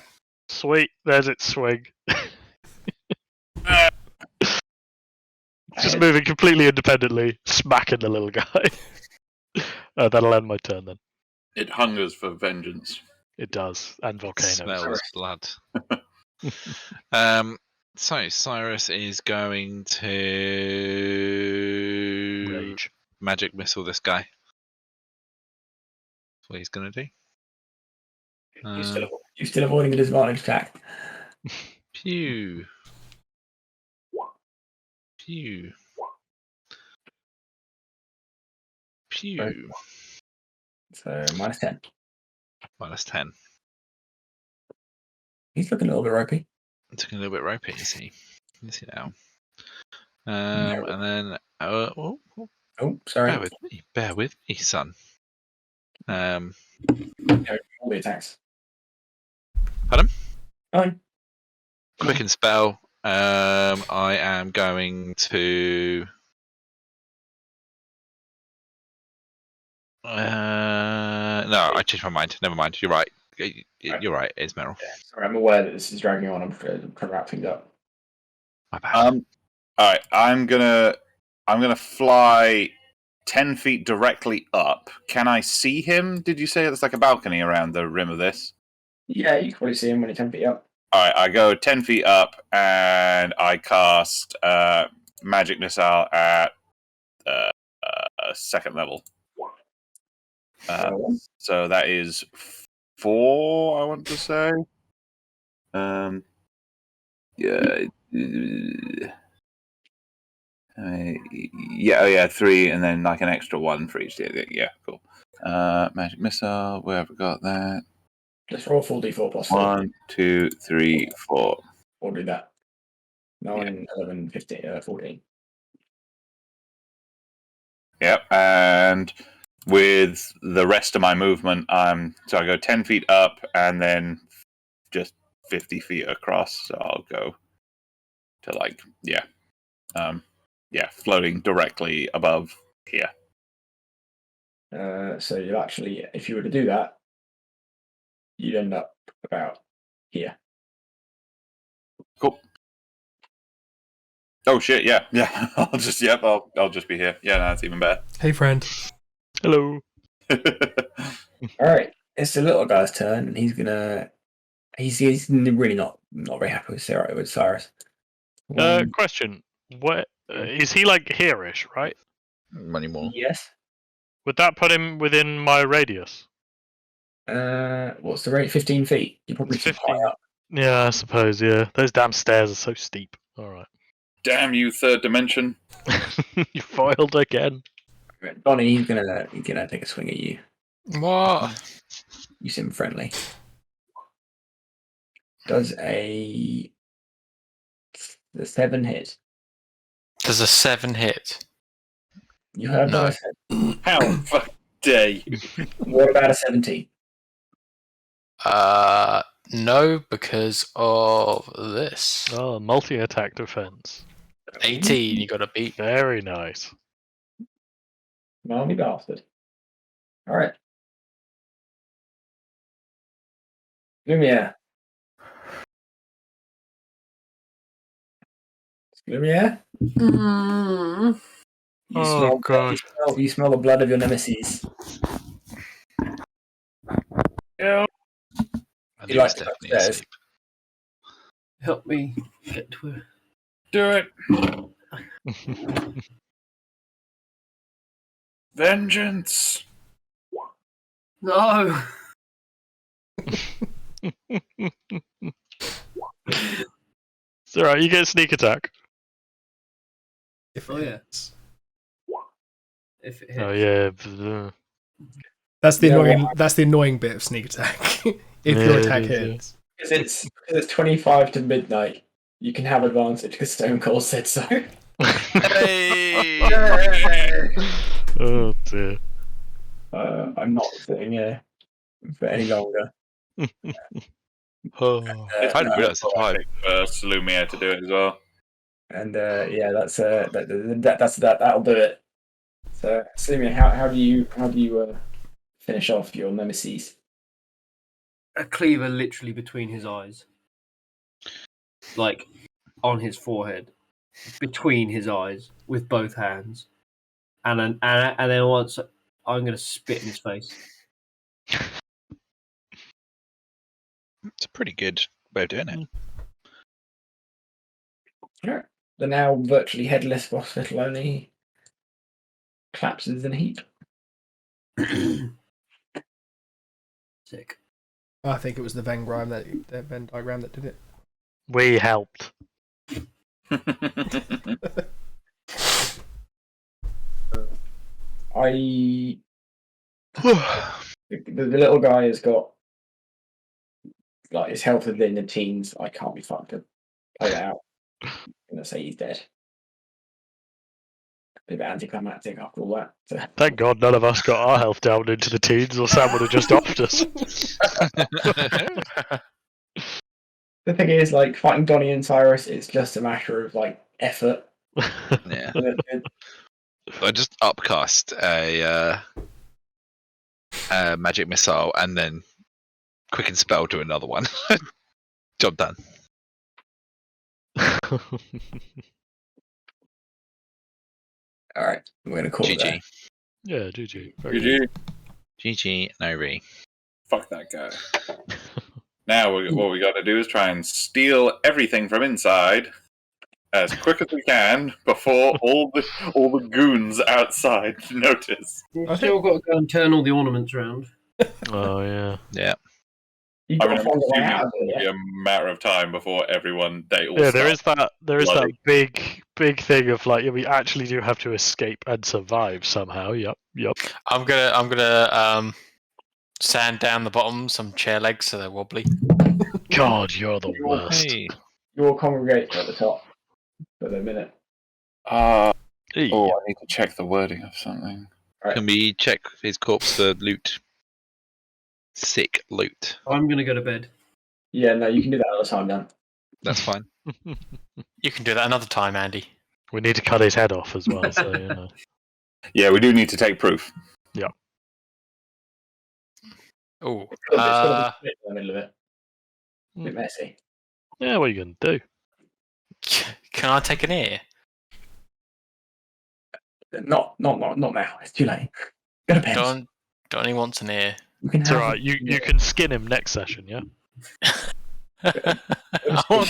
[SPEAKER 5] Sweet, there's its swing. Just moving completely independently, smacking the little guy. That'll end my turn then.
[SPEAKER 7] It hungers for vengeance.
[SPEAKER 5] It does, and volcanoes.
[SPEAKER 4] Smells blood. So Cyrus is going to
[SPEAKER 5] Rage.
[SPEAKER 4] magic missile this guy. That's what he's going to do.
[SPEAKER 1] You're still avoiding a disadvantage attack.
[SPEAKER 4] Pew. Pew. Pew.
[SPEAKER 1] Right. So minus 10.
[SPEAKER 4] Minus 10.
[SPEAKER 1] He's looking a little bit ropey.
[SPEAKER 4] It's looking a little bit ropey, you see. You see now.
[SPEAKER 1] No.
[SPEAKER 4] And then
[SPEAKER 1] Oh, sorry.
[SPEAKER 4] Bear with me, son.
[SPEAKER 1] No, all the attacks.
[SPEAKER 4] Pardon?
[SPEAKER 1] Fine.
[SPEAKER 4] Quicken spell. I am going to. No, I changed my mind. Never mind. You're right. You're right. It's Meryl.
[SPEAKER 1] Yeah, sorry, I'm aware that this is dragging on. I'm trying to wrap things up.
[SPEAKER 4] My bad.
[SPEAKER 7] All right. I'm gonna fly 10 feet directly up. Can I see him? Did you say there's like a balcony around the rim of this?
[SPEAKER 1] Yeah, you can probably see him when you're 10 feet up.
[SPEAKER 7] All right. I go 10 feet up and I cast magic missile at 2nd level. So that is 4, I want to say. Yeah, 3, and then like an extra 1 for each. Yeah, cool. Magic missile. Where have we got that?
[SPEAKER 1] Just roll full d4 plus 4.
[SPEAKER 7] 1, 2, 3, 4.
[SPEAKER 1] We'll do that. 9, 11, 15, 14.
[SPEAKER 7] Yep, and with the rest of my movement, so I go 10 feet up and then just 50 feet across. So I'll go to floating directly above here.
[SPEAKER 1] So you actually, if you were to do that, you'd end up about here.
[SPEAKER 7] Cool. Oh shit! Yeah. I'll just be here. Yeah, no, that's even better.
[SPEAKER 6] Hey, friend.
[SPEAKER 5] Hello.
[SPEAKER 1] All right, it's the little guy's turn, and he's really not very happy with Cyrus.
[SPEAKER 5] Question: What is he like here-ish, right?
[SPEAKER 4] Money more.
[SPEAKER 1] Yes.
[SPEAKER 5] Would that put him within my radius?
[SPEAKER 1] What's the rate? 15 feet. You're probably too
[SPEAKER 5] 15.
[SPEAKER 1] high up.
[SPEAKER 5] Yeah, I suppose. Yeah, those damn stairs are so steep. All right.
[SPEAKER 7] Damn you, third dimension!
[SPEAKER 5] You foiled again.
[SPEAKER 1] Donnie, he's gonna take a swing at you.
[SPEAKER 3] What?
[SPEAKER 1] You seem friendly. Does the 7 hit?
[SPEAKER 3] Does a 7 hit?
[SPEAKER 1] You heard
[SPEAKER 3] No.
[SPEAKER 1] what I said.
[SPEAKER 7] How fuck dare you?
[SPEAKER 1] What about a 17?
[SPEAKER 3] No, because of this.
[SPEAKER 5] Oh, multi-attack defense.
[SPEAKER 3] 18, you got to beat.
[SPEAKER 5] Very nice.
[SPEAKER 1] Smarmy bastard. Alright. Lumiere. Lumiere?
[SPEAKER 8] Mm.
[SPEAKER 1] You
[SPEAKER 5] Oh,
[SPEAKER 1] smell,
[SPEAKER 5] gosh.
[SPEAKER 1] you smell the blood of your nemesis.
[SPEAKER 2] Yeah.
[SPEAKER 4] I
[SPEAKER 1] You
[SPEAKER 4] think
[SPEAKER 1] like
[SPEAKER 4] it's
[SPEAKER 1] to go
[SPEAKER 4] definitely
[SPEAKER 1] upstairs?
[SPEAKER 4] asleep.
[SPEAKER 2] Help me get to it. Do it.
[SPEAKER 7] Vengeance.
[SPEAKER 2] No.
[SPEAKER 5] It's alright, you get sneak attack.
[SPEAKER 6] If
[SPEAKER 2] Oh,
[SPEAKER 6] it
[SPEAKER 2] yeah.
[SPEAKER 6] hits.
[SPEAKER 2] If it hits.
[SPEAKER 5] Oh, yeah.
[SPEAKER 6] That's the
[SPEAKER 1] Yeah,
[SPEAKER 6] annoying.
[SPEAKER 1] well,
[SPEAKER 6] That's the annoying bit of sneak attack. If
[SPEAKER 5] Yeah,
[SPEAKER 6] your
[SPEAKER 5] it
[SPEAKER 6] attack
[SPEAKER 5] is, yeah.
[SPEAKER 6] hits.
[SPEAKER 1] Because it's 25 to midnight. You can have advantage because Stone Cold said so.
[SPEAKER 3] Hey!
[SPEAKER 5] Oh, dear.
[SPEAKER 1] I'm not sitting here for any longer.
[SPEAKER 3] Oh.
[SPEAKER 4] I didn't
[SPEAKER 1] No,
[SPEAKER 4] realise the time.
[SPEAKER 7] Lumiere to do it as well.
[SPEAKER 1] and yeah, that's that'll do it. So, Slimmy, how do you finish off your nemesis?
[SPEAKER 2] A cleaver literally between his eyes. Like, on his forehead. Between his eyes. With both hands. And then once I'm going to spit in his face.
[SPEAKER 4] It's a pretty good way of doing it.
[SPEAKER 1] Yeah. The now virtually headless hospital only collapses in a heap.
[SPEAKER 2] Sick.
[SPEAKER 6] I think it was the Venn diagram that did it.
[SPEAKER 5] We helped.
[SPEAKER 1] I the little guy has got like his health is in the teens. I can't be fucked to play that out. I'm gonna say he's dead. A bit anticlimactic after all that. So.
[SPEAKER 5] Thank God none of us got our health down into the teens, or Sam would have just offed us.
[SPEAKER 1] The thing is, like fighting Donnie and Cyrus, it's just a matter of like effort.
[SPEAKER 4] Yeah. I just upcast a magic missile and then quicken spell to another one. Job done.
[SPEAKER 1] All right, we're gonna call it there.
[SPEAKER 4] GG.
[SPEAKER 5] Yeah, GG. Very good.
[SPEAKER 7] GG.
[SPEAKER 4] GG. No re.
[SPEAKER 7] Fuck that guy. Now what we got to do is try and steal everything from inside as quick as we can before all the goons outside notice.
[SPEAKER 2] We've still got to go and turn all the ornaments around.
[SPEAKER 5] Oh, yeah.
[SPEAKER 4] Yeah.
[SPEAKER 1] You've
[SPEAKER 7] I
[SPEAKER 1] got
[SPEAKER 7] mean,
[SPEAKER 1] to
[SPEAKER 7] I'm
[SPEAKER 1] find a way
[SPEAKER 7] assuming
[SPEAKER 1] out of
[SPEAKER 7] it's
[SPEAKER 1] it.
[SPEAKER 7] going to
[SPEAKER 1] Yeah?
[SPEAKER 7] be a matter of time before they all
[SPEAKER 5] Yeah,
[SPEAKER 7] start.
[SPEAKER 5] there is that
[SPEAKER 7] bloody.
[SPEAKER 5] big thing of like, yeah, we actually do have to escape and survive somehow. Yep.
[SPEAKER 3] I'm gonna sand down the bottom some chair legs so they're wobbly.
[SPEAKER 5] God, you're the worst.
[SPEAKER 4] Hey.
[SPEAKER 1] You will congregate at the top for the minute.
[SPEAKER 7] I
[SPEAKER 5] Hey.
[SPEAKER 7] need to check the wording of something.
[SPEAKER 4] Can we check his corpse for loot? Sick loot.
[SPEAKER 2] I'm going to go to bed.
[SPEAKER 1] Yeah, no, you can do that all the time, Dan.
[SPEAKER 4] That's fine.
[SPEAKER 3] You can do that another time, Andy.
[SPEAKER 5] We need to cut his head off as well, so you know.
[SPEAKER 7] Yeah, we do need to take proof.
[SPEAKER 3] Oh,
[SPEAKER 1] It's got to be split in the middle of it. A bit messy.
[SPEAKER 5] Yeah, what are you gonna do?
[SPEAKER 3] can I take an ear?
[SPEAKER 1] Not now. It's too late. Go to bed.
[SPEAKER 3] Donnie wants an ear.
[SPEAKER 1] You can
[SPEAKER 5] It's
[SPEAKER 1] have
[SPEAKER 5] alright, you can skin him next session, yeah?
[SPEAKER 3] I want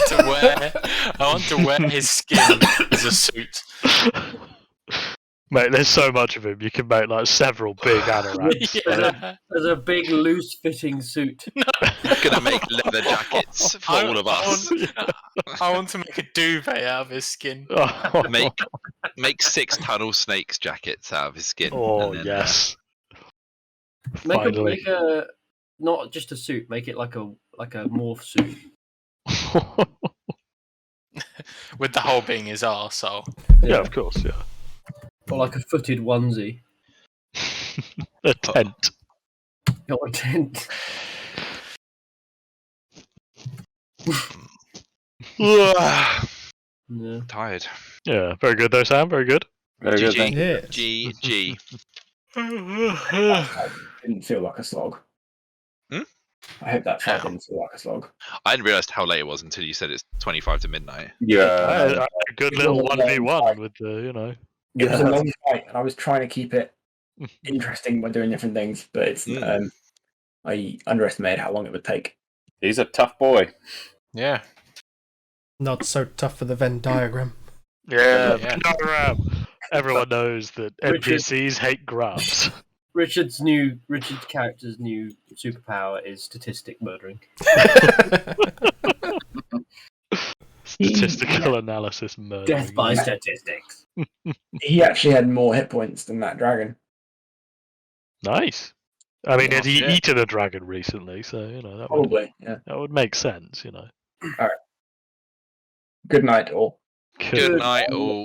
[SPEAKER 3] to wear his skin as a suit.
[SPEAKER 5] Mate, there's so much of him. You can make like several big anoraks.
[SPEAKER 3] Yeah.
[SPEAKER 2] There's a big loose-fitting suit.
[SPEAKER 4] Gonna make leather jackets for all of us.
[SPEAKER 3] I want to make a duvet out of his skin.
[SPEAKER 4] Make 6 tunnel snakes jackets out of his skin.
[SPEAKER 5] Oh,
[SPEAKER 4] and then,
[SPEAKER 5] yes.
[SPEAKER 2] Make a not just a suit. Make it like a morph suit.
[SPEAKER 3] With the whole being his arsehole.
[SPEAKER 5] Yeah, of course, yeah.
[SPEAKER 2] Or like a footed onesie.
[SPEAKER 5] A tent.
[SPEAKER 2] Or a tent.
[SPEAKER 4] yeah.
[SPEAKER 2] Yeah.
[SPEAKER 4] Tired.
[SPEAKER 5] Yeah, very good though, Sam. Very good.
[SPEAKER 7] Very good,
[SPEAKER 4] GG.
[SPEAKER 7] thank you.
[SPEAKER 6] Yes.
[SPEAKER 4] GG.
[SPEAKER 1] Didn't feel like a slog.
[SPEAKER 4] Hmm?
[SPEAKER 1] I hope that fight
[SPEAKER 3] How?
[SPEAKER 1] didn't feel like a slog.
[SPEAKER 4] I hadn't realised how late it was until you said it's 25 to midnight.
[SPEAKER 7] Yeah.
[SPEAKER 5] A good
[SPEAKER 1] It was
[SPEAKER 5] little
[SPEAKER 1] a long
[SPEAKER 5] 1v1
[SPEAKER 1] fight.
[SPEAKER 5] with the, you know.
[SPEAKER 1] It was a
[SPEAKER 7] Yeah.
[SPEAKER 1] long fight, and I was trying to keep it interesting by doing different things, but it's I underestimated how long it would take.
[SPEAKER 7] He's a tough boy.
[SPEAKER 3] Yeah.
[SPEAKER 6] Not so tough for the Venn diagram.
[SPEAKER 5] Yeah,
[SPEAKER 3] Yeah.
[SPEAKER 5] diagram. Everyone knows that
[SPEAKER 2] Richard-
[SPEAKER 5] NPCs hate graphs.
[SPEAKER 2] Richard's character's new superpower is statistic murdering.
[SPEAKER 5] Statistical analysis murder.
[SPEAKER 2] Death by statistics.
[SPEAKER 1] He actually had more hit points than that dragon.
[SPEAKER 5] Nice. I mean,
[SPEAKER 3] Oh,
[SPEAKER 5] had he
[SPEAKER 3] shit.
[SPEAKER 5] eaten a dragon recently? So, you know, that would,
[SPEAKER 1] Probably, yeah.
[SPEAKER 5] that would make sense, you know.
[SPEAKER 1] Good night, all.
[SPEAKER 4] Good night, all.